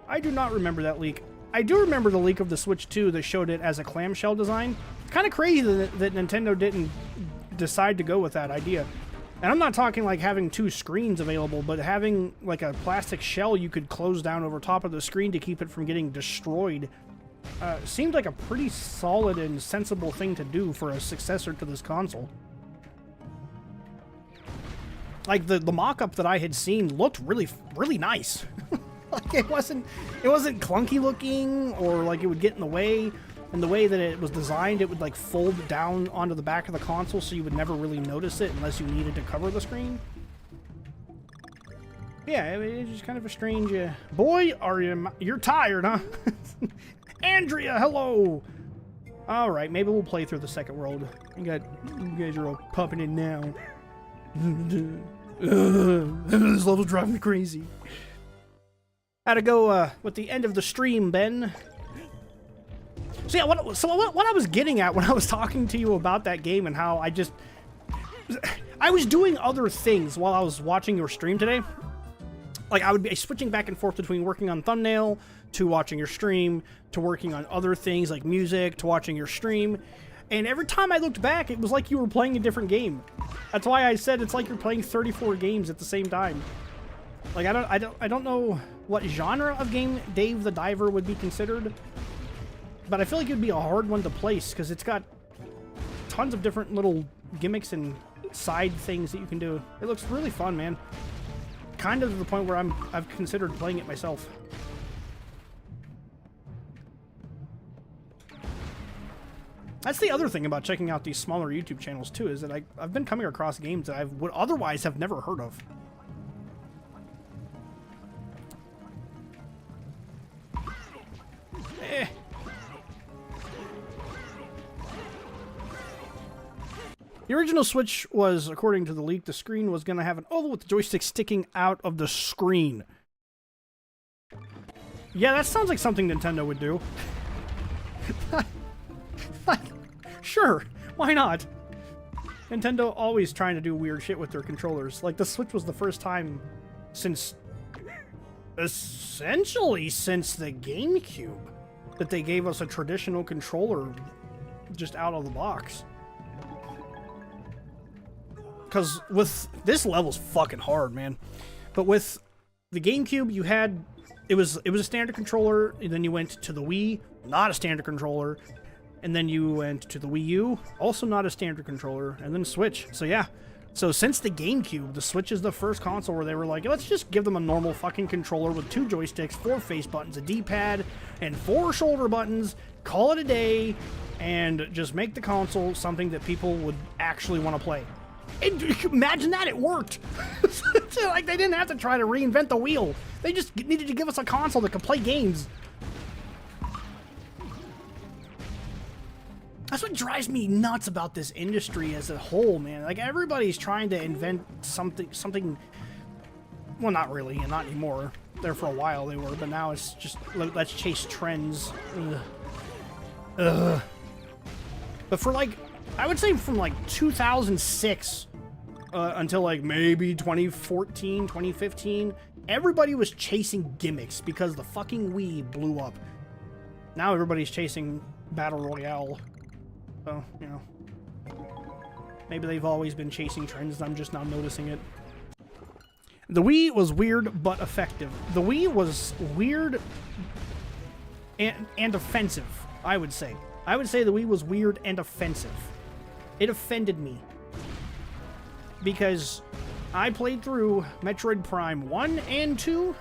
I do not remember that leak. I do remember the leak of the Switch 2 that showed it as a clamshell design. It's kind of crazy that Nintendo didn't decide to go with that idea. And I'm not talking like having 2 screens available, but having like a plastic shell you could close down over top of the screen to keep it from getting destroyed. Seemed like a pretty solid and sensible thing to do for a successor to this console. Like the mock-up that I had seen looked really nice. Like it wasn't clunky looking or like it would get in the way. And the way that it was designed, it would like fold down onto the back of the console so you would never really notice it unless you needed to cover the screen. Yeah, I mean, it's just kind of a strange... boy, you're tired, huh? Andrea, hello! Alright, maybe we'll play through the second world. You guys are all pumping in now. This level's driving me crazy. Had to go with the end of the stream, Ben. So yeah, what I was getting at when I was talking to you about that game and how I was doing other things while I was watching your stream today. Like, I would be switching back and forth between working on thumbnail, to watching your stream, to working on other things like music, to watching your stream. And every time I looked back, it was like you were playing a different game. That's why I said it's like you're playing 34 games at the same time. Like, I don't know what genre of game Dave the Diver would be considered, but I feel like it would be a hard one to place because it's got tons of different little gimmicks and side things that you can do. It looks really fun, man. Kind of to the point where I've considered playing it myself. That's the other thing about checking out these smaller YouTube channels too, is that I've been coming across games that I would otherwise have never heard of. The original Switch was, according to the leak, the screen was going to have an oval with the joystick sticking out of the screen. Yeah, that sounds like something Nintendo would do. Sure, why not? Nintendo always trying to do weird shit with their controllers. Like, the Switch was the first time since... essentially since the GameCube that they gave us a traditional controller just out of the box. Because with... this level's fucking hard, man. But with the GameCube, you had... It was a standard controller, and then you went to the Wii, not a standard controller. And then you went to the Wii U, also not a standard controller, and then Switch. So yeah. So since the GameCube, the Switch is the first console where they were like, let's just give them a normal fucking controller with 2 joysticks, 4 face buttons, a D-pad, and 4 shoulder buttons, call it a day, and just make the console something that people would actually want to play. And imagine that, it worked! Like, they didn't have to try to reinvent the wheel. They just needed to give us a console that could play games. That's what drives me nuts about this industry as a whole, man. Like, everybody's trying to invent something... Well, not really, and not anymore. There for a while they were, but now it's just, let's chase trends. Ugh. But for, like, I would say from, like, 2006 until, like, maybe 2014, 2015, everybody was chasing gimmicks because the fucking Wii blew up. Now everybody's chasing Battle Royale. So, you know, maybe they've always been chasing trends and I'm just now noticing it. The Wii was weird but effective. The Wii was weird and offensive, I would say. I would say the Wii was weird and offensive. It offended me. Because I played through Metroid Prime 1 and 2,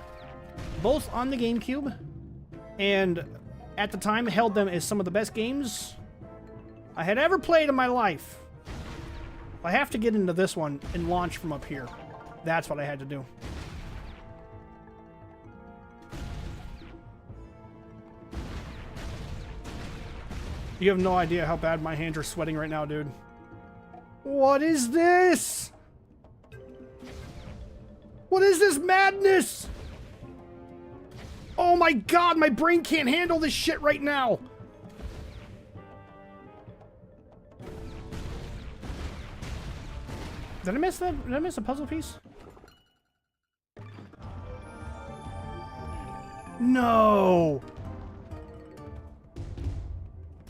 both on the GameCube, and at the time held them as some of the best games I had ever played in my life. I have to get into this one and launch from up here. That's what I had to do. You have no idea how bad my hands are sweating right now, dude. What is this? What is this madness? Oh my god, my brain can't handle this shit right now. Did I miss that? Did I miss a puzzle piece? No!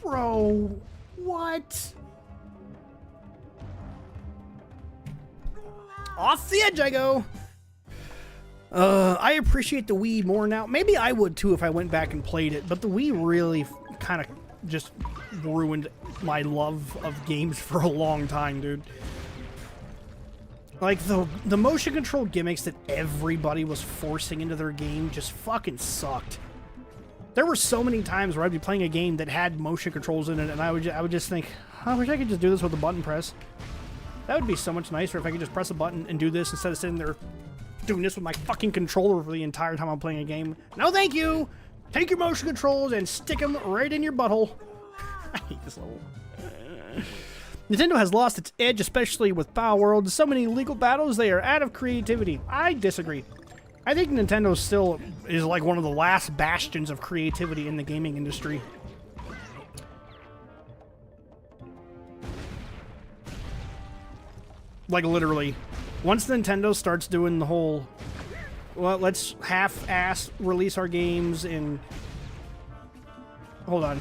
Bro, what? Off the edge I go! I appreciate the Wii more now. Maybe I would too if I went back and played it, but the Wii really kind of just ruined my love of games for a long time, dude. Like, the motion control gimmicks that everybody was forcing into their game just fucking sucked. There were so many times where I'd be playing a game that had motion controls in it, and I would just think, I wish I could just do this with a button press. That would be so much nicer if I could just press a button and do this instead of sitting there doing this with my fucking controller for the entire time I'm playing a game. No, thank you. Take your motion controls and stick them right in your butthole. I hate this level. Nintendo has lost its edge, especially with Power World. So many legal battles, they are out of creativity. I disagree. I think Nintendo still is like one of the last bastions of creativity in the gaming industry. Like, literally. Once Nintendo starts doing the whole, well, let's half-ass release our games in... Hold on.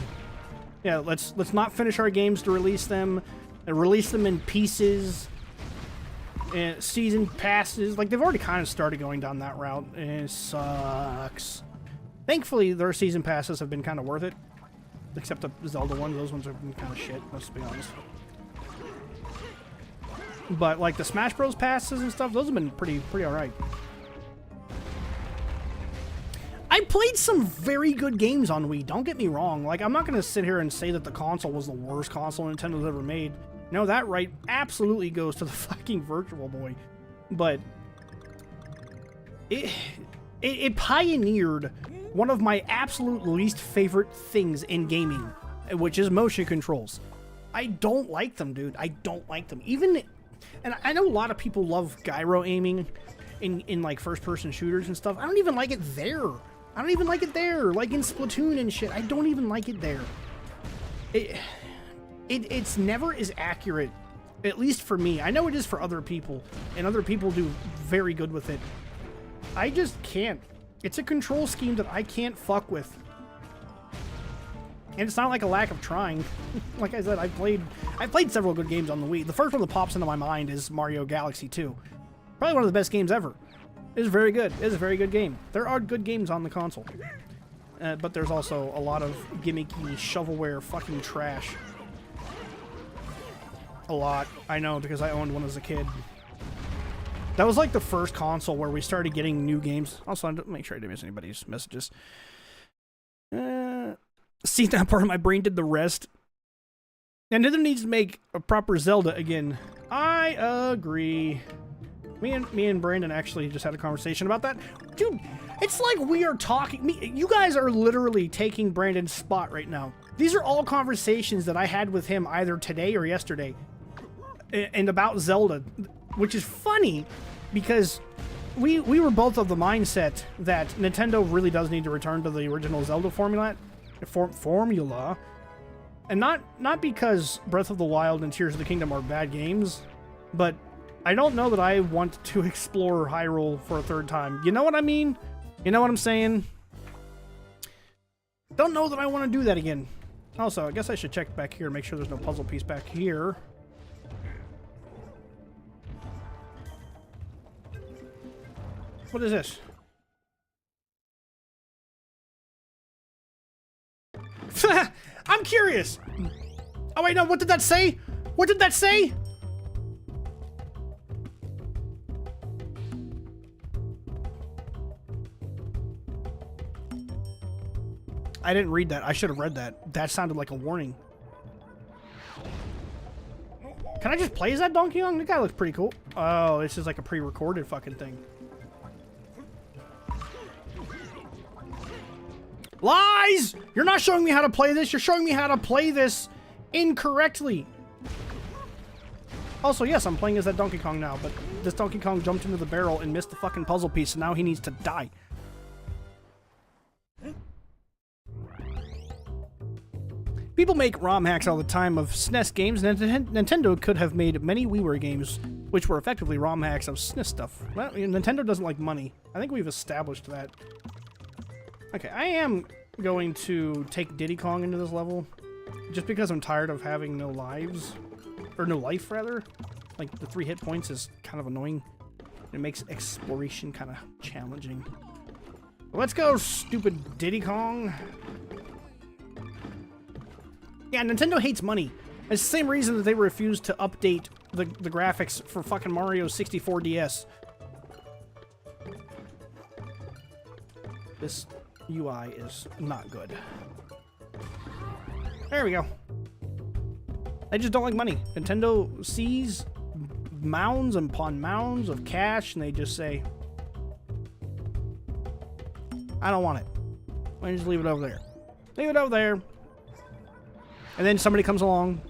Yeah, let's not finish our games to release them, and release them in pieces, and season passes. Like, they've already kind of started going down that route, and it sucks. Thankfully, their season passes have been kind of worth it. Except the Zelda ones, those ones have been kind of shit, let's be honest. But, like, the Smash Bros. Passes and stuff, those have been pretty alright. I played some very good games on Wii, don't get me wrong. Like, I'm not going to sit here and say that the console was the worst console Nintendo's ever made. No, that right absolutely goes to the fucking Virtual Boy. But it pioneered one of my absolute least favorite things in gaming, which is motion controls. I don't like them, dude. I don't like them. Even, and I know a lot of people love gyro aiming in like first-person shooters and stuff. I don't even like it there. I don't even like it there. Like in Splatoon and shit, I don't even like it there. It's never as accurate, at least for me. I know it is for other people, and other people do very good with it. I just can't. It's a control scheme that I can't fuck with. And it's not like a lack of trying. Like I said, I've played several good games on the Wii. The first one that pops into my mind is Mario Galaxy 2. Probably one of the best games ever. It's very good. It's a very good game. There are good games on the console. But there's also a lot of gimmicky shovelware fucking trash. A lot. I know, because I owned one as a kid. That was like the first console where we started getting new games. Also, make sure I didn't miss anybody's messages. See, that part of my brain did the rest. And Nintendo needs to make a proper Zelda again. I agree. Me and Brandon actually just had a conversation about that. Dude, it's like we are talking... You guys are literally taking Brandon's spot right now. These are all conversations that I had with him either today or yesterday. And about Zelda. Which is funny, because we were both of the mindset that Nintendo really does need to return to the original Zelda formula. And not because Breath of the Wild and Tears of the Kingdom are bad games, but I don't know that I want to explore Hyrule for a third time. You know what I mean? You know what I'm saying? Don't know that I want to do that again. Also, I guess I should check back here, make sure there's no puzzle piece back here. What is this? I'm curious. Oh wait, no, what did that say? What did that say? I didn't read that. I should have read that. That sounded like a warning. Can I just play as that Donkey Kong? The guy looks pretty cool. Oh, this is like a pre-recorded fucking thing. Lies! You're not showing me how to play this. You're showing me how to play this incorrectly. Also, yes, I'm playing as that Donkey Kong now, but this Donkey Kong jumped into the barrel and missed the fucking puzzle piece, and now he needs to die. People make ROM hacks all the time of SNES games, and Nintendo could have made many WiiWare games, which were effectively ROM hacks of SNES stuff. Well, Nintendo doesn't like money. I think we've established that. Okay, I am going to take Diddy Kong into this level, just because I'm tired of having no lives. Or no life, rather. Like, the 3 hit points is kind of annoying. It makes exploration kind of challenging. Let's go, stupid Diddy Kong. Yeah, Nintendo hates money. It's the same reason that they refused to update the graphics for fucking Mario 64 DS. This UI is not good. There we go. I just don't like money. Nintendo sees mounds upon mounds of cash, and they just say, I don't want it. Why don't you just leave it over there? Leave it over there. And then somebody comes along.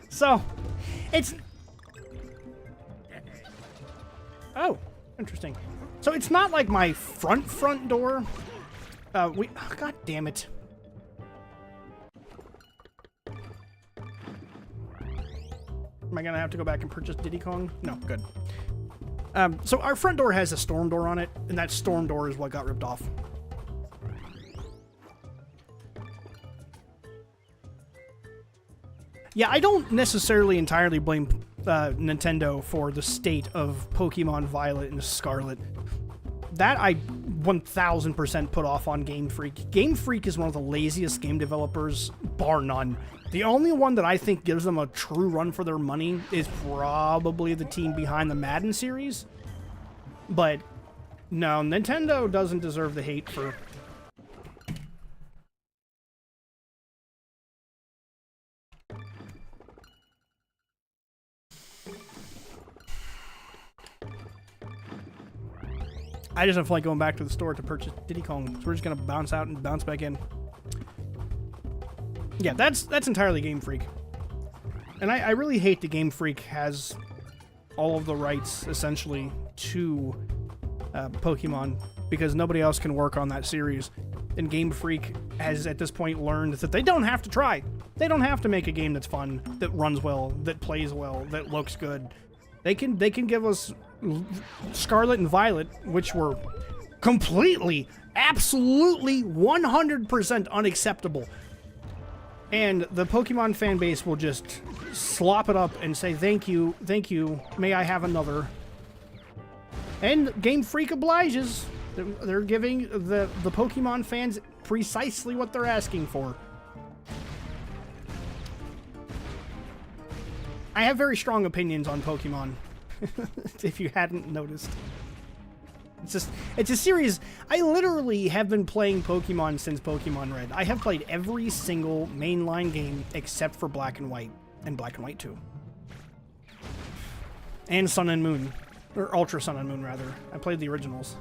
So, it's... Oh, interesting. So it's not like my front door. God damn it. Am I gonna have to go back and purchase Diddy Kong? No, good. So our front door has a storm door on it, and that storm door is what got ripped off. Yeah, I don't necessarily entirely blame Nintendo for the state of Pokemon Violet and Scarlet. That I 1000% put off on Game Freak. Game Freak is one of the laziest game developers, bar none. The only one that I think gives them a true run for their money is probably the team behind the Madden series. But no, Nintendo doesn't deserve the hate for... I just don't feel like going back to the store to purchase Diddy Kong, so we're just gonna bounce out and bounce back in. Yeah, that's entirely Game Freak. And I really hate that Game Freak has all of the rights, essentially, to Pokemon, because nobody else can work on that series. And Game Freak has, at this point, learned that they don't have to try. They don't have to make a game that's fun, that runs well, that plays well, that looks good. They can give us Scarlet and Violet, which were completely, absolutely, 100% unacceptable. And the Pokemon fan base will just slop it up and say, thank you, may I have another. And Game Freak obliges. They're giving the Pokemon fans precisely what they're asking for. I have very strong opinions on Pokemon, if you hadn't noticed. It's a series. I literally have been playing Pokemon since Pokemon Red. I have played every single mainline game except for Black and White, and Black and White 2. And Sun and Moon. Or Ultra Sun and Moon, rather. I played the originals.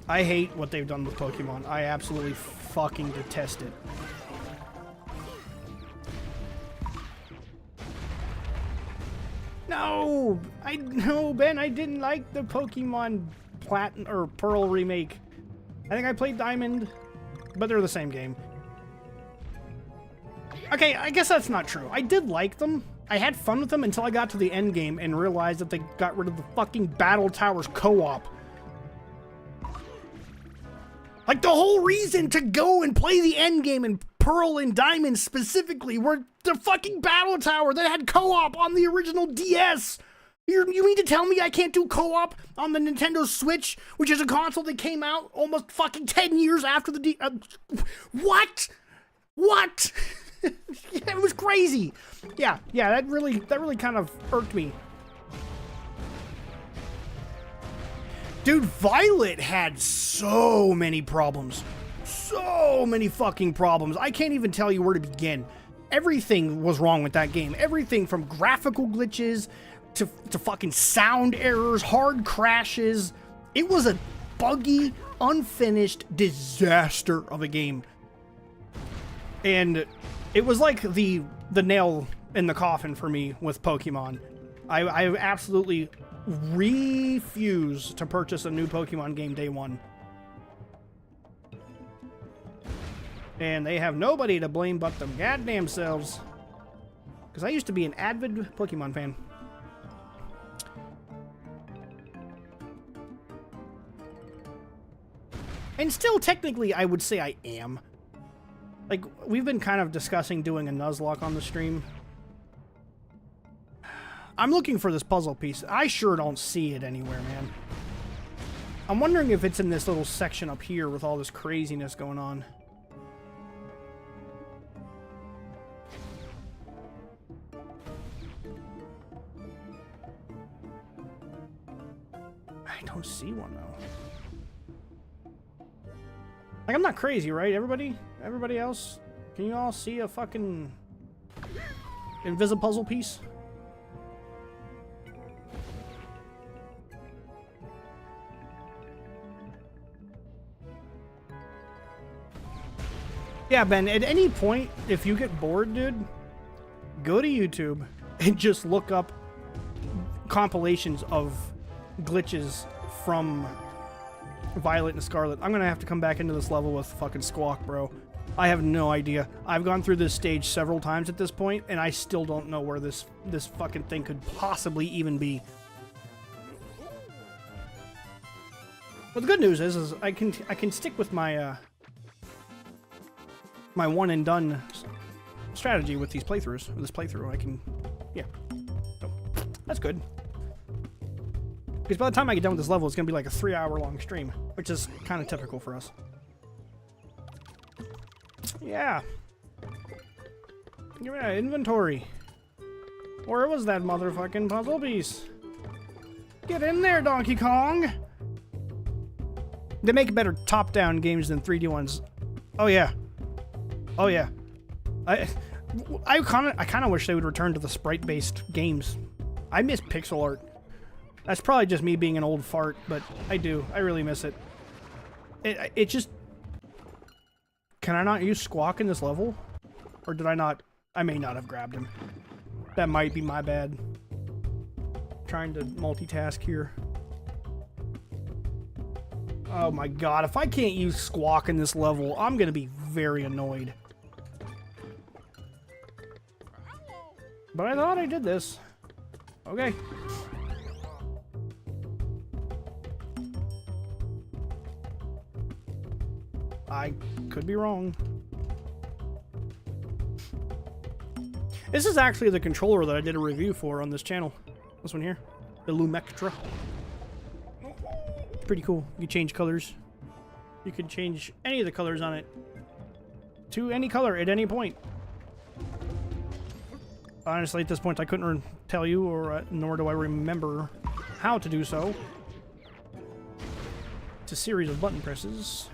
I hate what they've done with Pokemon. I absolutely fucking detest it. No, Ben, I didn't like the Pokemon Platinum or Pearl remake. I think I played Diamond, but they're the same game. Okay, I guess that's not true. I did like them. I had fun with them until I got to the end game and realized that they got rid of the fucking Battle Towers co-op. Like, the whole reason to go and play the end game in Pearl and Diamond specifically were the fucking Battle Tower that had co-op on the original DS. You mean to tell me I can't do co-op on the Nintendo Switch, which is a console that came out almost fucking 10 years after the What? What? It was crazy. Yeah, that really kind of irked me. Dude, Violet had so many problems. So many fucking problems. I can't even tell you where to begin. Everything was wrong with that game. Everything from graphical glitches to fucking sound errors, hard crashes. It was a buggy, unfinished disaster of a game. And it was like the nail in the coffin for me with Pokemon. I absolutely refuse to purchase a new Pokemon game day one. And they have nobody to blame but them goddamn selves. Because I used to be an avid Pokemon fan. And still, technically, I would say I am. Like, we've been kind of discussing doing a Nuzlocke on the stream. I'm looking for this puzzle piece. I sure don't see it anywhere, man. I'm wondering if it's in this little section up here with all this craziness going on. I don't see one, though. Like, I'm not crazy, right? Everybody else? Can you all see a fucking invisible puzzle piece? Yeah, Ben, at any point, if you get bored, dude, go to YouTube and just look up compilations of glitches from Violet and Scarlet. I'm gonna have to come back into this level with fucking Squawk, bro. I have no idea. I've gone through this stage several times at this point, and I still don't know where this fucking thing could possibly even be. But the good news is I can stick with my my one and done strategy with these playthroughs. With this playthrough, I can, yeah. So that's good. Because by the time I get done with this level, it's gonna be like a 3-hour-long stream, which is kind of typical for us. Yeah. Give me that inventory. Where was that motherfucking puzzle piece? Get in there, Donkey Kong! They make better top-down games than 3D ones. Oh yeah. Oh yeah. I kind of wish they would return to the sprite-based games. I miss pixel art. That's probably just me being an old fart, but I do. I really miss it. It just... Can I not use Squawk in this level? Or did I not? I may not have grabbed him. That might be my bad. Trying to multitask here. Oh my god, if I can't use Squawk in this level, I'm gonna be very annoyed. But I thought I did this. Okay. I could be wrong. This is actually the controller that I did a review for on this channel. This one here. The Lumectra. Pretty cool. You change colors. You can change any of the colors on it to any color at any point. Honestly, at this point, I couldn't tell you, or nor do I remember how to do so. It's a series of button presses.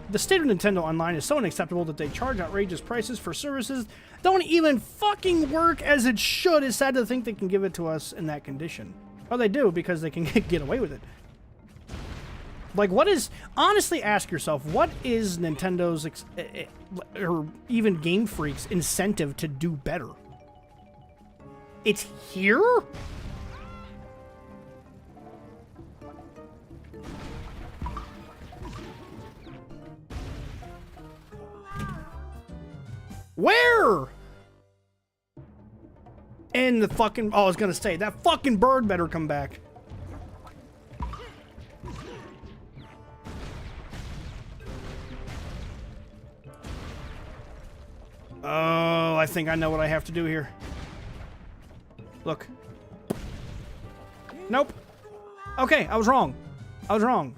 The state of Nintendo Online is so unacceptable that they charge outrageous prices for services that don't even fucking work as it should. It's sad to think they can give it to us in that condition. Well, they do, because they can get away with it. Like, what is... Honestly, ask yourself, what is Nintendo's, or even Game Freak's, incentive to do better? It's here? Where? And the fucking... Oh, I was gonna say, that fucking bird better come back. Oh, I think I know what I have to do here. Look. Nope. Okay, I was wrong. I was wrong.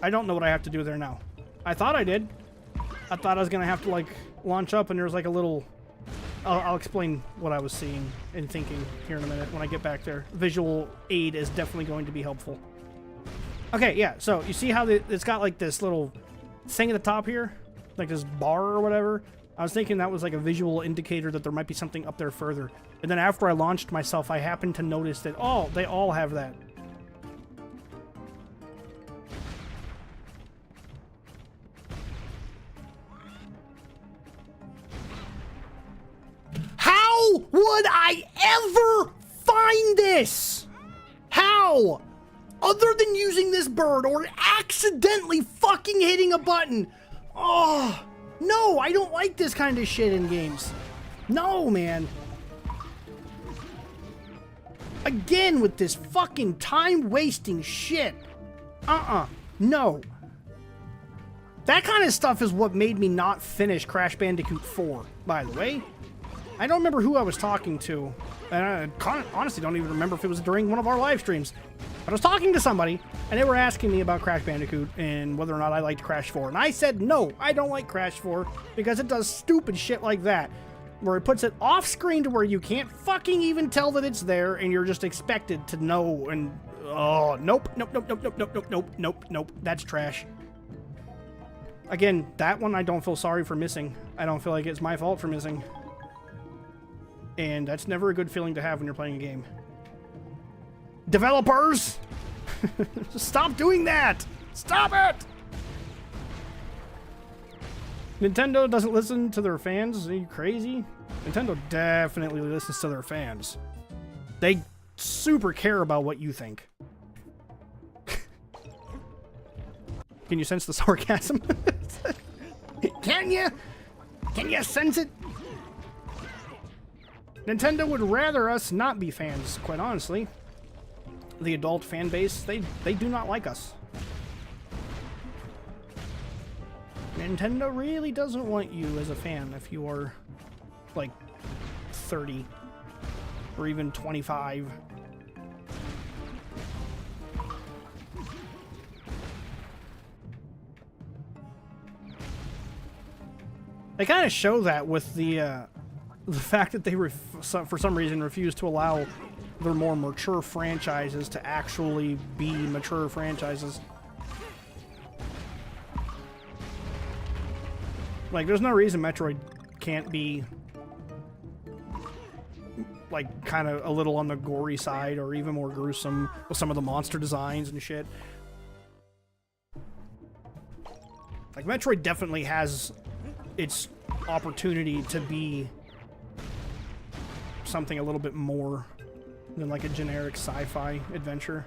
I don't know what I have to do there now. I thought I did. I thought I was gonna have to, like, launch up and there was like a little... I'll explain what I was seeing and thinking here in a minute when I get back there. Visual aid is definitely going to be helpful. Okay, yeah, so you see how it's got like this little thing at the top here? Like this bar or whatever? I was thinking that was like a visual indicator that there might be something up there further. And then after I launched myself, I happened to notice that, oh, they all have that. How would I ever find this? How? Other than using this bird or accidentally fucking hitting a button. Oh, no, I don't like this kind of shit in games. No, man. Again with this fucking time-wasting shit. No. That kind of stuff is what made me not finish Crash Bandicoot 4, by the way. I don't remember who I was talking to, and I honestly don't even remember if it was during one of our live streams. But I was talking to somebody, and they were asking me about Crash Bandicoot and whether or not I liked Crash 4. And I said, no, I don't like Crash 4 because it does stupid shit like that, where it puts it off screen to where you can't fucking even tell that it's there, and you're just expected to know. And oh, nope, that's trash. Again, that one I don't feel sorry for missing. I don't feel like it's my fault for missing. And that's never a good feeling to have when you're playing a game. Developers! Stop doing that! Stop it! Nintendo doesn't listen to their fans? Are you crazy? Nintendo definitely listens to their fans. They super care about what you think. Can you sense the sarcasm? Can you? Can you sense it? Nintendo would rather us not be fans, quite honestly. The adult fan base, they do not like us. Nintendo really doesn't want you as a fan if you are, like, 30 or even 25. They kind of show that with the fact that they for some reason refuse to allow their more mature franchises to actually be mature franchises. Like, there's no reason Metroid can't be, like, kind of a little on the gory side or even more gruesome with some of the monster designs and shit. Like, Metroid definitely has its opportunity to be something a little bit more than, like, a generic sci-fi adventure.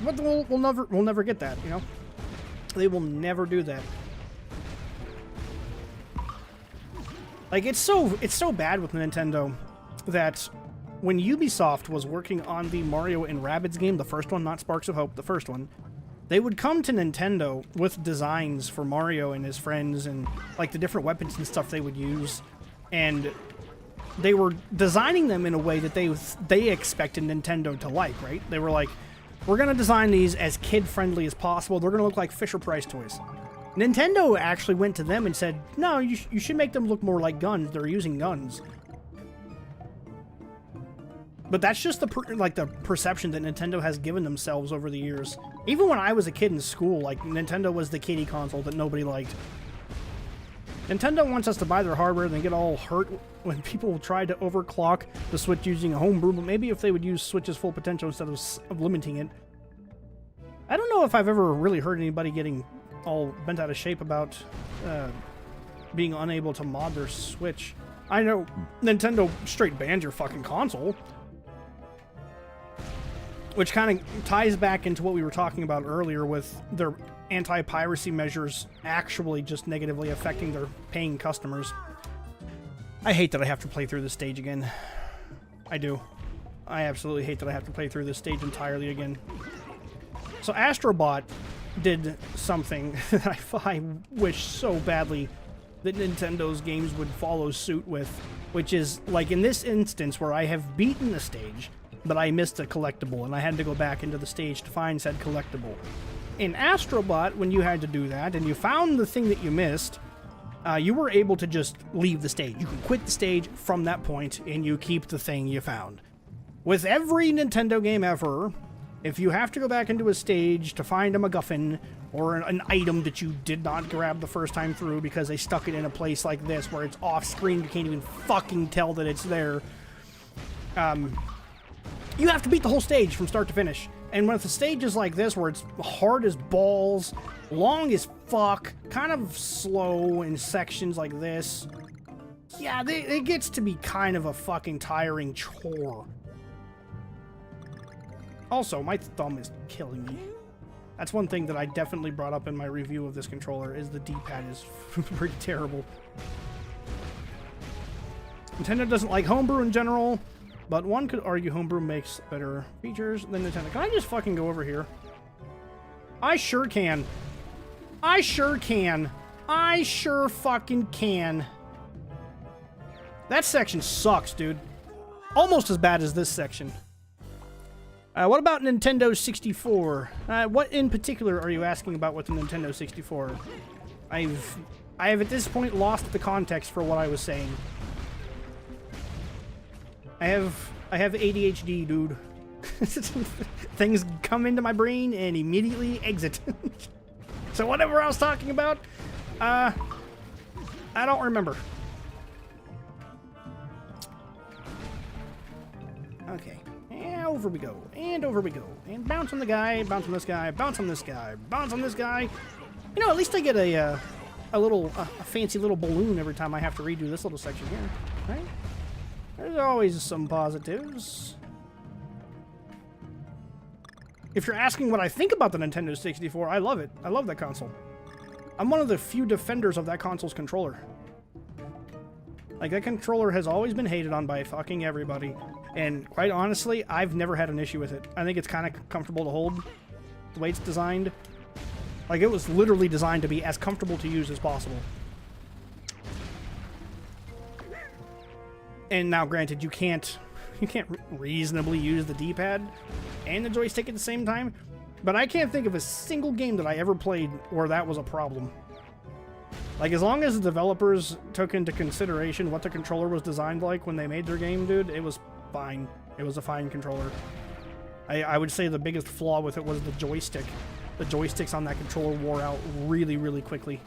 But we'll never get that, you know? They will never do that. Like, it's so bad with Nintendo that when Ubisoft was working on the Mario and Rabbids game, the first one, not Sparks of Hope, the first one, they would come to Nintendo with designs for Mario and his friends and, like, the different weapons and stuff they would use, and they were designing them in a way that they expected Nintendo to like, right? They were like, we're going to design these as kid-friendly as possible. They're going to look like Fisher-Price toys. Nintendo actually went to them and said, no, you should make them look more like guns. They're using guns. But that's just the perception that Nintendo has given themselves over the years. Even when I was a kid in school, like, Nintendo was the kiddie console that nobody liked. Nintendo wants us to buy their hardware and then get all hurt when people try to overclock the Switch using a homebrew, but maybe if they would use Switch's full potential instead of limiting it. I don't know if I've ever really heard anybody getting all bent out of shape about being unable to mod their Switch. I know Nintendo straight banned your fucking console. Which kind of ties back into what we were talking about earlier with their anti-piracy measures actually just negatively affecting their paying customers. I hate that I have to play through this stage again. I do. I absolutely hate that I have to play through this stage entirely again. So Astrobot did something that I wish so badly that Nintendo's games would follow suit with, which is, like in this instance where I have beaten the stage, but I missed a collectible, and I had to go back into the stage to find said collectible. In Astrobot, when you had to do that, and you found the thing that you missed, you were able to just leave the stage. You can quit the stage from that point, and you keep the thing you found. With every Nintendo game ever, if you have to go back into a stage to find a MacGuffin, or an item that you did not grab the first time through because they stuck it in a place like this, where it's off-screen, you can't even fucking tell that it's there, you have to beat the whole stage from start to finish. And when the stage is like this, where it's hard as balls, long as fuck, kind of slow in sections like this, yeah, it gets to be kind of a fucking tiring chore. Also, my thumb is killing me. That's one thing that I definitely brought up in my review of this controller, is the D-pad is pretty terrible. Nintendo doesn't like homebrew in general, but one could argue homebrew makes better features than Nintendo. Can I just fucking go over here? I sure can. I sure can. I sure fucking can. That section sucks, dude. Almost as bad as this section. What about Nintendo 64? What in particular are you asking about with the Nintendo 64? I have at this point lost the context for what I was saying. I have ADHD, dude. Things come into my brain and immediately exit. So whatever I was talking about, I don't remember. Okay. Yeah, over we go, and over we go, and bounce on the guy, bounce on this guy, bounce on this guy, bounce on this guy. You know, at least I get a fancy little balloon every time I have to redo this little section here, right? There's always some positives. If you're asking what I think about the Nintendo 64, I love it. I love that console. I'm one of the few defenders of that console's controller. Like, that controller has always been hated on by fucking everybody. And quite honestly, I've never had an issue with it. I think it's kind of comfortable to hold the way it's designed. Like, it was literally designed to be as comfortable to use as possible. And now, granted, you can't reasonably use the D-pad and the joystick at the same time, but I can't think of a single game that I ever played where that was a problem. Like, as long as the developers took into consideration what the controller was designed like when they made their game, dude, it was fine. It was a fine controller. I would say the biggest flaw with it was the joystick. The joysticks on that controller wore out really, really quickly.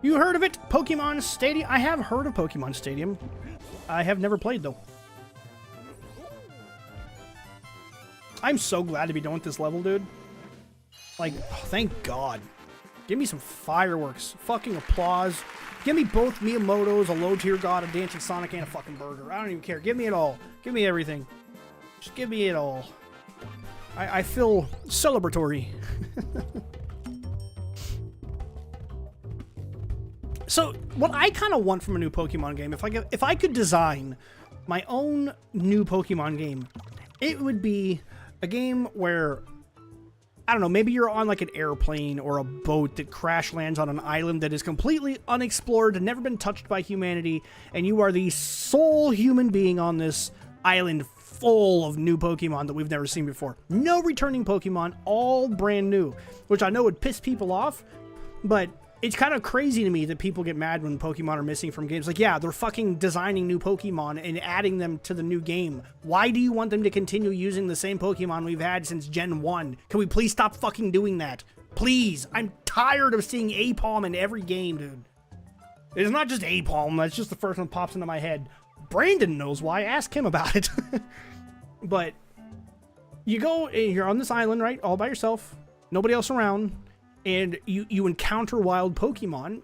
You heard of it? Pokemon Stadium? I have heard of Pokemon Stadium. I have never played, though. I'm so glad to be done with this level, dude. Like, oh, thank God. Give me some fireworks. Fucking applause. Give me both Miyamoto's, a low-tier god, a dancing Sonic, and a fucking burger. I don't even care. Give me it all. Give me everything. Just give me it all. I feel celebratory. So, what I kind of want from a new Pokemon game, if I could design my own new Pokemon game, it would be a game where, I don't know, maybe you're on like an airplane or a boat that crash lands on an island that is completely unexplored and never been touched by humanity, and you are the sole human being on this island full of new Pokemon that we've never seen before. No returning Pokemon, all brand new, which I know would piss people off, but it's kind of crazy to me that people get mad when Pokemon are missing from games. Like, yeah, they're fucking designing new Pokemon and adding them to the new game. Why do you want them to continue using the same Pokemon we've had since Gen 1? Can we please stop fucking doing that? Please. I'm tired of seeing Apalm in every game, dude. It's not just Apalm. That's just the first one that pops into my head. Brandon knows why. Ask him about it. But you go, you're on this island, right? All by yourself. Nobody else around. And you encounter wild Pokemon,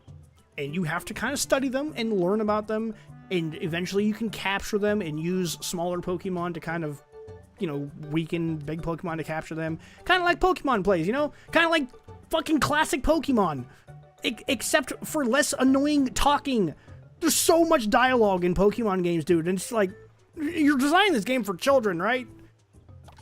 and you have to kind of study them and learn about them, and eventually you can capture them and use smaller Pokemon to kind of, you know, weaken big Pokemon to capture them. Kind of like Pokemon plays, you know? Kind of like fucking classic Pokemon. Except for less annoying talking. There's so much dialogue in Pokemon games, dude, and it's like, you're designing this game for children, right?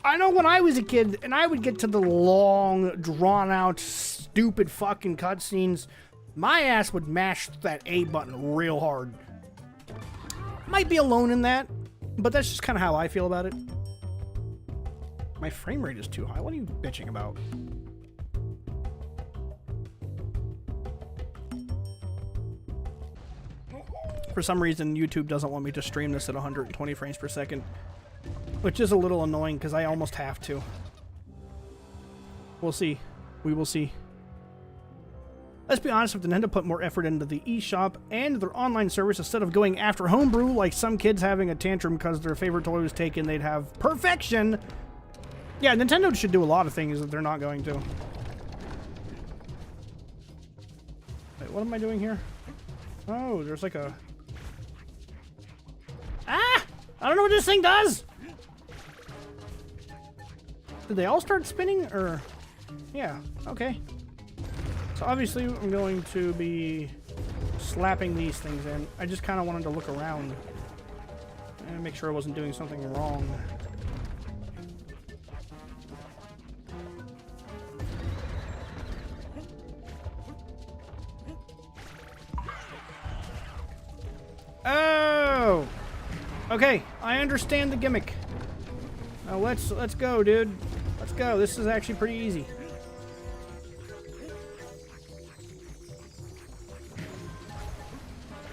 I know when I was a kid, and I would get to the long, drawn-out, stupid fucking cutscenes, my ass would mash that A button real hard. Might be alone in that, but that's just kind of how I feel about it. My frame rate is too high. What are you bitching about? For some reason, YouTube doesn't want me to stream this at 120 frames per second. Which is a little annoying, because I almost have to. We'll see. We will see. Let's be honest, if Nintendo put more effort into the eShop and their online service instead of going after homebrew, like some kids having a tantrum because their favorite toy was taken, they'd have perfection. Yeah, Nintendo should do a lot of things that they're not going to. Wait, what am I doing here? Oh, there's like a... Ah! I don't know what this thing does! Did they all start spinning, or... Yeah, okay. So obviously I'm going to be slapping these things in. I just kind of wanted to look around and make sure I wasn't doing something wrong. Oh! Okay, I understand the gimmick. Now let's go, dude. Let's go. This is actually pretty easy.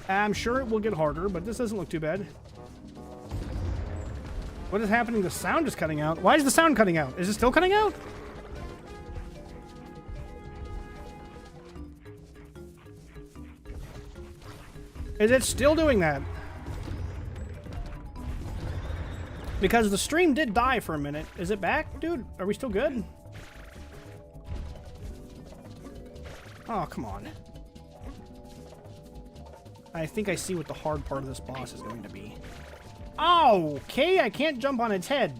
I'm sure it will get harder, but this doesn't look too bad. What is happening? The sound is cutting out. Why is the sound cutting out? Is it still cutting out? Is it still doing that? Because the stream did die for a minute. Is it back, dude? Are we still good? Oh, come on. I think I see what the hard part of this boss is going to be. Oh, okay, I can't jump on its head.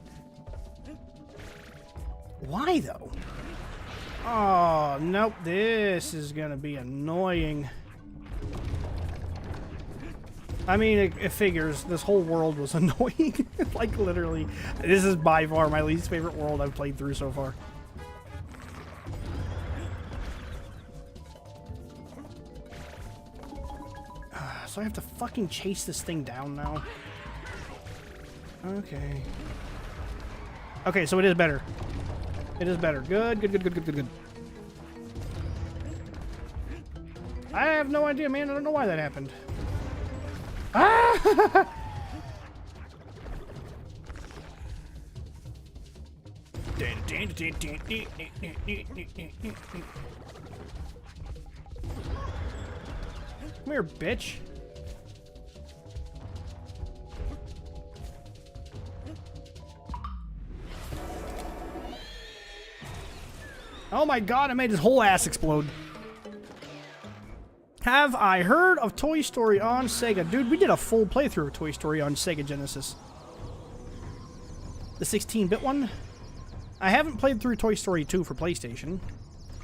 Why, though? Oh, nope, this is gonna be annoying. I mean, it figures. This whole world was annoying. Like, literally. This is by far my least favorite world I've played through so far. So I have to fucking chase this thing down now. Okay. Okay, so it is better. It is better. Good, good, good, good, good, good, good. I have no idea, man. I don't know why that happened. Ah! Come here, bitch. Oh my god, I made his whole ass explode. Have I heard of Toy Story on Sega? Dude, we did a full playthrough of Toy Story on Sega Genesis. The 16-bit one? I haven't played through Toy Story 2 for PlayStation,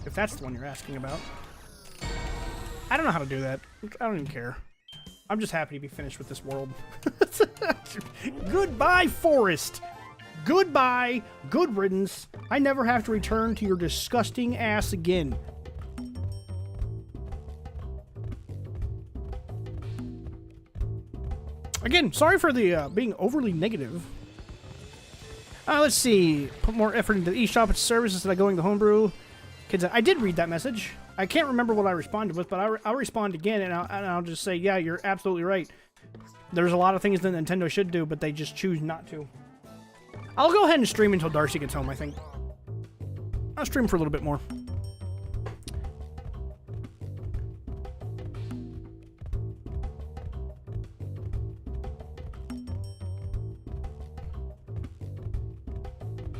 if that's the one you're asking about. I don't know how to do that. I don't even care. I'm just happy to be finished with this world. Goodbye, forest! Goodbye, good riddance. I never have to return to your disgusting ass again. Again, sorry for the being overly negative. Let's see. Put more effort into the eShop service instead of going to homebrew. Kids, I did read that message. I can't remember what I responded with, but I'll respond again, and I'll just say, yeah, you're absolutely right. There's a lot of things that Nintendo should do, but they just choose not to. I'll go ahead and stream until Darcy gets home, I think. I'll stream for a little bit more.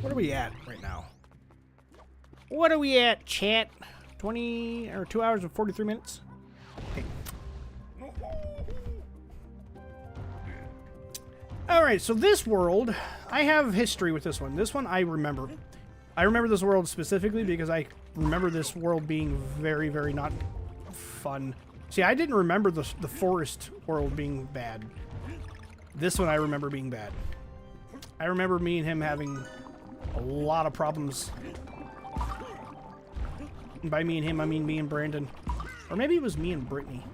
What are we at right now? What are we at, chat? 20 or 2 hours and 43 minutes? Okay. Alright, so this world, I have history with this one. This one I remember. I remember this world specifically because I remember this world being very, very not fun. See, I didn't remember the forest world being bad. This one I remember being bad. I remember me and him having a lot of problems. And by me and him, I mean me and Brandon. Or maybe it was me and Brittany.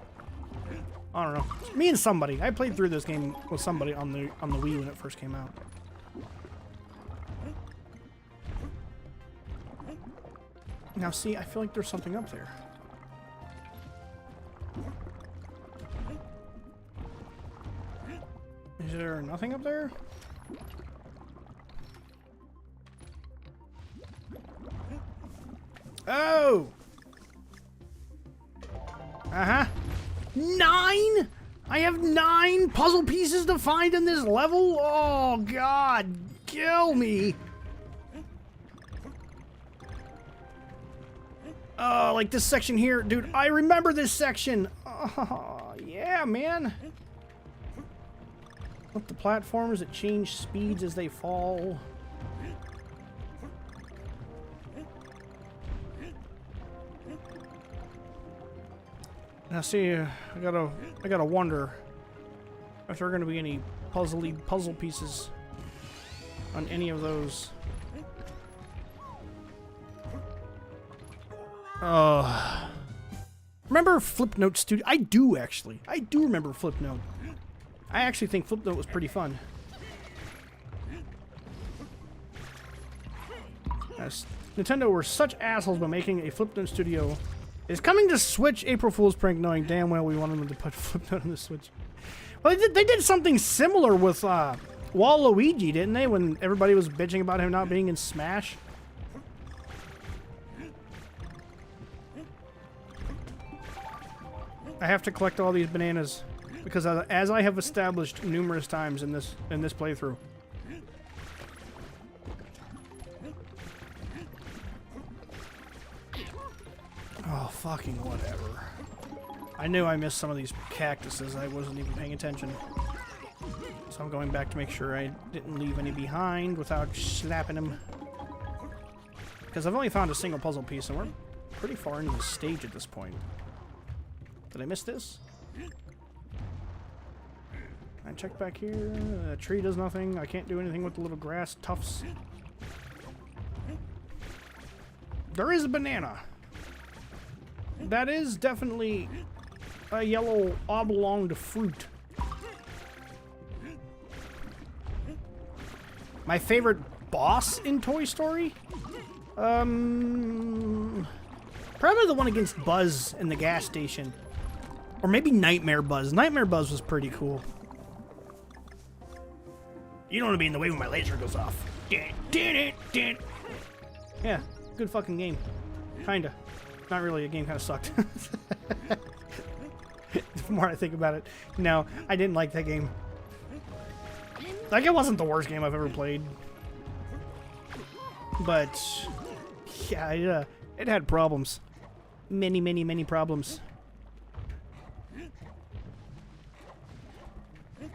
I don't know. Me and somebody. I played through this game with somebody on the Wii when it first came out. Now see, I feel like there's something up there. Is there nothing up there? Oh! Uh-huh. 9?! I have 9 puzzle pieces to find in this level? Oh, God. Kill me. Oh, like this section here. Dude, I remember this section. Oh, yeah, man. With the platformers that change speeds as they fall. Now see, I gotta wonder if there are gonna be any puzzle pieces on any of those. Remember Flipnote Studio? I do actually. I do remember Flipnote. I actually think Flipnote was pretty fun. Yes. Nintendo were such assholes by making a Flipnote Studio. Is coming to Switch. April Fool's prank, knowing damn well we wanted them to put Flipnote on the Switch. Well, they did something similar with Waluigi, didn't they? When everybody was bitching about him not being in Smash. I have to collect all these bananas because, as I have established numerous times in this playthrough, oh fucking whatever. I knew I missed some of these cactuses. I wasn't even paying attention, so I'm going back to make sure I didn't leave any behind without slapping them. Because I've only found a single puzzle piece, and we're pretty far into the stage at this point. Did I miss this? I checked back here. The tree does nothing. I can't do anything with the little grass tufts. There is a banana. That is definitely a yellow oblonged fruit. My favorite boss in Toy Story? Probably the one against Buzz in the gas station. Or maybe Nightmare Buzz. Nightmare Buzz was pretty cool. You don't want to be in the way when my laser goes off. Yeah, good fucking game. Kinda. Not really, a game kinda sucked. The more I think about it. No, I didn't like that game. Like, it wasn't the worst game I've ever played. But, yeah, it had problems. Many, many, many problems.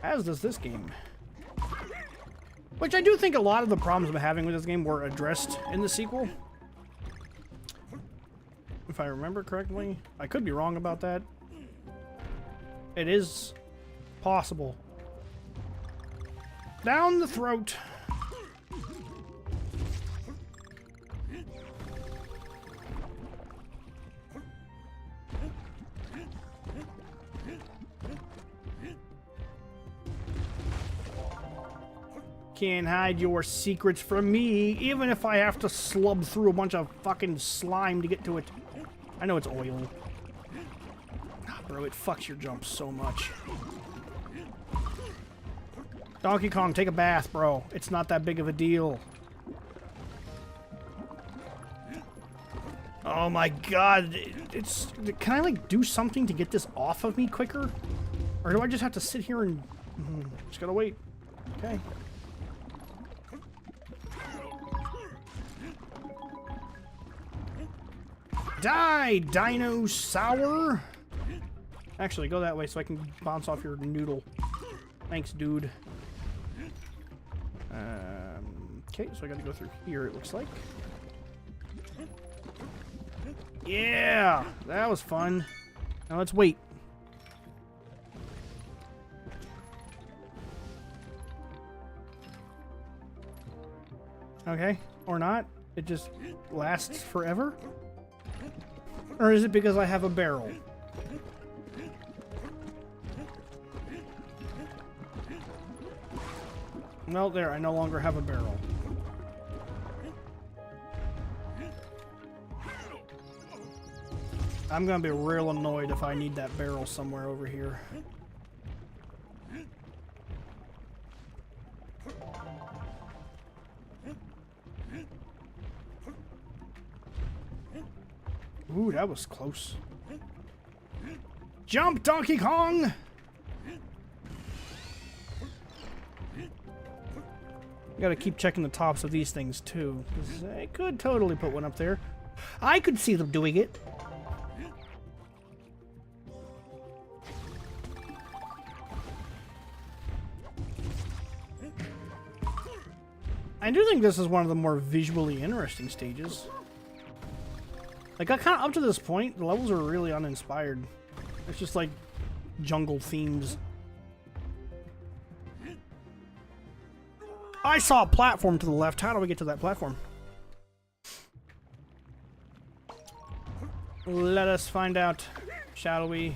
As does this game. Which I do think a lot of the problems I'm having with this game were addressed in the sequel. If I remember correctly. I could be wrong about that. It is possible. Down the throat. Can't hide your secrets from me, even if I have to slub through a bunch of fucking slime to get to it. I know it's oil. Bro, it fucks your jump so much. Donkey Kong, take a bath, bro. It's not that big of a deal. Oh my god. Can I, like, do something to get this off of me quicker? Or do I just have to sit here and... just gotta wait. Okay. Die, dinosaur! Actually, go that way so I can bounce off your noodle. Thanks, dude. Okay, so I gotta go through here, it looks like. Yeah! That was fun. Now let's wait. Okay, or not. It just lasts forever? Or is it because I have a barrel? Well, there, I no longer have a barrel. I'm gonna be real annoyed if I need that barrel somewhere over here. Ooh, that was close. Jump, Donkey Kong! Gotta keep checking the tops of these things too, because I could totally put one up there. I could see them doing it. I do think this is one of the more visually interesting stages. Like, I kind of, up to this point, the levels are really uninspired. It's just like jungle themes. I saw a platform to the left. How do we get to that platform? Let us find out, shall we?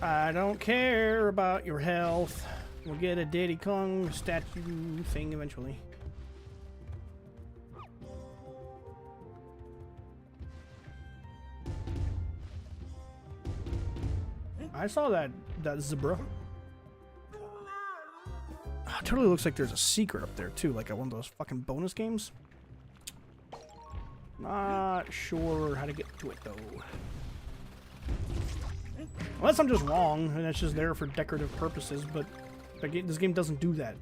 I don't care about your health. We'll get a Diddy Kong statue thing eventually. I saw that zebra. Oh, it totally looks like there's a secret up there too, like at one of those fucking bonus games. Not sure how to get to it though. Unless I'm just wrong and it's just there for decorative purposes, but this game doesn't do that.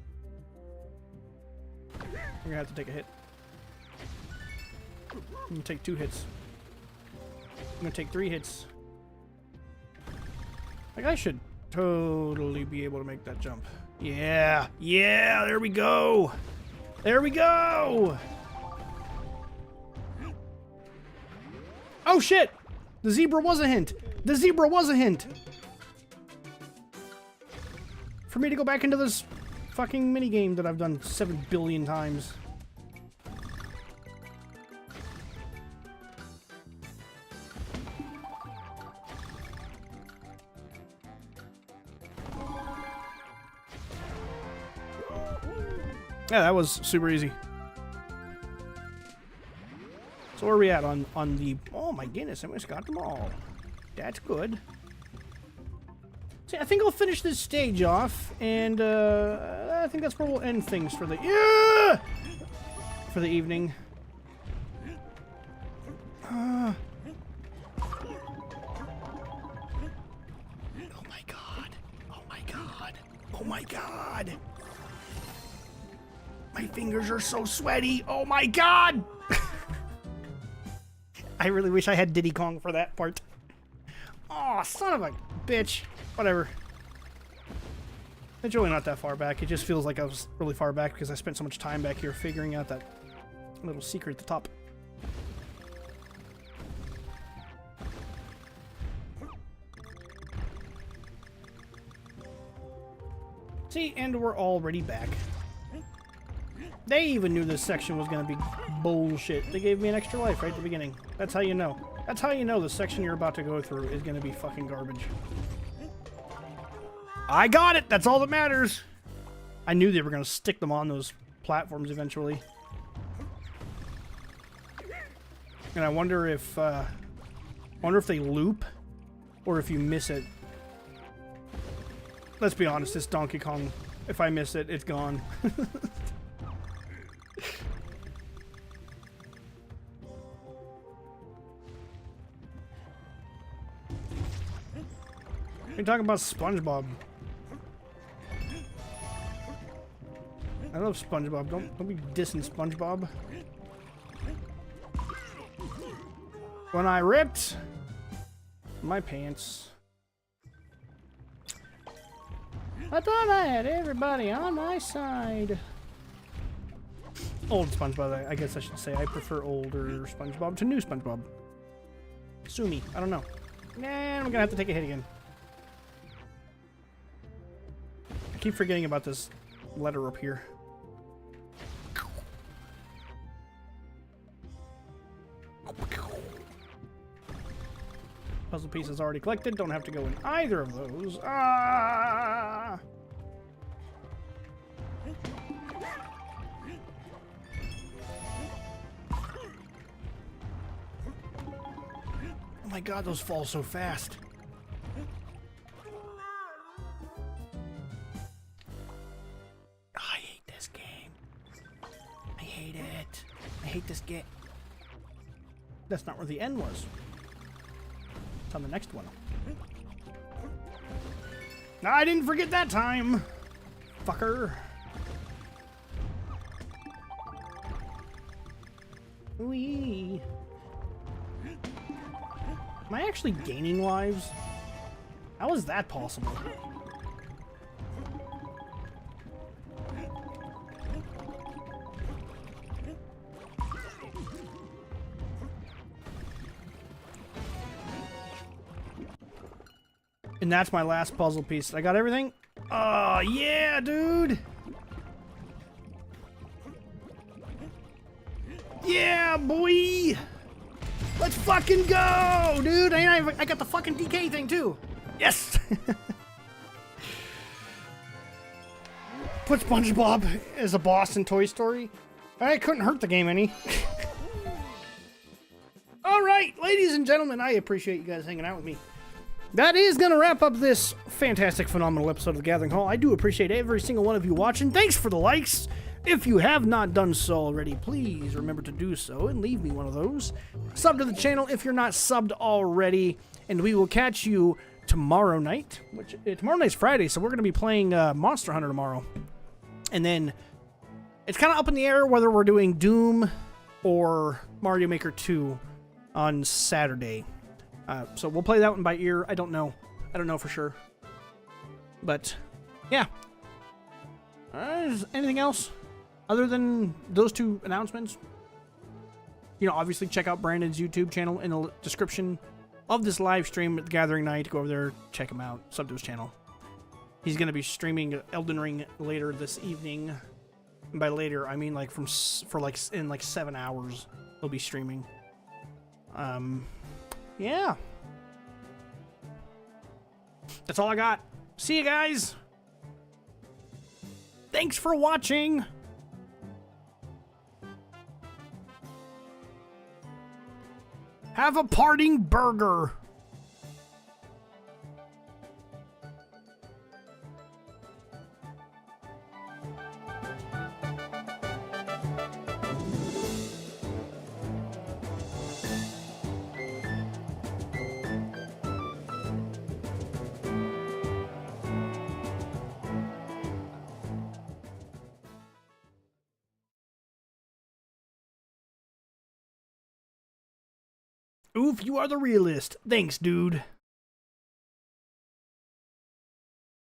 We're gonna have to take a hit. I'm gonna take 2 hits. I'm gonna take 3 hits. Like, I should totally be able to make that jump. Yeah! Yeah! There we go! There we go! Oh shit! The zebra was a hint! The zebra was a hint! For me to go back into this fucking minigame that I've done 7 billion times. Yeah, that was super easy. So where are we at on the... Oh my goodness, I almost got them all. That's good. See, I think I'll finish this stage off, and I think that's where we'll end things for the... Yeah! For the evening. Oh my god. Oh my god. Oh my god. My fingers are so sweaty. Oh my god! I really wish I had Diddy Kong for that part. Oh, son of a bitch. Whatever. It's really not that far back. It just feels like I was really far back because I spent so much time back here figuring out that little secret at the top. See, and we're already back. They even knew this section was going to be bullshit. They gave me an extra life right at the beginning. That's how you know. That's how you know the section you're about to go through is going to be fucking garbage. I got it! That's all that matters! I knew they were going to stick them on those platforms eventually. And I wonder if they loop or if you miss it. Let's be honest, this Donkey Kong, if I miss it, it's gone. You're talking about SpongeBob. I love SpongeBob. Don't be dissing SpongeBob. When I ripped my pants, I thought I had everybody on my side. Old SpongeBob, I guess I should say. I prefer older SpongeBob to new SpongeBob. Sue me. I don't know. Nah, I'm gonna have to take a hit again. I keep forgetting about this letter up here. Puzzle pieces already collected. Don't have to go in either of those. Ah! Oh my god, those fall so fast. I hate this game. I hate it. I hate this game. That's not where the end was. It's on the next one. I didn't forget that time. Fucker. Wee. Am I actually gaining lives? How is that possible? And that's my last puzzle piece. I got everything? Oh, yeah, dude! Yeah, boy! Let's fucking go, dude! I got the fucking DK thing, too! Yes! Put SpongeBob as a boss in Toy Story. I couldn't hurt the game any. Alright, ladies and gentlemen, I appreciate you guys hanging out with me. that is going to wrap up this fantastic, phenomenal episode of The Gathering Hall. I do appreciate every single one of you watching. Thanks for the likes. If you have not done so already, please remember to do so and leave me one of those. Sub to the channel if you're not subbed already, and we will catch you tomorrow night. Tomorrow night's Friday, so we're going to be playing Monster Hunter tomorrow. And then it's kind of up in the air whether we're doing Doom or Mario Maker 2 on Saturday. So we'll play that one by ear. I don't know. I don't know for sure. But, yeah. Anything else? Other than those two announcements? You know, obviously check out Brandon's YouTube channel in the description of this live stream at the Gathering Night. Go over there, check him out, sub to his channel. He's going to be streaming Elden Ring later this evening. And by later, I mean like in 7 hours he'll be streaming. Yeah. That's all I got. See you guys. Thanks for watching. Have a parting burger. Oof, you are the realist. Thanks, dude.